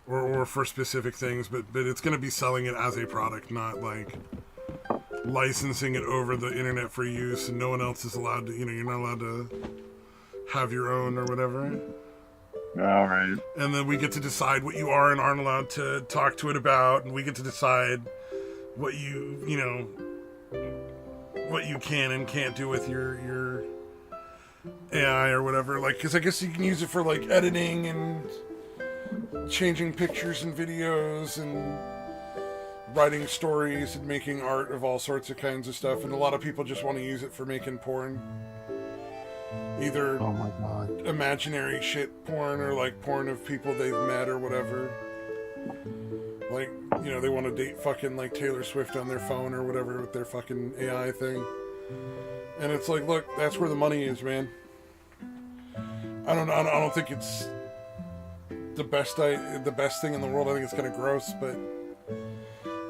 or for specific things. But it's going to be selling it as a product, not like licensing it over the internet for use, and no one else is allowed to. You're not allowed to have your own or whatever. All right. And then we get to decide what you are and aren't allowed to talk to it about, and we get to decide what what you can and can't do with your AI or whatever. Like, because I guess you can use it for like editing and changing pictures and videos and writing stories and making art of all sorts of kinds of stuff. And a lot of people just want to use it for making porn. Either oh my god, imaginary shit porn or like porn of people they've met or whatever. Like, they want to date fucking like Taylor Swift on their phone or whatever with their fucking AI thing. And it's like, look, that's where the money is, man. I don't think it's the best thing in the world. I think it's kind of gross, but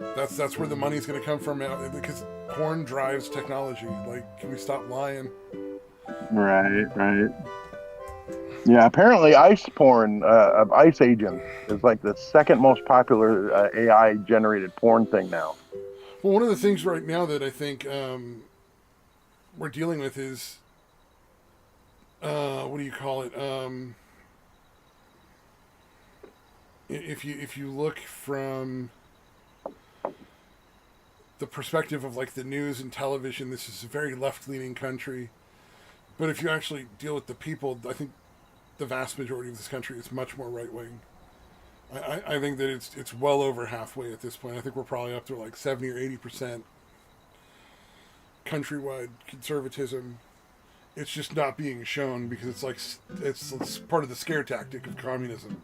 That's where the money's going to come from now, because porn drives technology. Like, can we stop lying? Right, right. Yeah, apparently ice porn of ice agents is like the second most popular AI generated porn thing now. Well, one of the things right now that I think we're dealing with is what do you call it? If you look from the perspective of like the news and television, this is a very left leaning country. But if you actually deal with the people, I think the vast majority of this country is much more right wing. I think that it's well over halfway at this point. I think we're probably up to like 70 or 80% countrywide conservatism. It's just not being shown because it's part of the scare tactic of communism,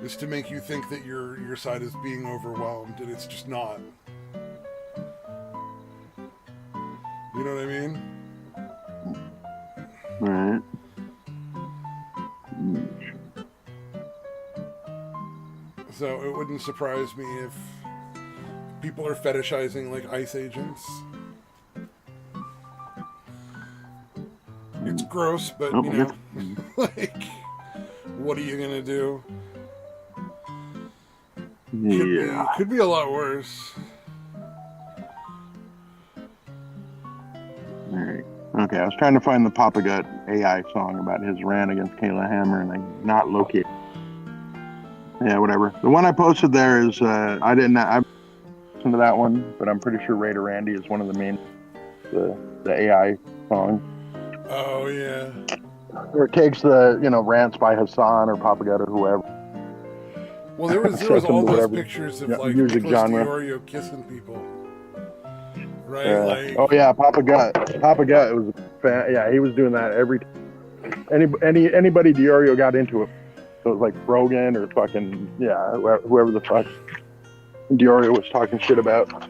is to make you think that your side is being overwhelmed, and it's just not. You know what I mean? Right. So it wouldn't surprise me if people are fetishizing like ICE agents. It's gross, but Oh, you know, like, what are you gonna do? yeah. Could be a lot worse. All right. Okay, I was trying to find the Papa Gut AI song about his rant against Kayla Hammer, and I not locate. Yeah, whatever. The one I posted there is I listened to that one, but I'm pretty sure Ray to Randy is one of the main the AI songs. Oh yeah. Where it takes the rants by Hassan or Papa Gut or whoever. Well, there was Sets them all to those whatever pictures of like music Nicholas genre. DiOrio kissing people, right? Like, Oh yeah, Papa Gut. Papa Gut was yeah, he was doing that every anybody Diorio got into it. So it was like Rogan or fucking whoever the fuck Diorio was talking shit about.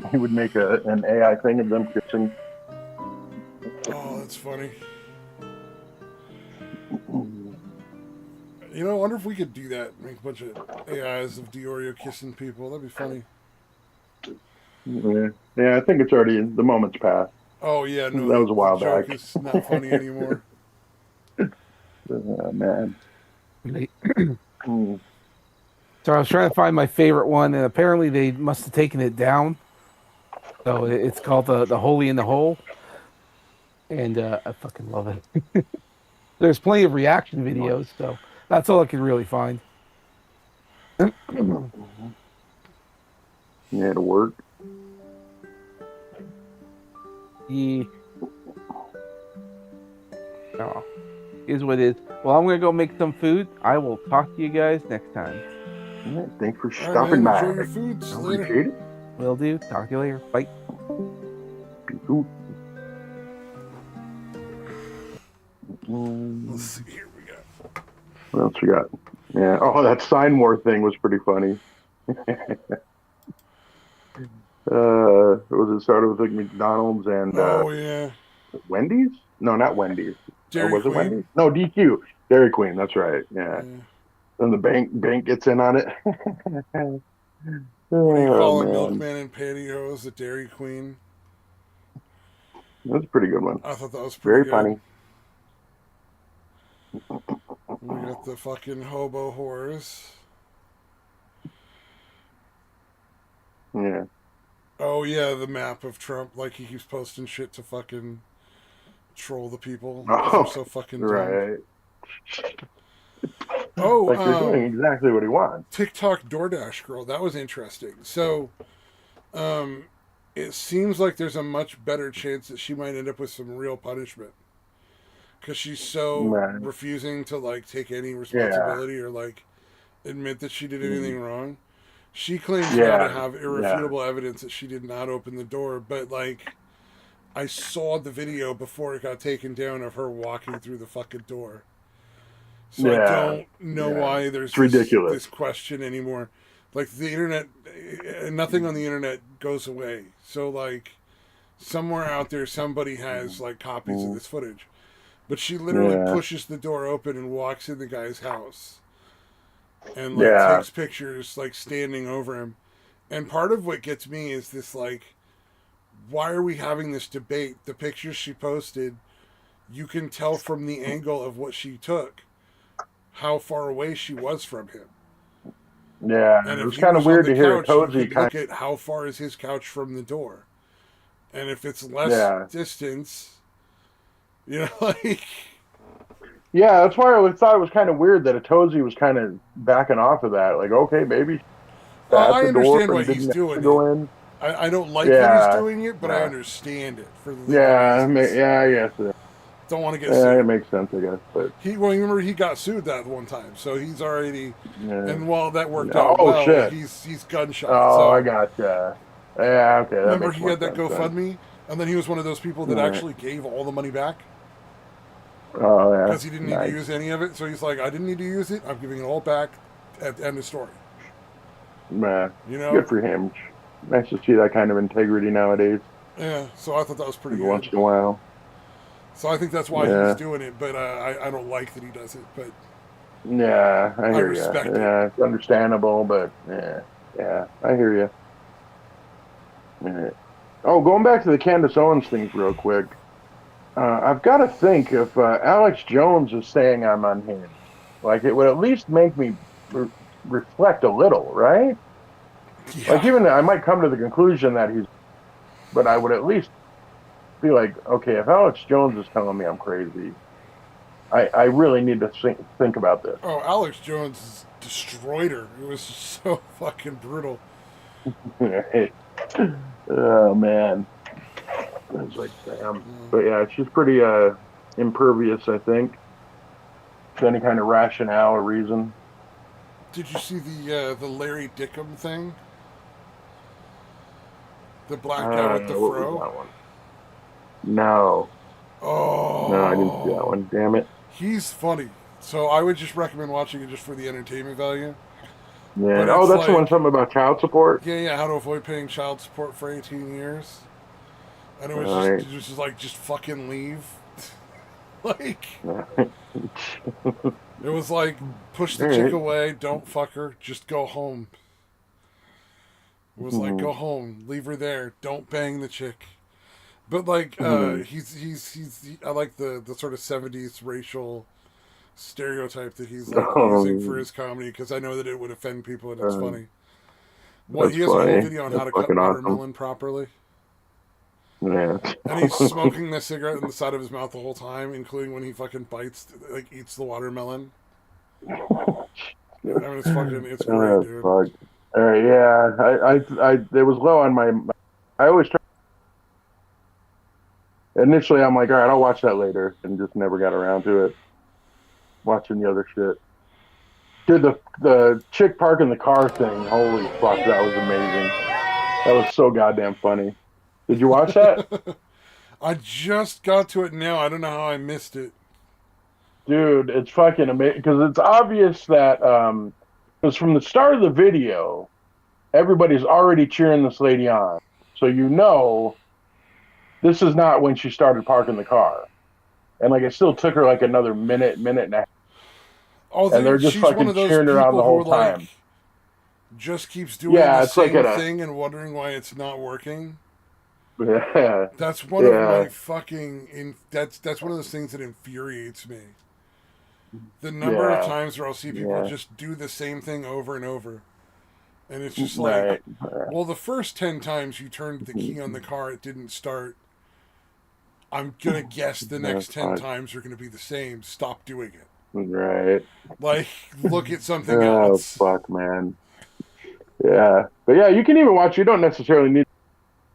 He would make an AI thing of them kissing. oh, that's funny. You know, I wonder if we could do that. Make a bunch of AIs of DiOrio kissing people. That'd be funny. Yeah, I think it's already the moment's passed. Oh yeah, no, That was a while the joke back. is not funny anymore. Man. So I was trying to find my favorite one, and apparently they must have taken it down. So it's called the Holy in the Hole, and I fucking love it. There's plenty of reaction videos, so that's all I could really find. Yeah, to work. Yeah. Oh, is what it is. Well, I'm gonna go make some food. I will talk to you guys next time. Yeah, thanks for All right, stopping man, by. enjoy your foods I later. appreciate it. Will do. Talk to you later. Bye. Ooh. Let's see here. We got. What else we got? Yeah. Oh, that sign war thing was pretty funny. Was it started with like McDonald's and Oh yeah, Wendy's? No, not Wendy's. Dairy Was it Queen. Wendy's? No, DQ. Dairy Queen. That's right. Yeah. And the bank gets in on it. What do you call a man. milkman in pantyhose? A Dairy Queen. That's a pretty good one. I thought that was pretty Very good. funny. We got the fucking hobo whores. Yeah. Oh yeah, the map of Trump. Like he keeps posting shit to fucking troll the people. They're so fucking dumb. Right. Oh, like they're doing exactly what he wants. TikTok DoorDash girl. That was interesting. So, it seems like there's a much better chance that she might end up with some real punishment because she's so refusing to like take any responsibility or like admit that she did anything wrong. She claims now to have irrefutable evidence that she did not open the door, but like I saw the video before it got taken down of her walking through the fucking door. So I don't know why there's this question anymore. Like the internet, nothing on the internet goes away. So like somewhere out there, somebody has like copies of this footage. But she literally pushes the door open and walks in the guy's house. And like takes pictures like standing over him. And part of what gets me is this, like, why are we having this debate? The pictures she posted, you can tell from the angle of what she took how far away she was from him. Yeah, And it if was he kind of was on weird the to hear couch, you Cozy could kind look at how far is his couch from the door. And if it's of, less yeah. distance, like, Yeah, that's why I thought it was kind of weird that Atozy was kind of backing off of that. Like, okay, maybe at I the door understand why and he's didn't have to doing it. go in. I don't like that he's Yeah, doing it, but I yeah, understand it for the legal yeah, reasons. yeah. I guess Don't want to get yeah, it sued. makes sense. I guess, but Well, remember he got sued that one time, so he's already. yeah. And while that worked out Oh well, shit. he's gunshot. Oh, I So gotcha. Yeah, okay, that remember makes he more had that sense then. GoFundMe, and then he was one of those people that All right. actually gave all the money back Oh yeah, because he didn't need to nice. use any of it. So he's like, I didn't need to use it. I'm giving it all back at the end of story. Man, You know? good for him. Nice to see that kind of integrity nowadays. Yeah. So I thought that was pretty Every good. once in a while. So I think that's why he's Yeah, doing it, but I don't like that he does it. But yeah, I I hear you. respect it. Yeah, it's understandable, but yeah, yeah, I hear you. Yeah. Oh, going back to the Candace Owens things real quick. I've got to think if Alex Jones is saying I'm unhinged, like it would at least make me reflect a little, right? Like Yeah. even I might come to the conclusion that he's, but I would at least be like, okay, if Alex Jones is telling me I'm crazy, I really need to think about this. Oh, Alex Jones destroyed her. It was so fucking brutal. Oh man, I was like, damn. But yeah, she's pretty impervious, I think, to any kind of rationale or reason. Did you see the Larry Dickham thing? The black guy with the What was fro? that one? No, no, I didn't see that Oh, one. Damn it. he's funny. So I would just recommend watching it just for the entertainment value. Yeah. But Oh, it's that's the one. like, Something about child support. yeah, how to avoid paying child support for 18 years. And All right. it was just like, just fucking leave. Like, All it was like, push the chick right. away, don't fuck her, just go home. It was like, Hmm. go home, leave her there, don't bang the chick. But like, Hmm. I like the sort of 70s racial stereotype that he's like using for Um, his comedy because I know that it would offend people and it's uh, funny. What that's he has a whole funny. video on how That's to cut fucking awesome. watermelon properly, Yeah. and he's smoking the cigarette in the side of his mouth the whole time, including when he fucking bites, like eats the watermelon. I mean, it's great, Oh, dude. fuck. All right, yeah, it was low on my. I always try. Initially, I'm like, all right, I'll watch that later, and just never got around to it. Watching the other shit. Dude, the chick parking the car thing. Holy fuck, that was amazing. That was so goddamn funny. Did you watch that? I just got to it now. I don't know how I missed it. Dude, it's fucking amazing because it's obvious that because from the start of the video, everybody's already cheering this lady on. So you know this is not when she started parking the car. And like it still took her like another minute, minute and a half. Oh, And they're just she's one fucking of those cheering her on people the who whole like time. just keeps doing the Yeah, it's like same at a thing and wondering why it's not working. yeah, That's one of yeah, my fucking. That's one of those things that infuriates me. The number of yeah, times where I'll see people yeah. just do the same thing over and over, and it's just like, Right. well, the first 10 times you turned the key on the car, it didn't start. I'm gonna guess the next ten Fuck. times are gonna be the same. Stop doing it. Right. Like, look at something Oh else. fuck, man. Yeah, but yeah, you can even watch. You don't necessarily need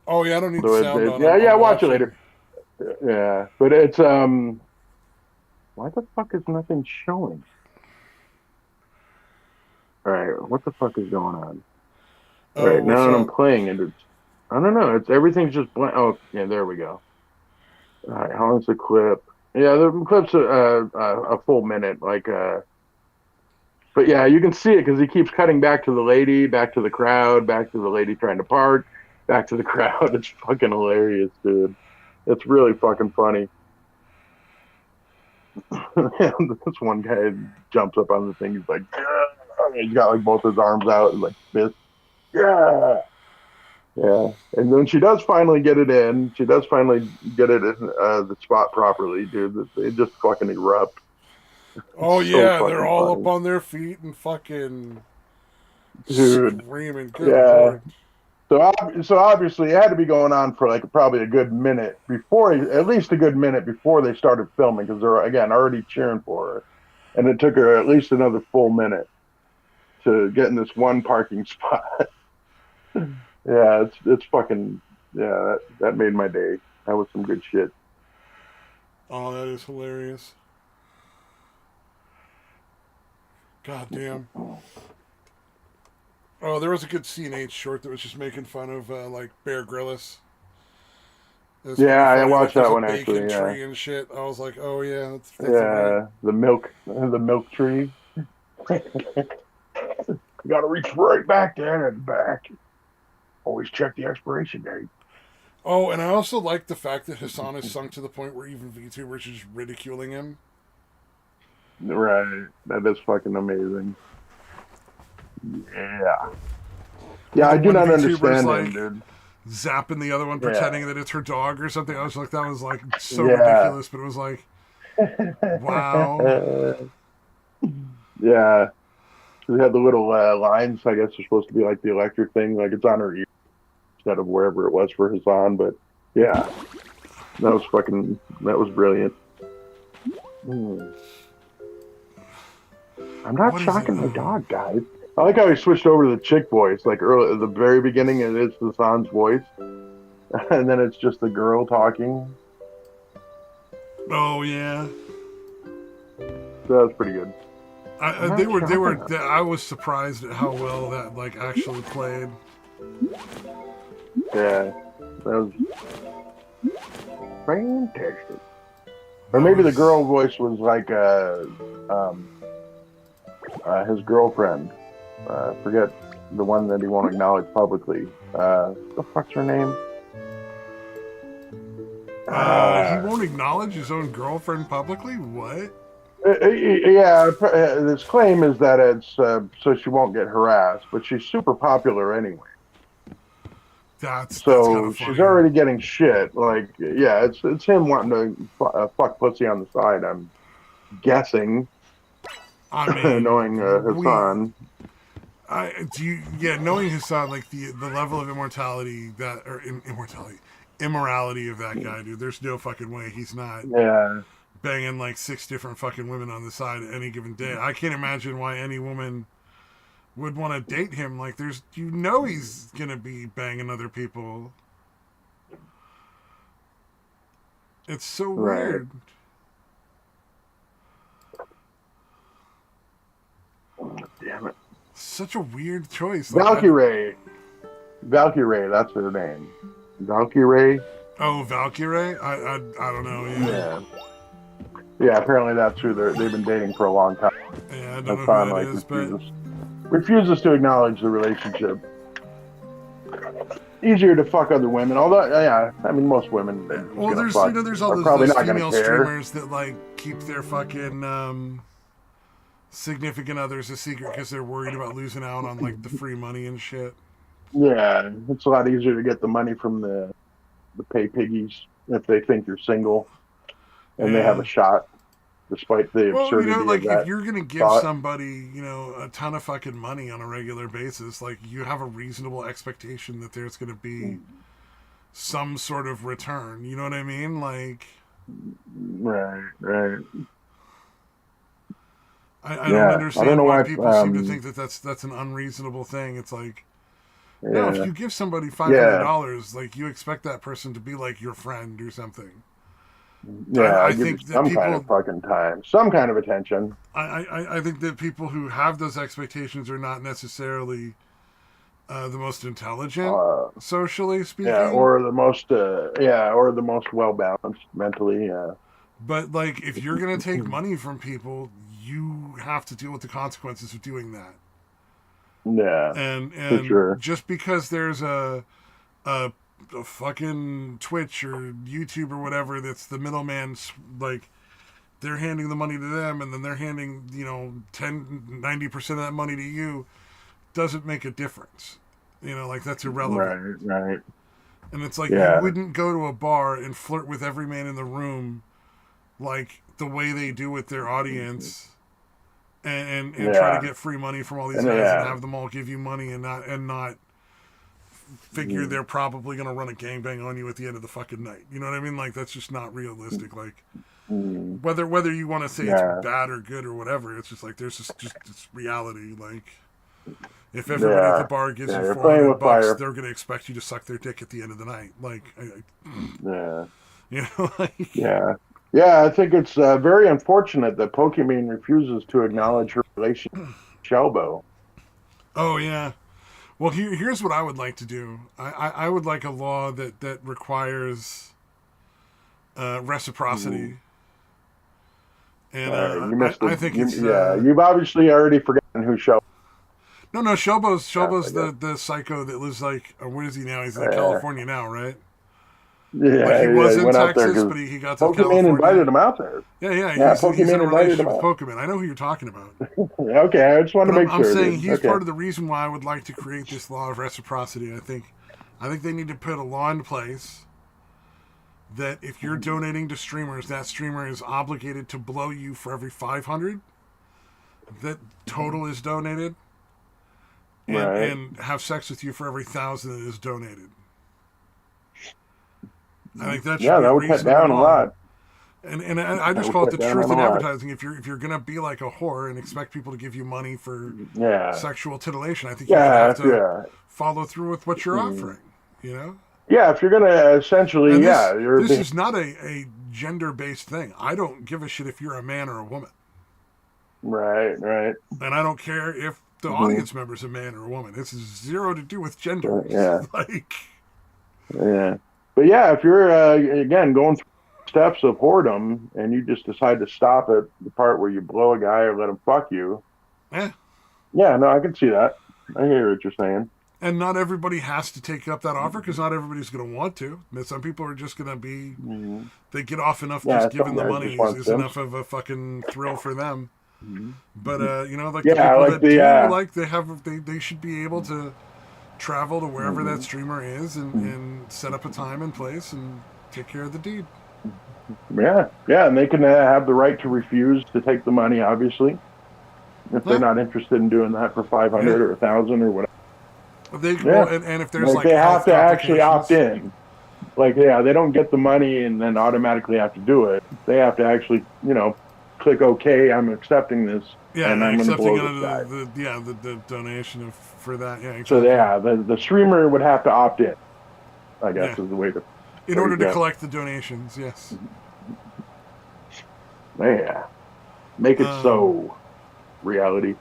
Oh yeah, I don't need to the do it. sound on. Yeah, yeah, I'm watch it watching. later. Yeah, but it's why the fuck is nothing showing? All right, what the fuck is going on? All Oh, right, what's now that I'm up? playing it, it's I don't know. It's everything's just blank. Oh, yeah, there we go. All right, how long's the clip? Yeah, the clip's a full minute, like But yeah, you can see it because he keeps cutting back to the lady, back to the crowd, back to the lady trying to park, back to the crowd. It's fucking hilarious, dude. It's really fucking funny. This one guy jumps up on the thing. He's like, he's got like both his arms out, like this. Yeah. Yeah. And then she does finally get it in. She does finally get it in the spot properly, dude. They just fucking erupt. It's Oh so yeah, they're fucking all up funny. on their feet and fucking Dude. screaming. Good Yeah. lord. So obviously it had to be going on for like probably a good minute before, at least a good minute before they started filming, because they're again already cheering for her, and it took her at least another full minute to get in this one parking spot. Yeah, it's fucking yeah. That made my day. That was some good shit. Oh, that is hilarious. God damn. Oh, there was a good C&H short that was just making fun of like Bear Grylls. It was Yeah, pretty I funny. Like watched there's that a one bacon actually. Yeah, tree and shit. I was like, oh yeah, that's a great. yeah. The milk tree. You got to reach right back there at the back. Always check the expiration date. Oh, and I also like the fact that Hassan is sunk to the point where even VTubers are just ridiculing him. Right. That is fucking amazing. Yeah. Or Yeah, the I do one not VTuber's understand like him, dude. zapping the other one, Yeah. pretending that it's her dog or something. I was like, that was like so Yeah. ridiculous, but it was like, wow. Yeah. They had the little lines, I guess, are supposed to be like the electric thing, like it's on her ear instead of wherever it was for Hassan. But yeah, that was brilliant. Hmm. I'm not What is it? shocking my dog, guys. I like how he switched over to the chick voice, like early at the very beginning, it is Hassan's voice, and then it's just the girl talking. Oh yeah. So that was pretty good. I'm They not were shocking her. I was surprised at how well that like actually played. Yeah, that was fantastic. Or That maybe the was girl voice was like um, his girlfriend. Forget the one that he won't acknowledge publicly. The fuck's her name? he Uh, won't acknowledge his own girlfriend publicly. What? yeah, his claim is that it's so she won't get harassed, but she's super popular anyway. That's kind So of she's funny. already getting shit. Like, yeah, it's him wanting to fuck pussy on the side. I'm guessing, I mean, knowing we Hassan. I do you, yeah, knowing Hassan, like the level of immortality that or immortality, immorality of that guy, dude. There's no fucking way he's not Yeah, banging like six different fucking women on the side at any given day. I can't imagine why any woman would want to date him. Like, there's he's gonna be banging other people. It's so right. weird. Damn it. Such a weird choice. Like, Valkyrie. Valkyrie, that's her name. Valkyrie? oh, Valkyrie. I don't know. Yeah, Yeah. Yeah, apparently that's who they've been dating for a long time. yeah. I don't know who Hassan that like is, but refuses to acknowledge the relationship. Easier to fuck other women, although yeah, I mean most women that he's well, gonna there's fuck there's all are probably those not gonna female care. streamers that like keep their fucking significant others a secret because they're worried about losing out on like the free money and shit. Yeah, it's a lot easier to get the money from the pay piggies if they think you're single and they have Yeah. a shot, despite the Well, absurdity of like if that you're gonna give thought. somebody, a ton of fucking money on a regular basis, like you have a reasonable expectation that there's gonna be some sort of return. You know what I mean? Like, Right, right. I don't Yeah, I don't understand know why why. people seem to think that that's an unreasonable thing. It's like, no, if Yeah, you give somebody yeah, $500, like you expect that person to be like your friend or something. yeah. I Give you think that some kind of people fucking time, some kind of attention. I think that people who have those expectations are not necessarily the most intelligent, Uh, socially yeah, speaking. or the most well balanced mentally. Yeah, But like, if you're gonna take money from people, you have to deal with the consequences of doing that. yeah, for And sure. just because there's a, a fucking Twitch or YouTube or whatever that's the middleman, like they're handing the money to them and then they're handing 10 90% of that money to you, doesn't make a difference. You know, like that's irrelevant. Right. And it's like you Yeah. wouldn't go to a bar and flirt with every man in the room like the way they do with their audience, and try to Yeah. get free money from all these And guys and yeah. have them all give you money and not figure they're probably gonna run a gangbang on you at the end of the fucking night. You know what I mean? Like that's just not realistic. Like Mm. whether you want to say it's Yeah. bad or good or whatever, it's just like there's just it's reality. Like if everybody at the Yeah. bar gives Yeah. you You're playing $400, with fire. they're gonna expect you to suck their dick at the end of the night. Like, Yeah. you know, like Yeah. Yeah. I think it's very unfortunate that Pokemon refuses to acknowledge her relation to Shelbo. oh yeah. Well, here's what I would like to do. I would like a law that requires reciprocity, and You missed I it. think it's Yeah. You've obviously already forgotten who Shelbo. no Shelbo's I the psycho that lives like where is he now? He's in guess. California now, right? Like Yeah. he Yeah. was He in went out there Texas, because but he got to Pokemon California. invited him out there. Yeah, Yeah. he's in Pokemon a invited him relationship out. with Pokemon. I know who you're talking about. Okay. I just wanted But to make I'm sure, saying dude. he's Okay. part of the reason why I would like to create this law of reciprocity. I think they need to put a law in place that if you're donating to streamers, that streamer is obligated to blow you for every 500 that total is donated, Right. and have sex with you for every 1,000 that is donated. I think that should Yeah. be a That would cut reasonable down a law. lot. And I That just would call it cut the down truth on in a lot. advertising. If you're gonna be like a whore and expect people to give you money for Yeah. sexual titillation, I think you would Yeah. have to Yeah. follow through with what you're Mm. offering. You know, Yeah. If you're gonna essentially, and yeah, you're this is not a gender based thing. I don't give a shit if you're a man or a woman, right. and I don't care if the Hmm. audience member's a man or a woman. This is zero to do with gender. Yeah. Like, Yeah. But yeah, if you're again going through steps of whoredom and you just decide to stop at the part where you blow a guy or let him fuck you, eh. yeah, no, I can see that. I hear what you're saying. And not everybody has to take up that offer because not everybody's going to want to. I mean, some people are just going to be. Hmm. They get off enough Yeah, just giving some the guys money just want is simps. enough of a fucking thrill for them. But you know, like Yeah, the people like that the, do, like they should be able to travel to wherever Mm-hmm. that streamer is and set up a time and place and take care of the deed. Yeah, and they can have the right to refuse to take the money, obviously, if they're Yeah. not interested in doing that for 500 Yeah. or 1,000 or whatever. Well, and if there's Like like they have health to actually opt complications, in. Like, yeah, they don't get the money and then automatically have to do it. They have to actually, click OK. I'm accepting this, yeah, and I'm going to accepting blow this guy. the donation for that, yeah, So exactly. yeah, the streamer would have to opt in. I guess Yeah. is the way to. In order to Yeah. collect the donations, yes. Yeah, make it so reality.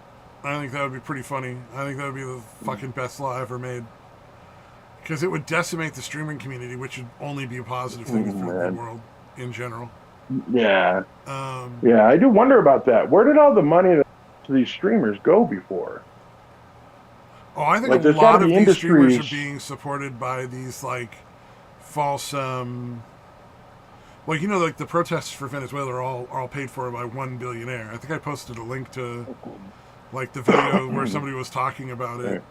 I think that would be pretty funny. I think that would be the fucking best law ever made. Because it would decimate the streaming community, which would only be a positive thing for the Man. world in general. Yeah, Um, yeah. I do wonder about that. Where did all the money that to these streamers go before? oh, I think Like, a there's lot gotta of be these streamers are industries- being supported by these, like, false, like, like the protests for Venezuela are all paid for by one billionaire. I think I posted a link to, like, the video where somebody was talking about it.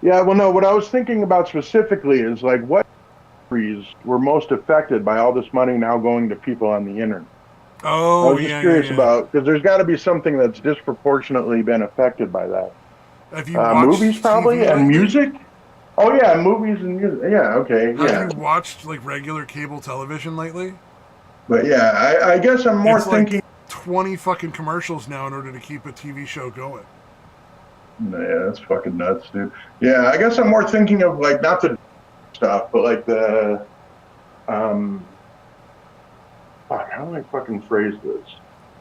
Yeah, well, no. What I was thinking about specifically is like what industries were most affected by all this money now going to people on the internet. Oh, I was just curious about because there's got to be something that's disproportionately been affected by that. Have you watched Movies probably TV and lately? music. Oh yeah, movies and music. Yeah, okay, yeah. Have you watched, like, regular cable television lately? But yeah, I guess I'm more It's thinking. like 20 fucking commercials now in order to keep a TV show going. Yeah, that's fucking nuts, dude. Yeah, I guess I'm more thinking of like not the stuff, but like the fuck, how do I fucking phrase this?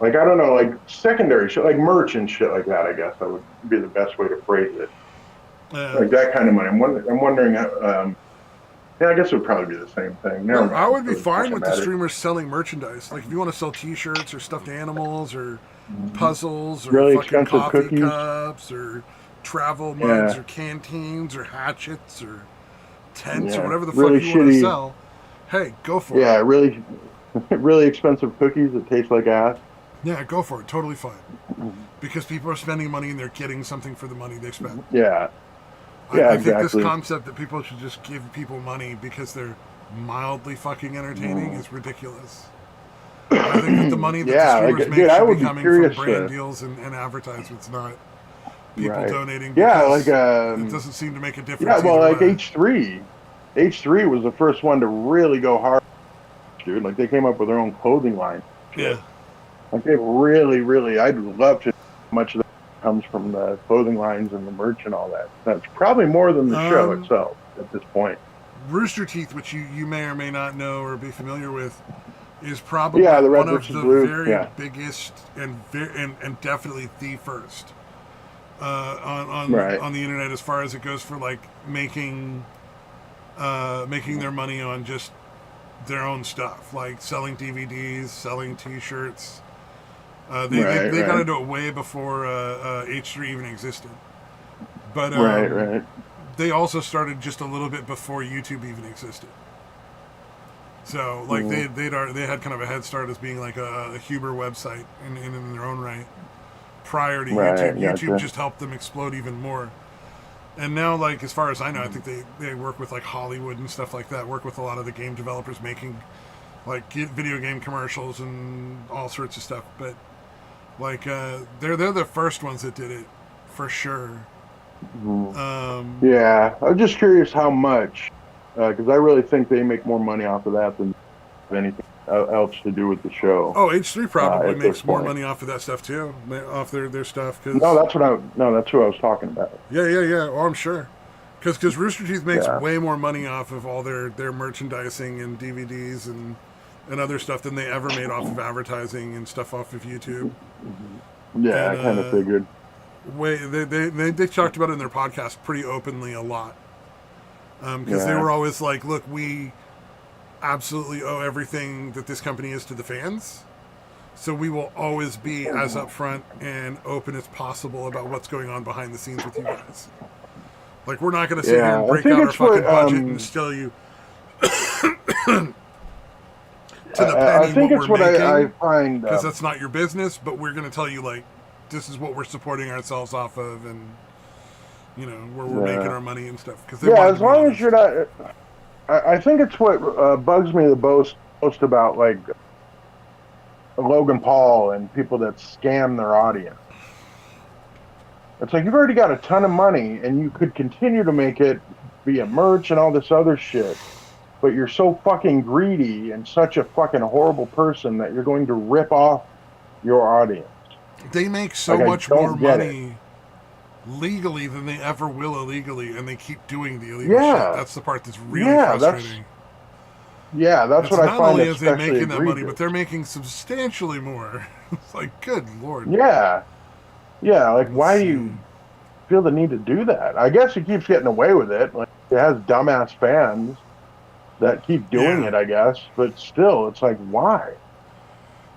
Like I don't know, like secondary shit, like merch and shit like that. I guess that would be the best way to phrase it. Like that kind of money. I'm wondering. Yeah, I guess it would probably be the same thing. Never mind. I would be Doesn't fine fucking with the matter. streamers selling merchandise. Like if you want to sell T-shirts or stuffed animals or puzzles or Really fucking expensive coffee cookies. cups or travel mugs Yeah. or canteens or hatchets or tents or Yeah. whatever the Really fuck you want to shitty- sell. Hey, go for it. Yeah, really, really expensive cookies that taste like ass. Yeah, go for it. Totally fine. Because people are spending money and they're getting something for the money they spend. Yeah. Yeah, I think this exactly. concept that people should just give people money because they're mildly fucking entertaining is ridiculous. I think that the money that the Yeah, like, streamers make dude, I should be would be coming from curious brand to. deals and advertisements, not people Right. donating, Yeah, like because it doesn't seem to make a yeah, difference well, either like way. H3 was the first one to really go hard, dude. Like they came up with their own clothing line, Yeah. shit. Like they really, really. I'd love to know how much of that comes from the clothing lines and the merch and all that. That's probably more than the show Um, itself at this point. Rooster Teeth, which you may or may not know or be familiar with, is Yeah, probably the red one of versus the blue. very Yeah, biggest and definitely the first right, on the internet as far as it goes for like making their money on just their own stuff, like selling DVDs, selling T-shirts. right, They got right, into it way before H3 even existed, but right, right. they also started just a little bit before YouTube even existed. So like Mm, they had kind of a head start as being like a Huber website in their own right prior to YouTube. right, YouTube gotcha. just helped them explode even more. And now, like as far as I know, I think they work with like Hollywood and stuff like that. Work with a lot of the game developers making like video game commercials and all sorts of stuff. But like they're the first ones that did it for sure. Mm. Um, Yeah, I'm just curious how much, because I really think they make more money off of that than anything else to do with the show oh, H3 probably at this makes more point. money off of that stuff too, off their stuff. No, Because that's who I was talking about. yeah. Oh, I'm sure. Because Rooster Teeth makes Yeah, way more money off of all their merchandising and DVDs and other stuff than they ever made off of advertising and stuff off of YouTube. yeah, And I kind of figured. way they talked about it in their podcast pretty openly a lot. Because they Yeah, were always like, look, we absolutely owe everything that this company is to the fans. So we will always be as upfront and open as possible about what's going on behind the scenes with you guys. Like we're not going to sit here yeah. and I break think out our it's what fucking budget and tell you to the I penny think what we're it's what I making, find. because that's not your business. But we're going to tell you like this is what we're supporting ourselves off of, and where we're making Yeah, our money and stuff. Because they yeah. wanted As to be long as you're honest. not, I think it's what bugs me the most about like Logan Paul and people that scam their audience. It's like you've already got a ton of money and you could continue to make it via merch and all this other shit, but you're so fucking greedy and such a fucking horrible person that you're going to rip off your audience. They make so Like I much more don't get it. money legally than they ever will illegally, and they keep doing the illegal shit. Yeah, That's the part that's really yeah, frustrating. that's It's what I not find only is they especially making that money, but egregious. they're making substantially more. It's like, good lord. Yeah, yeah. Like, Let's why do see. you feel the need to do that? I guess he keeps getting away with it. Like, it has dumbass fans that keep doing Yeah, it, I guess. But still, it's like, why?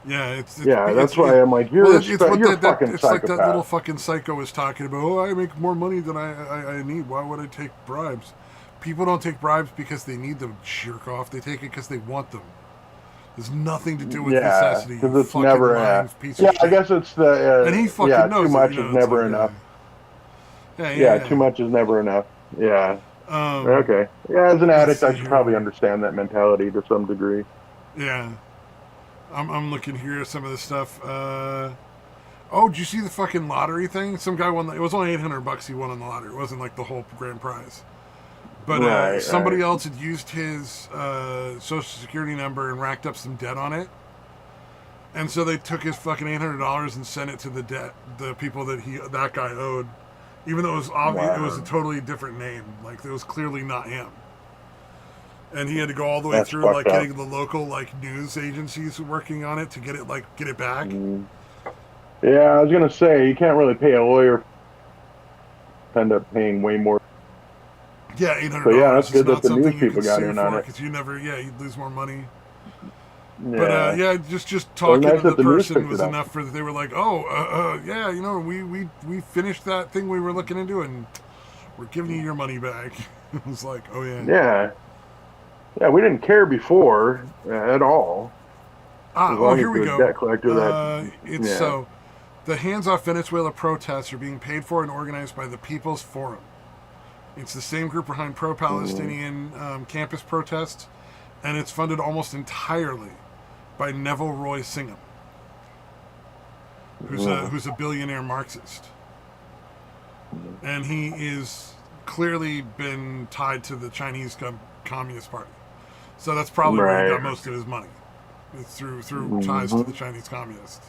yeah. Yeah, that's why I'm like, Well, it's what you're a that fucking it's like that little psychopath. fucking psycho was talking about. Oh, I make more money than I need. Why would I take bribes? People don't take bribes because they need them. Jerk off. They take it because they want them. There's nothing to do with Yeah, necessity. You because it's fucking never. lying piece of Yeah, I shit. guess it's the. And he Yeah, fucking too knows it. much is It's never like, enough. yeah, Yeah, too much is never enough. Yeah. Um, Okay. Yeah, as an let's addict, I see should here. probably understand that mentality to some degree. Yeah, I'm looking here at some of this stuff. Oh, did you see the fucking lottery thing? Some guy won. It was only $800 he won on the lottery. It wasn't like the whole grand prize. But Right, somebody right. else had used his social security number and racked up some debt on it. And so they took his fucking $800 and sent it to the people that guy owed, even though it was obvious it was a Wow. totally different name. Like it was clearly not him. And he had to go all the way That's through fucked like up. getting the local like news agencies working on it to get it back. Mm. Yeah, I was gonna say you can't really pay a lawyer. End up paying way more. Yeah, eight hundred So yeah, dollars that's is good that not the news something you people can got sue in on for it. because you'd lose more money. But Yeah, yeah, just so talking nice to the that the news person picked was it up. enough for they were like, oh, yeah, we finished that thing we were looking into and we're giving you your money back. It was like, oh yeah. Yeah, yeah, we didn't care before at all, as Oh, long as here we the go. debt collector that. It's Yeah, so the hands off Venezuela protests are being paid for and organized by the People's Forum, It's the same group behind pro-Palestinian campus protests, and it's funded almost entirely by Neville Roy Singham, who's a billionaire Marxist, and he is clearly been tied to the Chinese Communist Party. So that's probably where he got most of his money. It's through ties to the Chinese Communists.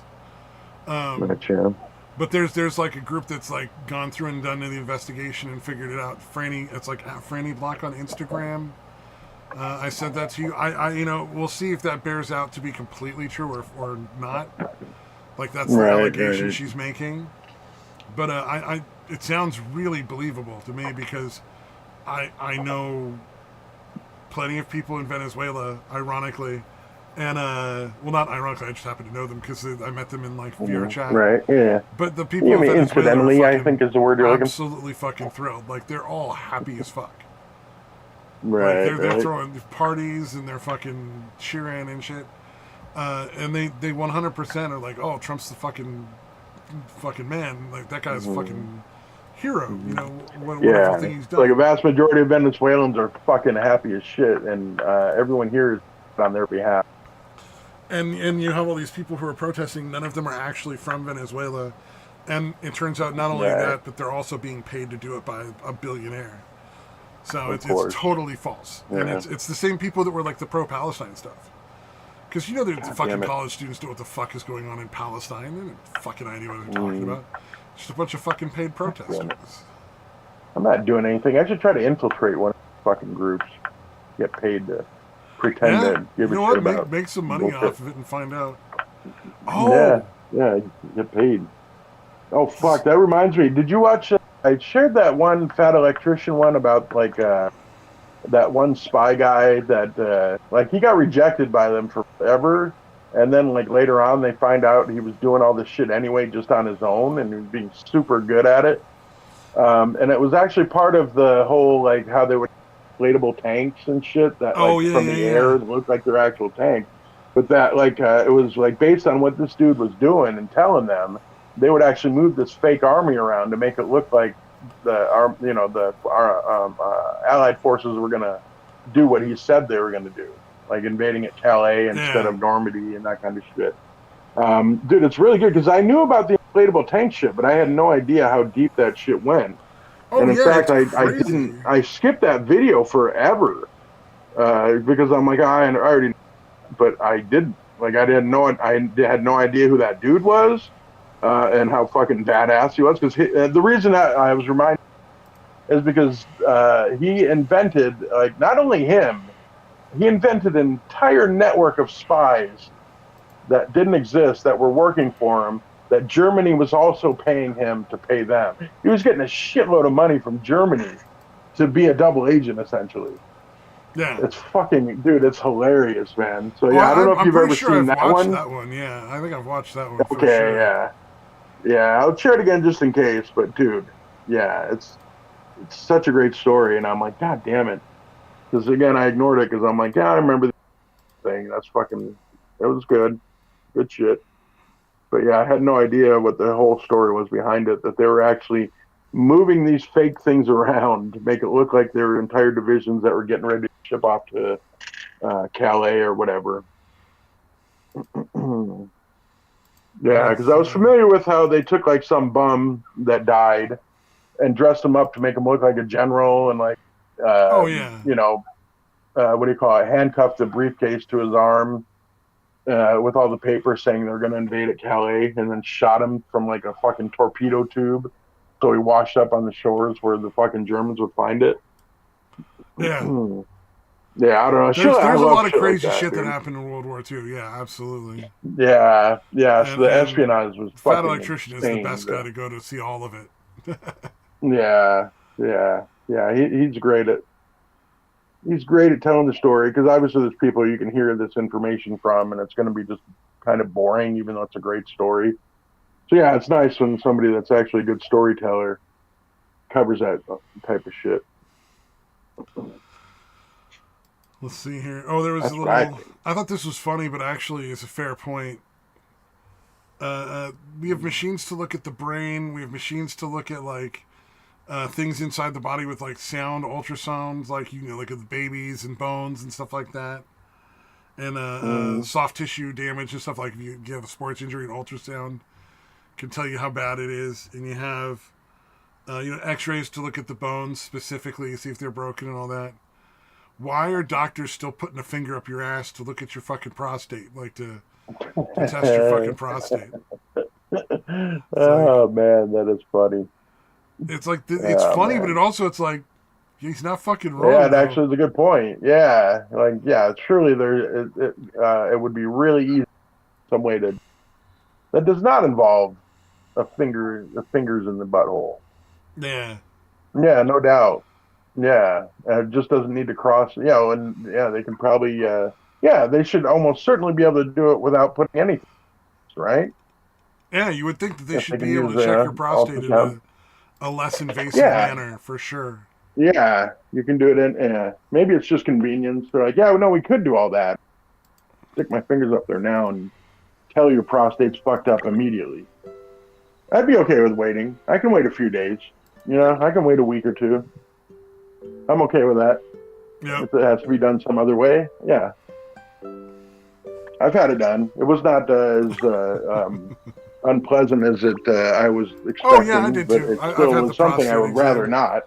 Gotcha. But there's like a group that's like gone through and done the investigation and figured it out. Franny, it's like Franny Black on Instagram. I sent that to you. I we'll see if that bears out to be completely true or not. Like that's the allegation she's making. But it sounds really believable to me because I know plenty of people in Venezuela, ironically, and well, not ironically, I just happen to know them because I met them in like VR chat. Right. Yeah. But the people in Venezuela incidentally, I think is the word you're looking. Absolutely fucking thrilled. Like they're all happy as fuck. Right. Like, they're throwing parties and they're fucking cheering and shit. And they 100% are like, oh, Trump's the fucking man. Like that guy's a fucking hero. You know, whatever thing he's done. Like a vast majority of Venezuelans are fucking happy as shit, and everyone here is on their behalf. And you have all these people who are protesting. None of them are actually from Venezuela, and it turns out not only that, but they're also being paid to do it by a billionaire. So it's totally false, and it's the same people that were like the pro-Palestine stuff. Because you know the fucking college students know what the fuck is going on in Palestine. They have fucking idea what they're talking about. Just a bunch of fucking paid protesters. I'm not doing anything. I should try to infiltrate one of the fucking groups. Get paid to pretend to give a shit about. Make some money off of it and find out. Oh! Yeah, get paid. Oh, fuck. That reminds me. Did you watch... I shared that one Fat Electrician one about, like, that one spy guy that, like, he got rejected by them forever. And then, like, later on, they find out he was doing all this shit anyway just on his own, and he was being super good at it. And it was actually part of the whole, like, how they would inflatable tanks and shit that, from the air, it looked like their actual tank. But that, like, it was, like, based on what this dude was doing and telling them, they would actually move this fake army around to make it look like our Allied forces were going to do what he said they were going to do. Like invading at Calais instead of Normandy and that kind of shit. Dude, it's really good because I knew about the inflatable tank shit, but I had no idea how deep that shit went. And in fact, I skipped that video forever because I'm like, I already, but I didn't. Like, I had no idea who that dude was and how fucking badass he was. Because the reason that I was reminded is because he invented, like, not only him, he invented an entire network of spies that didn't exist, that were working for him, that Germany was also paying him to pay them. He was getting a shitload of money from Germany to be a double agent, essentially. Yeah. It's fucking, dude, it's hilarious, man. So, yeah, I don't know if you've ever seen that one. That one, yeah. I think I've watched that one. Okay, for sure. Yeah. Yeah, I'll share it again just in case, but, dude, yeah, it's such a great story, and I'm like, God damn it. Because, again, I ignored it because I'm like, yeah, I remember the thing. That's fucking, it was good. Good shit. But, yeah, I had no idea what the whole story was behind it, that they were actually moving these fake things around to make it look like there were entire divisions that were getting ready to ship off to Calais or whatever. Yeah, because I was familiar with how they took, like, some bum that died and dressed him up to make him look like a general and, like, you know, what do you call it? Handcuffed a briefcase to his arm with all the papers saying they're going to invade at Calais, and then shot him from like a fucking torpedo tube, so he washed up on the shores where the fucking Germans would find it. Yeah. Yeah, I don't know. There's a lot of crazy shit that happened in World War II. Yeah, absolutely. Yeah. So the espionage was fucking Fat Electrician insane, is the best guy to go to see all of it. Yeah. He's great at telling the story, because obviously there's people you can hear this information from, and it's going to be just kind of boring, even though it's a great story. So yeah, it's nice when somebody that's actually a good storyteller covers that type of shit. Let's see here. Oh, there was a little... I thought this was funny, but actually it's a fair point. We have machines to look at the brain. We have machines to look at, like, things inside the body with like sound ultrasounds, like you know, like of the babies and bones and stuff like that, and soft tissue damage and stuff. Like if you have a sports injury, an ultrasound can tell you how bad it is, and you have X-rays to look at the bones specifically, see if they're broken and all that. Why are doctors still putting a finger up your ass to look at your fucking prostate, like to test your fucking prostate? Oh man, that is funny. It's like it's Oh funny, but man. it's like he's not fucking wrong. Yeah, it Though. actually is a good point. Yeah, like yeah, surely it would be really easy some way to that does not involve the fingers in the butthole. Yeah. Yeah, no doubt. Yeah, it just doesn't need to cross. And yeah, they can probably. Yeah, they should almost certainly be able to do it without putting anything, right? Yeah, you would think that they If they should can be able use to check your prostate in ultrasound. a less invasive Yeah, manner for sure. yeah, you can do it in. Maybe it's just convenience. They're like, yeah, no, we could do all that. Stick my fingers up there now and tell your prostate's fucked up immediately. I'd be okay with waiting. I can wait a few days. I can wait a week or two. I'm okay with that. Yep. If it has to be done some other way, yeah. I've had it done. It was not as unpleasant as I was expecting. Oh yeah, I did but too. it I've still had was the something prostate I would exam. rather not.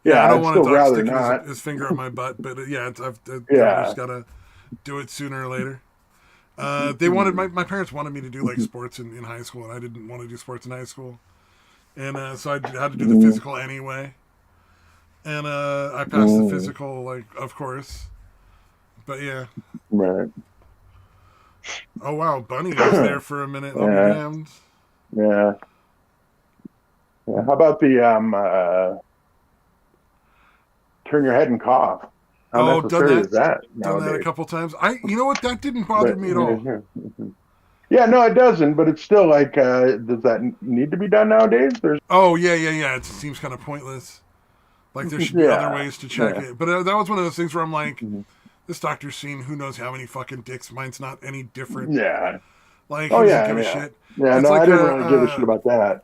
Yeah, I don't I'd want still a doc rather sticking not. his finger up my butt, but I've Yeah. just gotta do it sooner or later. They wanted my parents wanted me to do like sports in high school, and I didn't want to do sports in high school, and so I had to do the physical anyway. And I passed the physical, like of course, but yeah. Right. Oh wow, Bunny was there for a minute. I'll be Yeah. damned. Yeah. Yeah. How about the turn your head and cough? How Oh, done necessary that. is that Done that a nowadays? couple times. You know what? That didn't bother But me at all. yeah, no, it doesn't. But it's still like, does that need to be done nowadays? There's Oh yeah. It seems kind of pointless. Like there should be other yeah, ways to check yeah. it. But that was one of those things where I'm like, this doctor's seen who knows how many fucking dicks. Mine's not any different. Yeah. Like Oh he doesn't yeah, give a yeah. shit. Yeah, It's no, I like didn't really give a shit about that.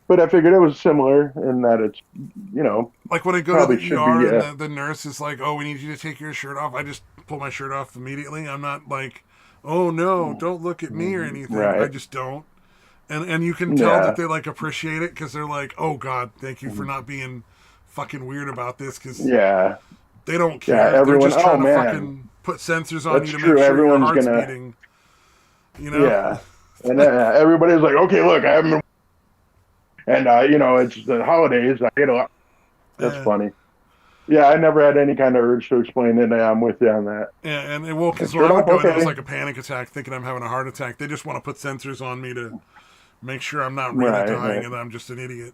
But I figured it was similar in that it's, like when I go to probably the should ER be. and the nurse is like, "Oh, we need you to take your shirt off." I just pull my shirt off immediately. I'm not like, "Oh no, don't look at me" or anything. I Right. just don't. And you can tell that Yeah. they like appreciate it because they're like, "Oh God, thank you for not being fucking weird about this," because Yeah. they don't Yeah. care. They're Everyone. just Oh trying to man, fucking put sensors on that's you to true. make sure your Everyone's heart's gonna. beating. You know? Yeah. And everybody's like, okay, look, I haven't been. And it's the holidays. I get a lot. That's funny. Yeah, I never had any kind of urge to explain it. I'm with you on that. Yeah, and well, because when Shirt I would off, go in, it okay. was like a panic attack, thinking I'm having a heart attack. They just want to put sensors on me to make sure I'm not really Right. dying Right. and that I'm just an idiot,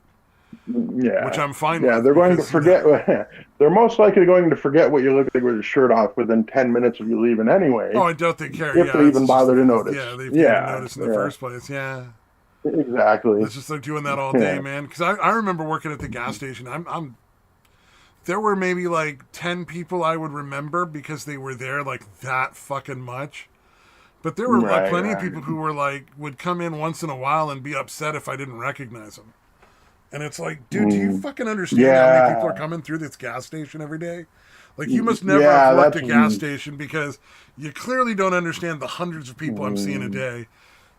Yeah. which I'm fine Yeah, with. they're going to because, forget. They're most likely going to forget what you look like with your shirt off within 10 minutes of you leaving anyway, oh, I doubt they care. if Yeah, they it's even just, bother to notice. yeah, they didn't even Yeah. notice in the Yeah. first place. Yeah, Exactly. it's just like doing that all day, Yeah. man. Because I remember working at the gas station. There were maybe like 10 people I would remember because they were there like that fucking much. But there were like Right. plenty of Right. people who were like would come in once in a while and be upset if I didn't recognize them. And it's like, dude, do you fucking understand how many people are Yeah. coming through this gas station every day? Like, you must never Yeah. have worked That's. a gas station because you clearly don't understand the hundreds of people I'm seeing a day.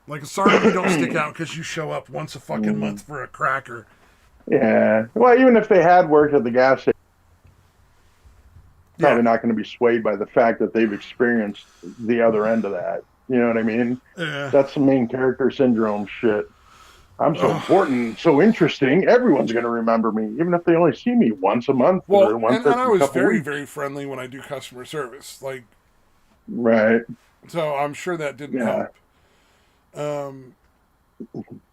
Like, sorry you don't stick out because you show up once a fucking month for a cracker. Yeah. Well, even if they had worked at the gas station, Yeah. probably not going to be swayed by the fact that they've experienced the other end of that. You know what I mean? Yeah. That's some main character syndrome shit. I'm so important, so interesting. Everyone's going to remember me, even if they only see me once a month Well, or once and I every was couple very, weeks. very friendly when I do customer service. Like, Right. so I'm sure that didn't Yeah. help.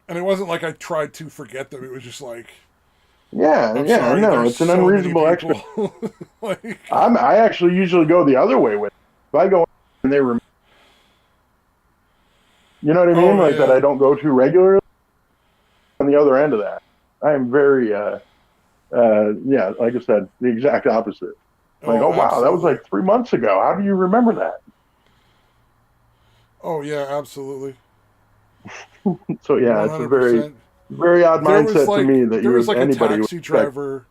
And it wasn't like I tried to forget them. It was just like, Yeah. I'm Yeah. sorry, No, there's it's an so many unreasonable expectation. people. Like, I actually usually go the other way with it. If I go and they remember, you know what I mean? oh Like that yeah. I don't go to regularly. On the other end of that, I am very, yeah, like I said, the exact opposite. Like, oh wow, that was absolutely. like 3 months ago. How do you remember that? Oh yeah, absolutely. So yeah, it's a very 100%. Very odd mindset to me that there was you like a anybody would taxi expect. driver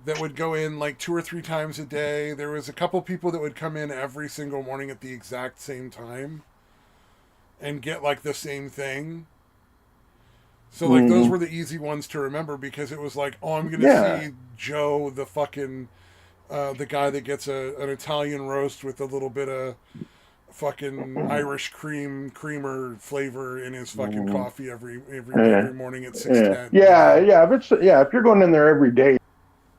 that would go in like 2 or 3 times a day. There was a couple people that would come in every single morning at the exact same time and get like the same thing. So like those Mm, were the easy ones to remember because it was like, oh, I'm gonna yeah. see Joe, the fucking the guy that gets an Italian roast with a little bit of fucking Irish creamer flavor in his fucking Mm, coffee yeah. every morning at six Yeah. ten. You Yeah. know. Yeah. If you're going in there every day,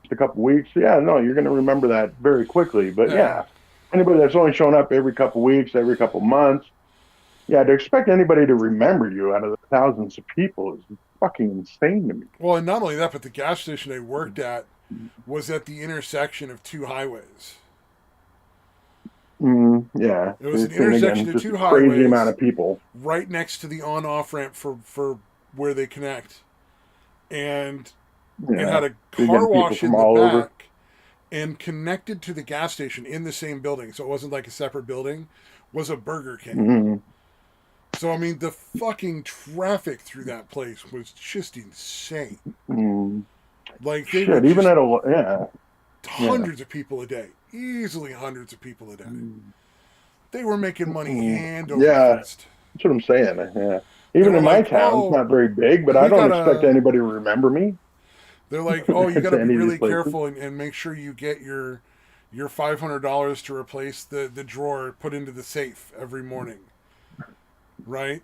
just a couple weeks, yeah, no, you're going to remember that very quickly. But Yeah. yeah, anybody that's only showing up every couple weeks, every couple months, yeah, to expect anybody to remember you out of the thousands of people is fucking insane to me. Well, and not only that, but the gas station I worked at was at the intersection of two highways. Yeah. It was an It's, and intersection again, of just a two crazy amount highways of people. right next to the on-off ramp for where they connect, and it Yeah. had a car Again, people wash from in the all over. back and connected to the gas station in the same building, so it wasn't like a separate building, was a Burger King. Mm, So I mean, the fucking traffic through that place was just insane. mm. Like they would Shit, even just at a, yeah, yeah. hundreds of people a day, easily hundreds of people a day. Mm, They were making money hand over yeah, fist. that's what I'm saying. Yeah. They Even were in my like, town, it's "Oh, not very big, but I we don't expect gotta." anybody to remember me They're like, "Oh, you got to to be any of these really places. careful and make sure you get your $500 to replace the drawer put into the safe every morning, right?"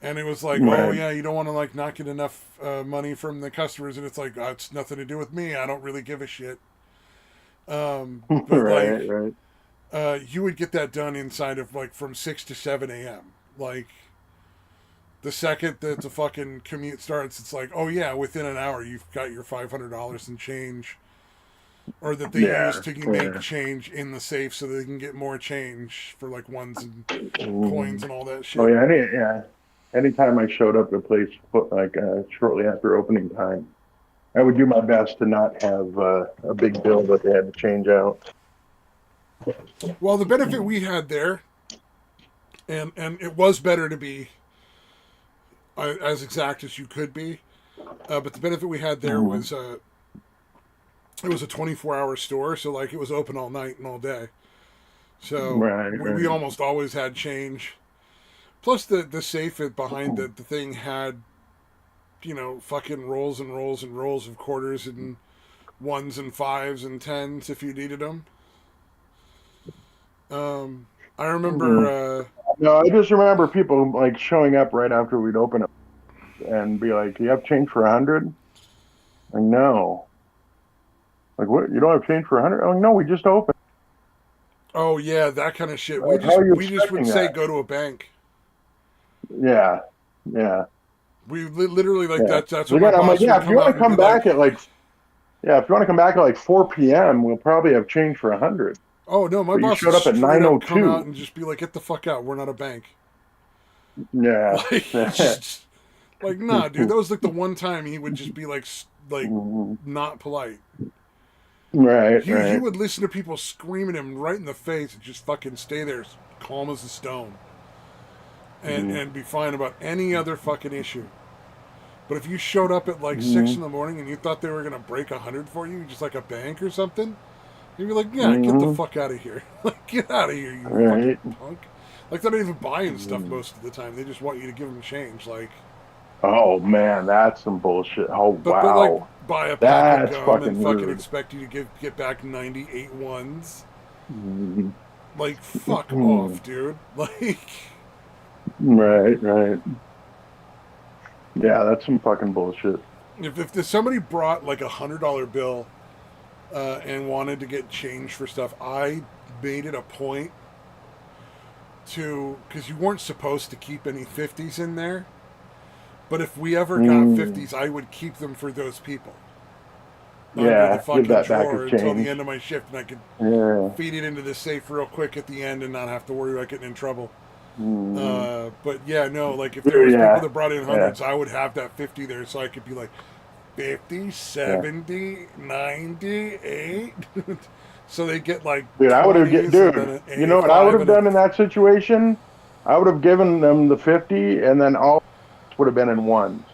And it was like, "Oh Right. yeah, you don't want to like not get enough money from the customers," and it's like, oh, "It's nothing to do with me. I don't really give a shit." But like, Right, right. you would get that done inside of like from 6 to 7 a.m. Like the second that the fucking commute starts, it's like, oh yeah, within an hour you've got your $500 in change, or that they use Yeah, to make yeah. change in the safe so they can get more change for like ones and coins Mm. and all that Oh shit. yeah, yeah. Anytime I showed up at a place like shortly after opening time, I would do my best to not have a big bill that they had to change out. Well, the benefit we had there, and it was better to be as exact as you could be, but the benefit we had there Mm. was it was a 24-hour store, so like it was open all night and all day. So Right, we right. almost always had change. Plus the safe behind the thing had, you know, fucking rolls and rolls and rolls of quarters and ones and fives and tens if you needed them. I remember, Mm. No, I just remember people like showing up right after we'd open it and be like, "You have change for 100?" Like, no. Like, what? You don't have change for 100? Oh, no, we just opened. oh yeah, that kind of shit. Like, how are you We just would expecting say that? go to a bank. Yeah, yeah, We literally like yeah. that's So what my again, I'm like, boss yeah, would if you come want out to and be come like, back at like, yeah, if you want to come back at like 4 p.m., we'll probably have change for 100. "Oh no, my But you boss would showed up at straight up come out 9:02. and just be like, get the fuck out. We're not a bank." Yeah. Like just like nah, dude. That was like the one time he would just be like not polite. Right, He right. would listen to people screaming him right in the face and just fucking stay there calm as a stone Mm-hmm. and be fine about any other fucking issue. But if you showed up at like six Mm-hmm. in the morning and you thought they were gonna break 100 for you, just like a bank or something, you'd be like, yeah, get the Mm-hmm. fuck out of here. Like, get out of here, you fucking Right. punk. Like they're not even buying stuff Mm. most of the time. They just want you to give them change. Like, Oh man, that's some bullshit. Oh but like wow, buy a pack of that's gum and fucking fucking rude. expect you to get back 98 ones. Mm-hmm. Like, fuck off, dude. Like, Right, right. Yeah, that's some fucking bullshit. if somebody brought like $100 bill and wanted to get change for stuff, I made it a point to, because you weren't supposed to keep any 50s in there, but if we ever got Mm. 50s, I would keep them for those people under the Yeah, give fucking that back drawer as until the change. end of my shift, and I could Yeah. feed it into the safe real quick at the end and not have to worry about getting in trouble. Mm. But yeah, no, like if there was people Yeah, that brought in yeah, hundreds, I would have that 50 there so I could be like 50, yeah. 70, 98. So they get like Dude, I would have get 20s and then dude. an You know what I would 85 have and a. done in that situation? I would have given them the 50, and then all would have been in ones.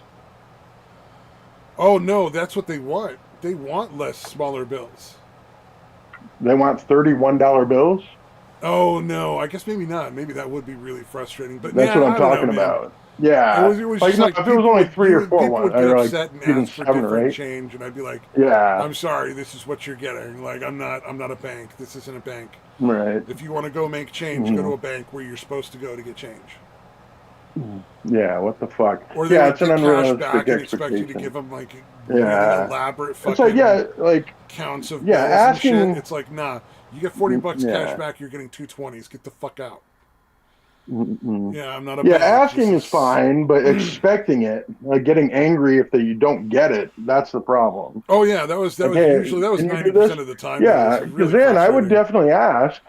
Oh no, that's what they want. They want less smaller bills. They want $31 bills. Oh no, I guess maybe not. Maybe that would be really frustrating. But That's yeah, what I'm I don't know, talking man. about. Yeah, It was like just no, like if it was only three or four people ones, would get or like upset and even ask for 7 or different 8. change, and I'd be like, Yeah, I'm sorry, this is what you're getting. Like I'm not a bank. This isn't a bank. right. If you want to go make change, go to Mhm. a bank where you're supposed to go to get change. Yeah, what the fuck? Or they Yeah, would it's an get cash unrealistic back and expect you to give expectation. them like really Yeah, elaborate it's like fucking yeah, like counts of yeah, bills and shit. asking. It's like, nah, you get $40 cash Yeah, back, you're getting 220s. Get the fuck out. mm-mm. Yeah, I'm not a Yeah, bank. This asking is is. fine, but expecting it, like getting angry if you don't get it, that's the problem. Oh yeah, that Like, was hey, usually that was can you do 90% this? of the time that it was Yeah, because really then I would frustrating. definitely ask.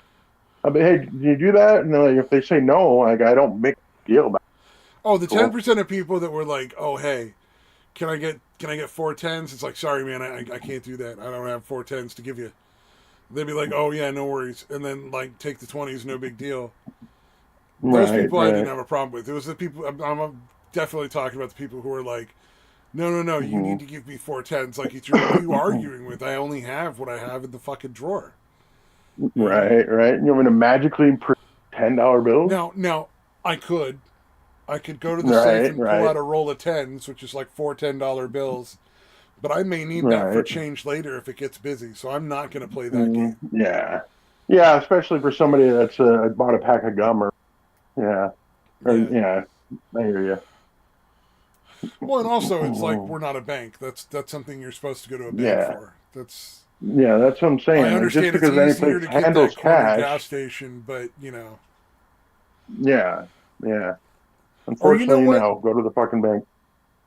I'd be, hey, can you do that? And then, like, if they say no, like I don't make a deal about Oh, it. the ten Cool. percent of people that were like, "Oh, hey, can I get 4 10s?" It's like, sorry, man, I can't do that. I don't have 4 10s to give you. They'd be like, "Oh yeah, no worries," and then like take the 20s, no big deal. Those Right, people I didn't right. have a problem with. It was the people I'm definitely talking about the people who were like, "No, no, no, you Hmm. need to give me 4 10s." Like, it's your, what are you arguing with? I only have what I have in the fucking drawer. You know. Right, right. You want me to magically print $10 bills? Now I could. I could go to the safe Right, and pull right, out a roll of tens, which is like four $10 bills, but I may need that for right. change later if it gets busy. So I'm not going to play that game. Mm, yeah, yeah. Especially for somebody that's bought a pack of gum or Yeah. yeah. I hear Well, and also it's like you. we're not a bank. That's something you're supposed to go to a bank Yeah, for. That's yeah. That's what I'm I saying. Like just understand it's because any place easier to get that handles corner gas cash, station, but yeah, yeah. or you know Unfortunately, what? no. Go to the fucking bank.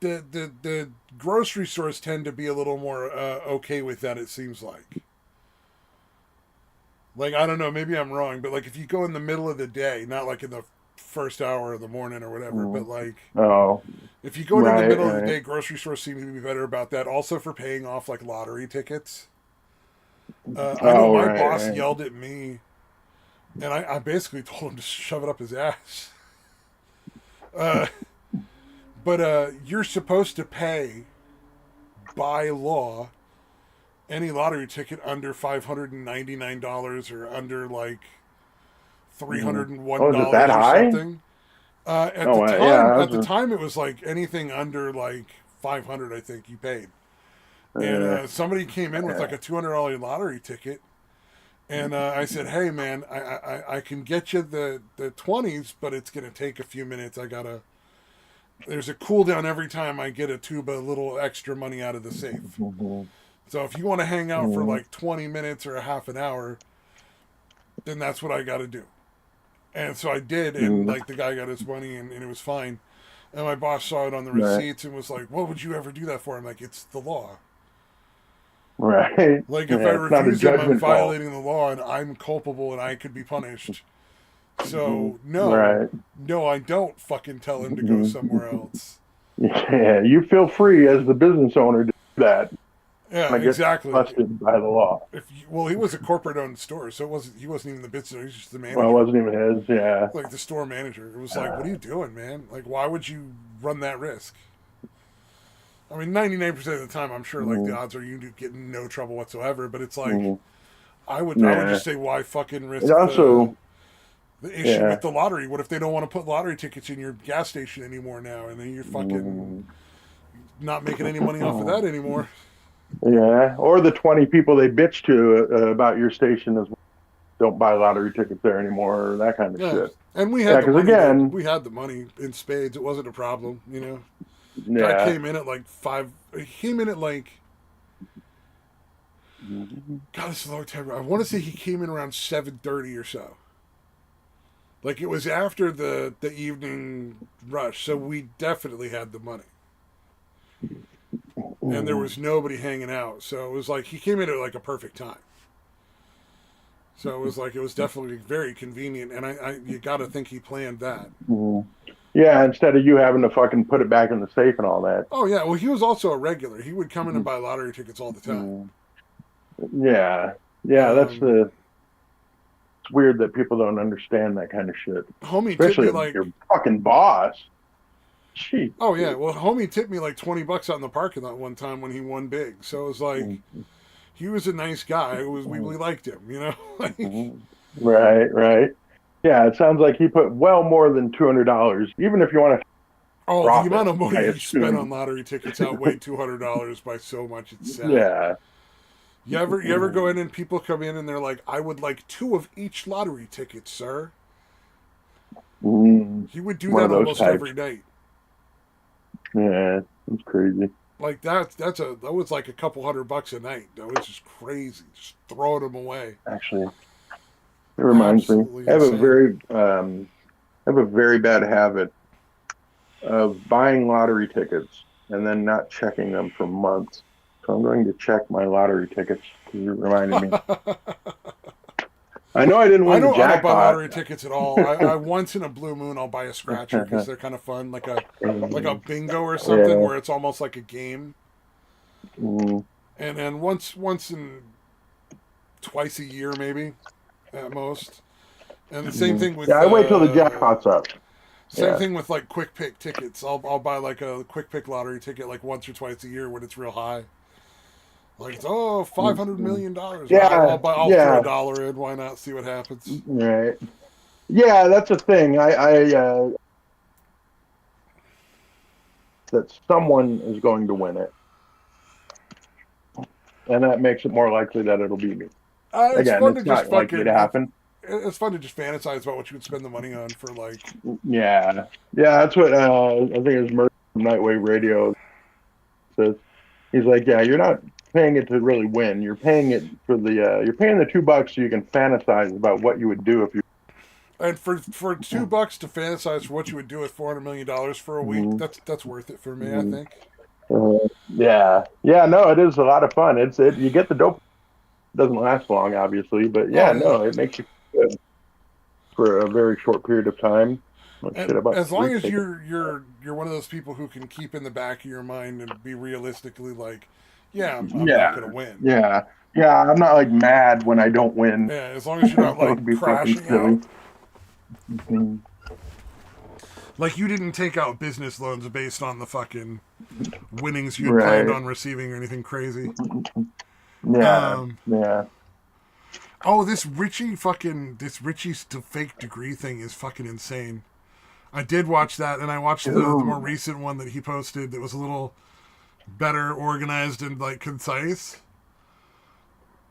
The grocery stores tend to be a little more okay with that. It seems like I don't know. Maybe I'm wrong, but like if you go in the middle of the day, not like in the first hour of the morning or whatever, but Mm. like Oh, if you go in the right, middle of the right. day, grocery stores seem to be better about that. Also for paying off like lottery tickets. I know Oh, my right, boss right. yelled at me, and I basically told him to shove it up his ass. Uh, but you're supposed to pay by law any lottery ticket under $599 or under like three Mm. hundred and one Oh, is it that dollars or high? something. Oh, yeah. I At the was. time, it was like anything under like 500. I think you paid. And Uh, somebody came in with like a $200 lottery ticket, and I said, "Hey, man, I can get you the 20s, but it's gonna take a few minutes. I gotta. There's a cooldown every time I get a tuba, a little extra money out of the safe. mhm, So if you want to hang out for mhm, like 20 minutes or a half an hour, then that's what I got to do." And so I did, and mhm. like the guy got his money, and it was fine. And my boss saw it on the Right, receipts and was like, "What would you ever do that for?" I'm like, "It's the law. right. Like if I Yeah, it's not a refuse him, I'm judgment call. violating the law, and I'm culpable, and I could be punished. Mhm. So no, Right. no, I don't fucking tell him to go somewhere Mhm. else." Yeah, you feel free as the business owner to do that. Yeah, I get exactly. busted by the law. If you, well, he was a corporate owned store, so it wasn't. He wasn't even the business. He was just the Well, it manager, wasn't even his. Yeah. like the store manager. It was like, "What are Uh, you doing, man? Like, why would you run that risk?" I mean, 99% of the time, I'm sure like the mhm, odds are you get in no trouble whatsoever. But it's like mhm. I would Yeah. just say, why fucking It risk also, the issue with yeah. the lottery? What if they don't want to put lottery tickets in your gas station anymore now, and then you're fucking Mhm. not making any money off of that anymore? Yeah. Or the 20 people they bitch to about your station as well. Don't buy lottery tickets there anymore, or that kind of Yeah, shit. and we Yeah, had the because money to again, we had the money in spades. It wasn't a problem, you know. Guy yeah. came in at like five. He came in at like Mhm. God. This is a long time ago. I want to say he came in around 7:30 or so. Like it was after the evening rush, so we definitely had the money, and there was nobody hanging out. So it was like he came in at like a perfect time. So it was like it was definitely very convenient, and I you got to think he planned that. Mhm. Yeah, instead of you having to fucking put it back in the safe and all that. Oh yeah, well he was also a regular. He would come in and Mhm. buy lottery tickets all the time. Yeah. Yeah, that's Um, the it's weird that people don't understand that kind of shit. Homie took me Especially like your fucking boss. Jeez. Oh yeah, well, homie tipped me like $20 out in the parking lot one time when he won big. So it was like he was a nice guy. We liked him, you know. Like, Right, right. Yeah, it sounds like he put well more than $200, even if you want to oh, the amount profit, of I money he spent on assume. lottery tickets outweighed $200 by so much. It's sad. Yeah. You ever go in and people come in and they're like, "I would like 2 of each lottery ticket, sir." Mm, He would do one of that those almost types. every night. Yeah, it's crazy. Like that was like a couple $100 a night. That was just crazy, just throwing them away. Actually, it reminds me. Absolutely insane. I have a very bad habit of buying lottery tickets and then not checking them for months. So I'm going to check my lottery tickets because you reminded me. I know I didn't win the I don't buy jackpot. lottery tickets at all. I once in a blue moon I'll buy a scratcher because they're kind of fun, like a bingo or something Yeah. where it's almost like a game. Mm, And once in twice a year maybe at most. And the same thing Yeah, with I wait till the jackpot's up. same Yeah. thing with like quick pick tickets. I'll buy like a quick pick lottery ticket like once or twice a year when it's real high. Like it's $500 million. Yeah, I'll throw yeah, $1 in. Why not see what happens? right. Yeah, that's a thing. That someone is going to win it, and that makes it more likely that it'll be me. It's Again, fun to it's just not likely to fucking happen. it's fun to just fantasize about what you would spend the money on for like. Yeah, yeah, that's what I think it was Murray from Nightwave Radio says. He's like, yeah, you're not paying it to really win. You're paying it for you're paying the $2 so you can fantasize about what you would do if you. And for $2 to fantasize for what you would do with $400 million for a week, Mhm, that's worth it for me. I mhm. think. Yeah, yeah, no, it is a lot of fun. You get the dope. It doesn't last long, obviously, but Oh yeah, yeah. no, it makes you good for a very short period of time. Oh shit, And about as long three as tickets. you're one of those people who can keep in the back of your mind and be realistically like, yeah, I'm not Yeah, gonna win. yeah, yeah. I'm not like mad when I don't win. Yeah, as long as you're not That like would be fucking crashing silly. out. Like you didn't take out business loans based on the fucking winnings you had planned Right. on receiving or anything crazy. Yeah, Um, yeah. oh, this Richie's fake degree thing is fucking insane. I did watch that, and I watched the more Dude. recent one that he posted that was a little better organized and like concise.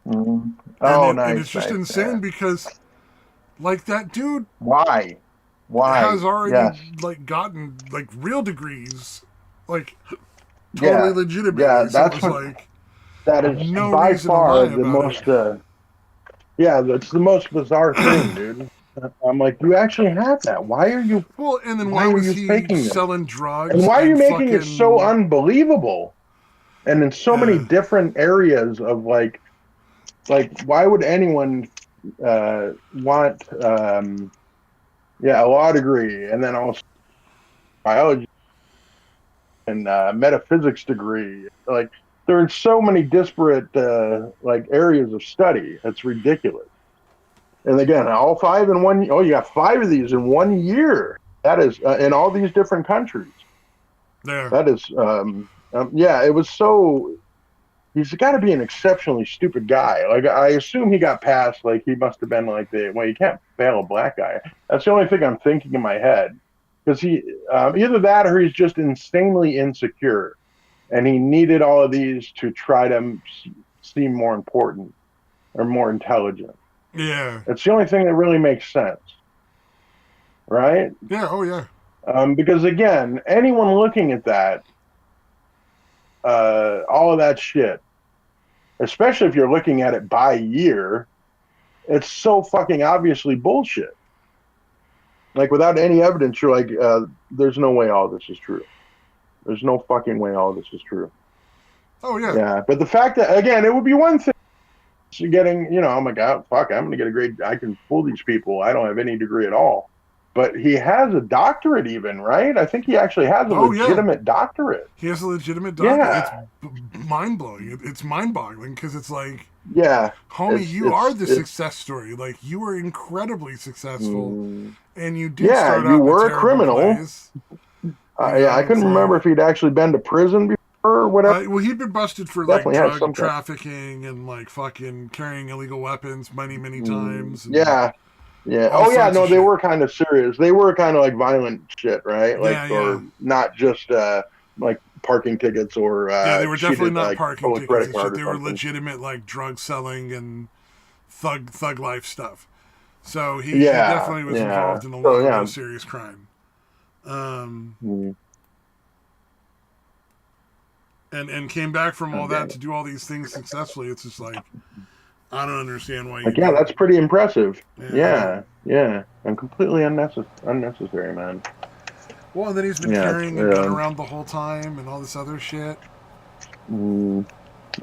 Mhm. And Oh, and nice, it's just nice. Yeah. insane because like that dude Why? Why? has already Yes. like gotten like real degrees, like totally Yeah. Yeah. legitimately. So it That's was what. like That is no by reason to lie far the about it. most. Yeah, that's the most bizarre thing, dude. I'm like, you actually have that. Well, and then Why why are was you he faking this? selling And drugs why are you and making it so fucking unbelievable? And in so many uh, different areas of why would anyone want yeah, a law degree and then also biology and metaphysics degree? Like there are so many disparate like areas of study. It's ridiculous. And again, all five in one. Oh, you got five of these in 1 year. That is in all these different countries. there. That is, yeah. It was so. He's got to be an exceptionally stupid guy. Like I assume he got past. Like he must have been like well, you can't fail a black guy. That's the only thing I'm thinking in my head. Because either that or he's just insanely insecure, and he needed all of these to try to seem more important or more intelligent. Yeah. It's the only thing that really makes sense, right? Yeah. Oh yeah. Because again, anyone looking at that, all of that shit, especially if you're looking at it by year, it's so fucking obviously bullshit. Like without any evidence, you're like, there's no way all this is true. There's no fucking way all this is true. Oh yeah. Yeah, but the fact that again, it would be one thing getting, oh my god, fuck, I'm gonna get a grade. I can fool these people. I don't have any degree at all. But he has a doctorate, even, right? I think he actually has a Oh yeah. legitimate doctorate. He has a legitimate doctor. It's Yeah, mind blowing. It's mind boggling because it's like, yeah. homie, It's you are it's the it's. success story. Like you were incredibly successful, Mm, and you did yeah, start you out in a were a terrible criminal. place. Yeah, I couldn't remember if he'd actually been to prison before or whatever. Well, he'd been busted for like Definitely had drug some trafficking and like fucking carrying illegal weapons many times. And Yeah, yeah. all Oh yeah, sorts no, of they shit. were kind of serious. They were kind of like violent shit, right? Like, Yeah. or not just like parking tickets or Yeah, they were definitely cheated, not like parking stole a tickets credit and shit. card or They were something. legitimate like drug selling and thug life stuff. So he Yeah, definitely was yeah. involved in a So lot of yeah. real serious crime. Mm, And came back from all God that damn to it. do all these things successfully. It's just like I don't understand why you Like, yeah, do it. that's pretty impressive. Yeah, I don't. Yeah, yeah. And completely unnecessary, man. Well, and then he's been Yeah, it's carrying a gun around the whole time and all this other shit. mm,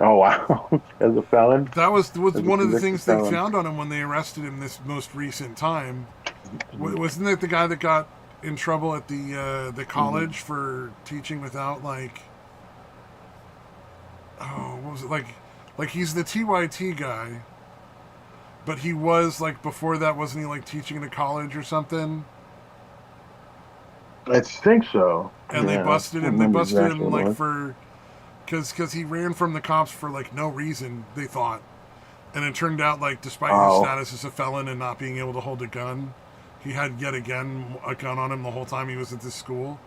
oh wow. As a felon, That was as a one of the convicted things they felon. found on him when they arrested him this most recent time. Wasn't it the guy that got in trouble at the college for teaching without like what was it like he's the TYT guy, but he was like before that wasn't he like teaching in a college or something? I think so. And they Yeah, I busted can't him. They remember busted exactly him what it like was. for because he ran from the cops for like no reason. They thought, and it turned out like despite his Oh, status as a felon and not being able to hold a gun, he had yet again a gun on him the whole time he was at this school.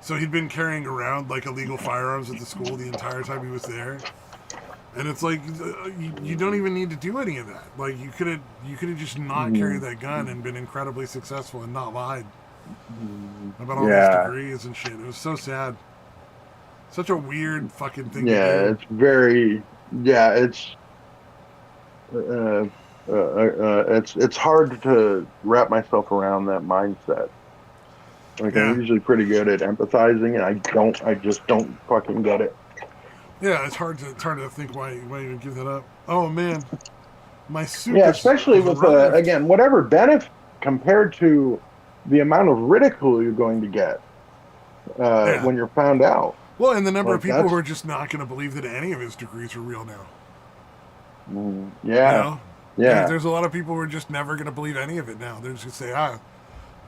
So he'd been carrying around like illegal firearms at the school the entire time he was there. And it's like you don't even need to do any of that. Like you could have just not carried mm, that gun and been incredibly successful and not lied about all these yeah, degrees and shit. It was so sad. Such a weird fucking thing to yeah. do. It's very, yeah. It's hard to wrap myself around that mindset. Like I'm Yeah, usually pretty good at empathizing, and I just don't fucking get it. yeah. It's hard to think why you would give that up. Oh man, my soup Yeah, especially has with arrived. again, whatever benefit compared to the amount of ridicule you're going to get Yeah. when you're found out. Well, and the number of Like people who that's are just not going to believe that any of his degrees are real now. You yeah, know, yeah, there's a lot of people who are just never going to believe any of it now. They're just going to say,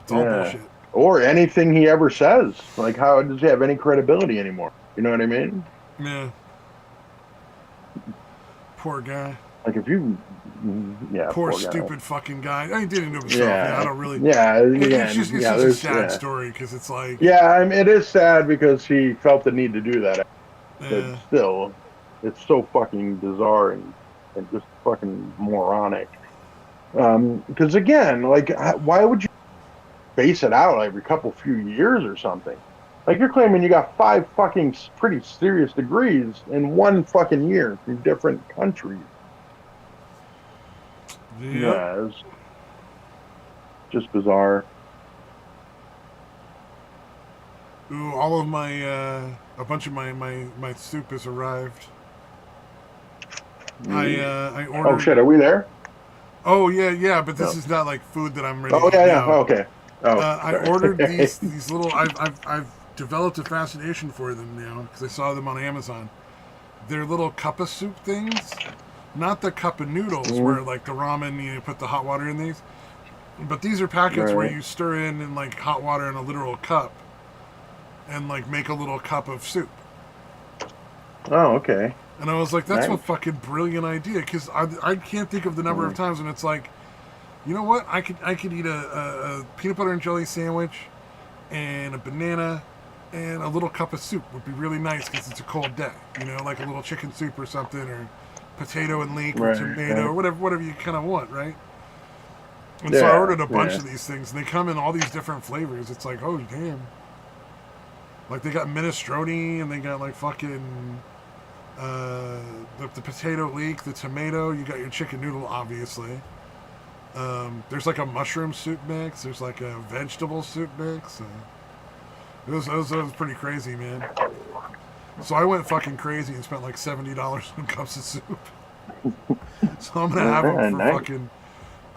it's all yeah. bullshit. Or anything he ever says. Like how does he have any credibility anymore? You know what I mean? Yeah. Poor guy. Like if you, yeah, Poor poor guy. stupid fucking guy. He did it to himself. Yeah, I Yeah, don't really. yeah. It's Again, just it's yeah. just a There's sad yeah, story because it's like, yeah. I mean, it is sad because he felt the need to do that, but uh, still, it's so fucking bizarre and just fucking moronic. Because again, like, why would you base it out every couple few years or something? Like you're claiming you got 5 fucking pretty serious degrees in one fucking year from different countries. yep. Yeah, it's just bizarre. Ooh, all of my a bunch of my soup has arrived. I Oh ordered. shit, are we there? Oh yeah, but this No. is not like food that I'm ready to Oh eat yeah. now. Okay. Oh, I sorry. ordered these little. I've developed a fascination for them now because I saw them on Amazon. They're little cup of soup things, not the cup of noodles Mm, where like the ramen you put the hot water in these, but these are packets where right. you stir in like hot water in a literal cup and like make a little cup of soup. Oh, okay. And I was like, that's a Nice. fucking brilliant idea because I can't think of the number of Mm, times when it's like, you know what, I could eat a peanut butter and jelly sandwich and a banana and a little cup of soup would be really nice because it's a cold day. You know, like a little chicken soup or something, or potato and leek or right. tomato Right. or whatever you kind of want, right? And so I Yeah. ordered a bunch Yeah. of these things, and they come in all these different flavors. It's like, oh damn! Like they got minestrone, and they got like fucking uh, the potato leek, the tomato. You got your chicken noodle, obviously. There's like a mushroom soup mix. There's like a vegetable soup mix. It was pretty crazy, man. So I went fucking crazy and spent like $70 on cups of soup. So I'm gonna have them Okay. for Nice. fucking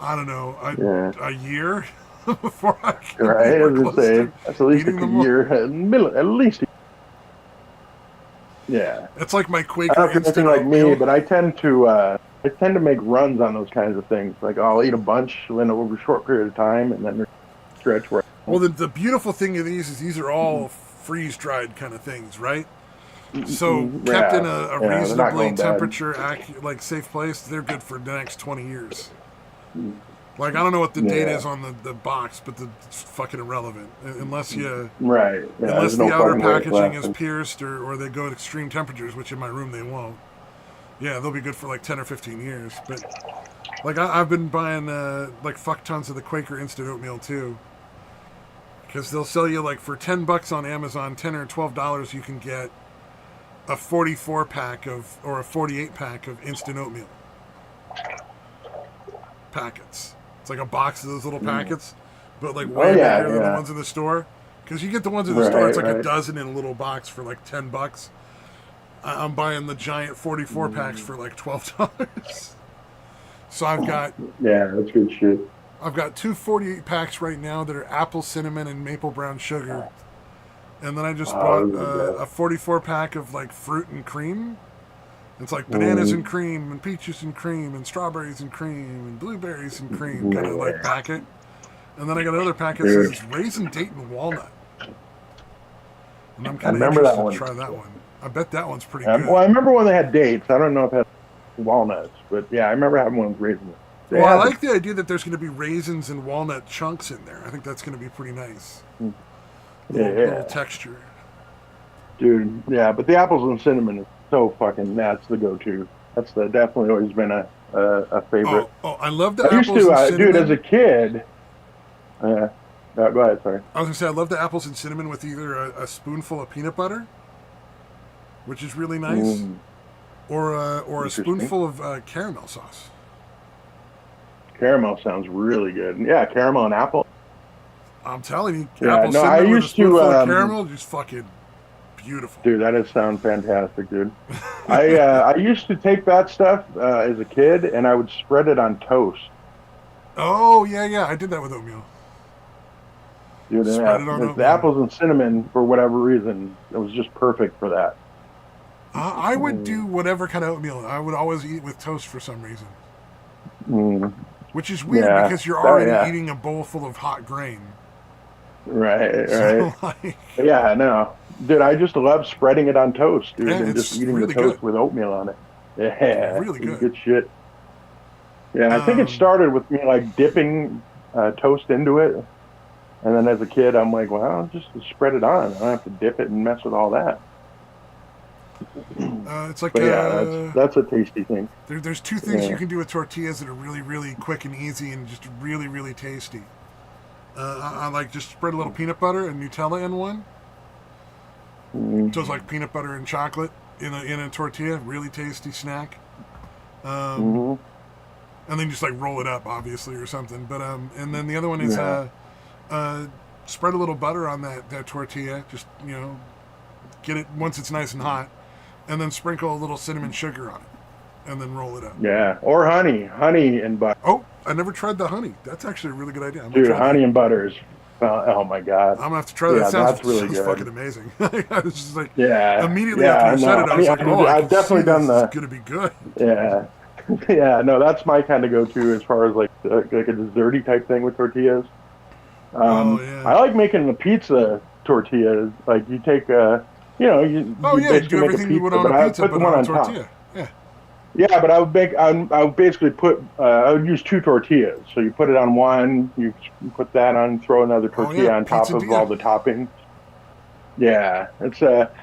I don't know Yeah. a year before I can Right. I anywhere was gonna close say to that's at least eating a them all. year, at least. Yeah. It's like my I don't Quaker know if you're anything instant like me, oatmeal. but I tend to make runs on those kinds of things. Like I'll eat a bunch in over a short period of time, and then there's a stretch where Well, the beautiful thing of these is these are all freeze dried kind of things, right? So kept in a yeah, they're not reasonably going bad. like safe place, they're good for the next 20 years. Like, I don't know what the date is on the box, but it's fucking irrelevant unless you Right. Yeah, unless there's no the outer fucking weight packaging left. is pierced or they go at extreme temperatures, which in my room they won't. Yeah, they'll be good for like 10 or 15 years. But like I've been buying like fuck tons of the Quaker instant oatmeal too, because they'll sell you like for $10 on Amazon, $10 or $12 you can get a 44 pack of or a 48 pack of instant oatmeal packets. It's like a box of those little packets, but like way bigger than the ones in the store. Because you get the ones in the store, it's like a dozen in a little box for like $10. I'm buying the giant 44 packs for like $12. So I've got that's good shit. I've got two 48 packs right now that are apple, cinnamon, and maple brown sugar. And then I just bought a 44 pack of like fruit and cream. It's like bananas and cream, and peaches and cream, and strawberries and cream, and blueberries and cream, kind of like packet. And then I got another packet that says it's raisin, date, and walnut. And I'm kind of interested to try that one. I bet that one's pretty good. Well, I remember when they had dates. I don't know if it had walnuts, but yeah, I remember having one with raisins. Well, I like the idea that there's going to be raisins and walnut chunks in there. I think that's going to be pretty nice. Little texture. Dude, yeah, but the apples and cinnamon is so fucking, that's the go-to. That's definitely always been a favorite. Oh, I love the apples and cinnamon. Dude, as a kid, go ahead, sorry. I was going to say, I love the apples and cinnamon with either a spoonful of peanut butter, which is really nice, or a spoonful of caramel sauce. Caramel sounds really good. Yeah, caramel and apple. I'm telling you, apple cinnamon with a spoonful of caramel, just fucking beautiful. Dude, that sound fantastic, dude. I used to take that stuff as a kid, and I would spread it on toast. Oh, yeah, I did that with oatmeal. Dude, the apples and cinnamon, for whatever reason, it was just perfect for that. I would do whatever kind of oatmeal. I would always eat with toast for some reason. Which is weird because you're already eating a bowl full of hot grain. Right. So, like, yeah, no. Dude, I just love spreading it on toast, dude, and just eating really the toast good. with oatmeal on it. Yeah, really good. Good shit. Yeah, I think it started with me like dipping toast into it, and then as a kid, I'm like, well, just spread it on. I don't have to dip it and mess with all that. It's like that's a tasty thing. There's two things you can do with tortillas that are really, really quick and easy and just really, really tasty. I like just spread a little peanut butter and Nutella in one. So it's like peanut butter and chocolate in a tortilla, really tasty snack. And then just like roll it up, obviously, or something. But and then the other one is spread a little butter on that tortilla. Just get it once it's nice and hot, and then sprinkle a little cinnamon sugar on it, and then roll it up. Yeah, or honey and butter. Oh, I never tried the honey. That's actually a really good idea. Dude, honey and butter is, oh my god. I'm gonna have to try that. Yeah, sounds really good. Fucking amazing. I was just like, yeah, immediately after you said it, I was like, oh, I've definitely done the. It's gonna be good. Yeah, yeah. No, that's my kind of go-to as far as like a desserty type thing with tortillas. I like making the pizza tortillas. Like you take you do everything you would on a pizza, but on a tortilla. Yeah. Yeah, but I would basically I would use two tortillas. So you put it on one, you put that on, throw another tortilla on top of all the toppings. Yeah, it's a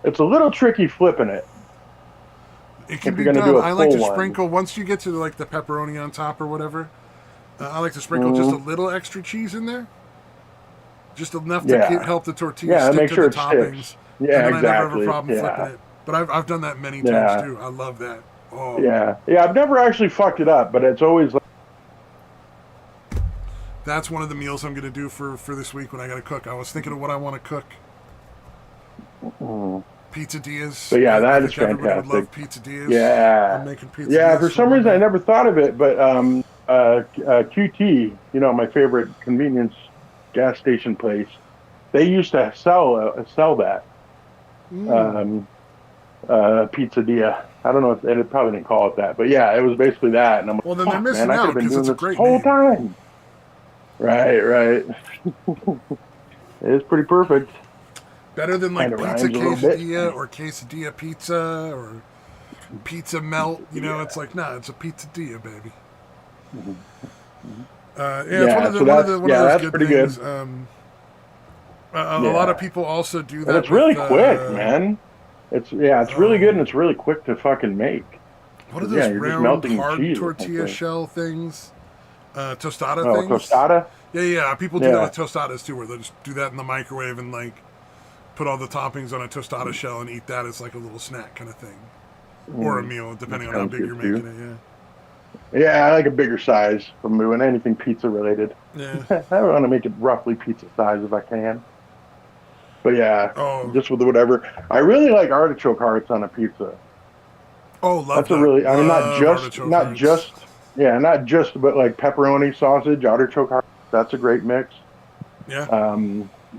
little tricky flipping it. It can be done. I like to sprinkle once you get to like the pepperoni on top or whatever. I like to sprinkle just a little extra cheese in there. Just enough to help the tortilla stick to the toppings. Sticks. Yeah, and then exactly. I never have a problem flipping it. But I've done that many times too. I love that. Oh. Yeah. I've never actually fucked it up, but it's always like. That's one of the meals I'm going to do for this week when I got to cook. I was thinking of what I want to cook. Pizzadillas. But yeah, that is fantastic. Everybody would love pizzadillas. Yeah. I'm making pizzadillas. Yeah, for some reason I never thought of it, but QT, my favorite convenience gas station place, they used to sell that pizzadilla. I don't know if they probably didn't call it that, but yeah, it was basically that. And I'm like, well, then they're missing man, out because it's a great whole name. Time. Right, right. It's pretty perfect. Better than Kind like of pizza rhymes a little bit. quesadilla or quesadilla pizza or pizza melt. You know, it's like, nah, it's a pizzadilla, baby. Mhm. Mhm. Yeah, it's Yeah, so one of those that's good pretty good. things. A lot of Yeah, people also do and that it's with really quick, man. It's really good and oh, it's really quick to fucking make. what are 'Cause, yeah, those you're just round melting the hard cheese tortilla essentially. shell things, tostada Oh, things? tostada. Yeah, yeah. People do that Yeah. with tostadas too, where they just do that in the microwave and like put all the toppings on a tostada shell and eat that as like a little snack kind of thing, or a Mm, meal, that depending on how sounds big good you're making too. it. Yeah, I like a bigger size from doing anything pizza related. Yeah, yeah. I want to make it roughly pizza size if I can. But yeah, Oh, just with whatever. I really like artichoke hearts on a pizza. oh, love That's a that. really, I mean, Love artichoke not hearts. just, yeah, not just, but like pepperoni, sausage, artichoke hearts. That's a great mix. Yeah.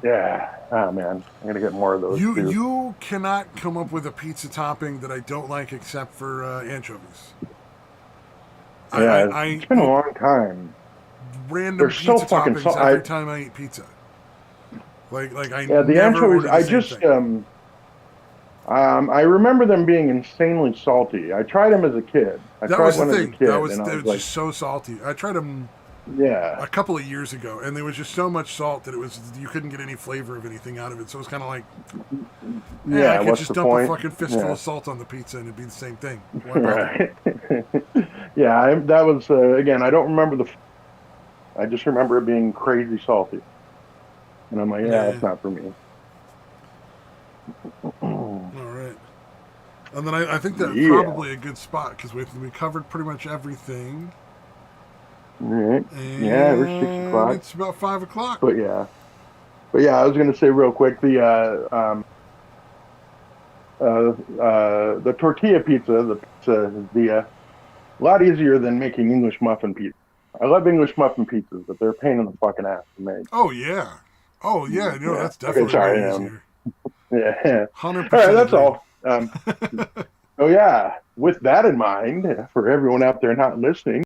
Yeah. Oh man, I'm gonna get more of those too. You cannot come up with a pizza topping that I don't like except for anchovies. Yeah, I it's been a eat long time. They're random so pizza fucking toppings salt. I every time I eat pizza. Like I Yeah, the never anchovies. order the same thing. I remember them being insanely salty. I tried them as a kid. I That tried was the one as a thing. That kid, was and I it was was like, just so salty. I tried them yeah, a couple of years ago, and there was just so much salt that it was you couldn't get any flavor of anything out of it. So it was kind of like, I yeah. could What's just the dump a point? fucking fistful Yeah, of salt on the pizza and it'd be the same thing. Why bother? right. Yeah, that was again. I don't remember I just remember it being crazy salty, and I'm like, yeah, Yeah. it's not for me. All right. And then I think that's Yeah. probably a good spot because we covered pretty much everything, All right. Yeah, every six and o'clock. it's about 5 o'clock. But yeah, I was gonna say real quick the tortilla pizza, the pizza is a lot easier than making English muffin pizza. I love English muffin pizzas, but they're a pain in the fucking ass to make. Oh yeah, oh yeah. You know Yeah. that's Okay. definitely way Sorry. easier. Yeah. Hundred All right. percent That's agree. all. So yeah, with that in mind, for everyone out there not listening.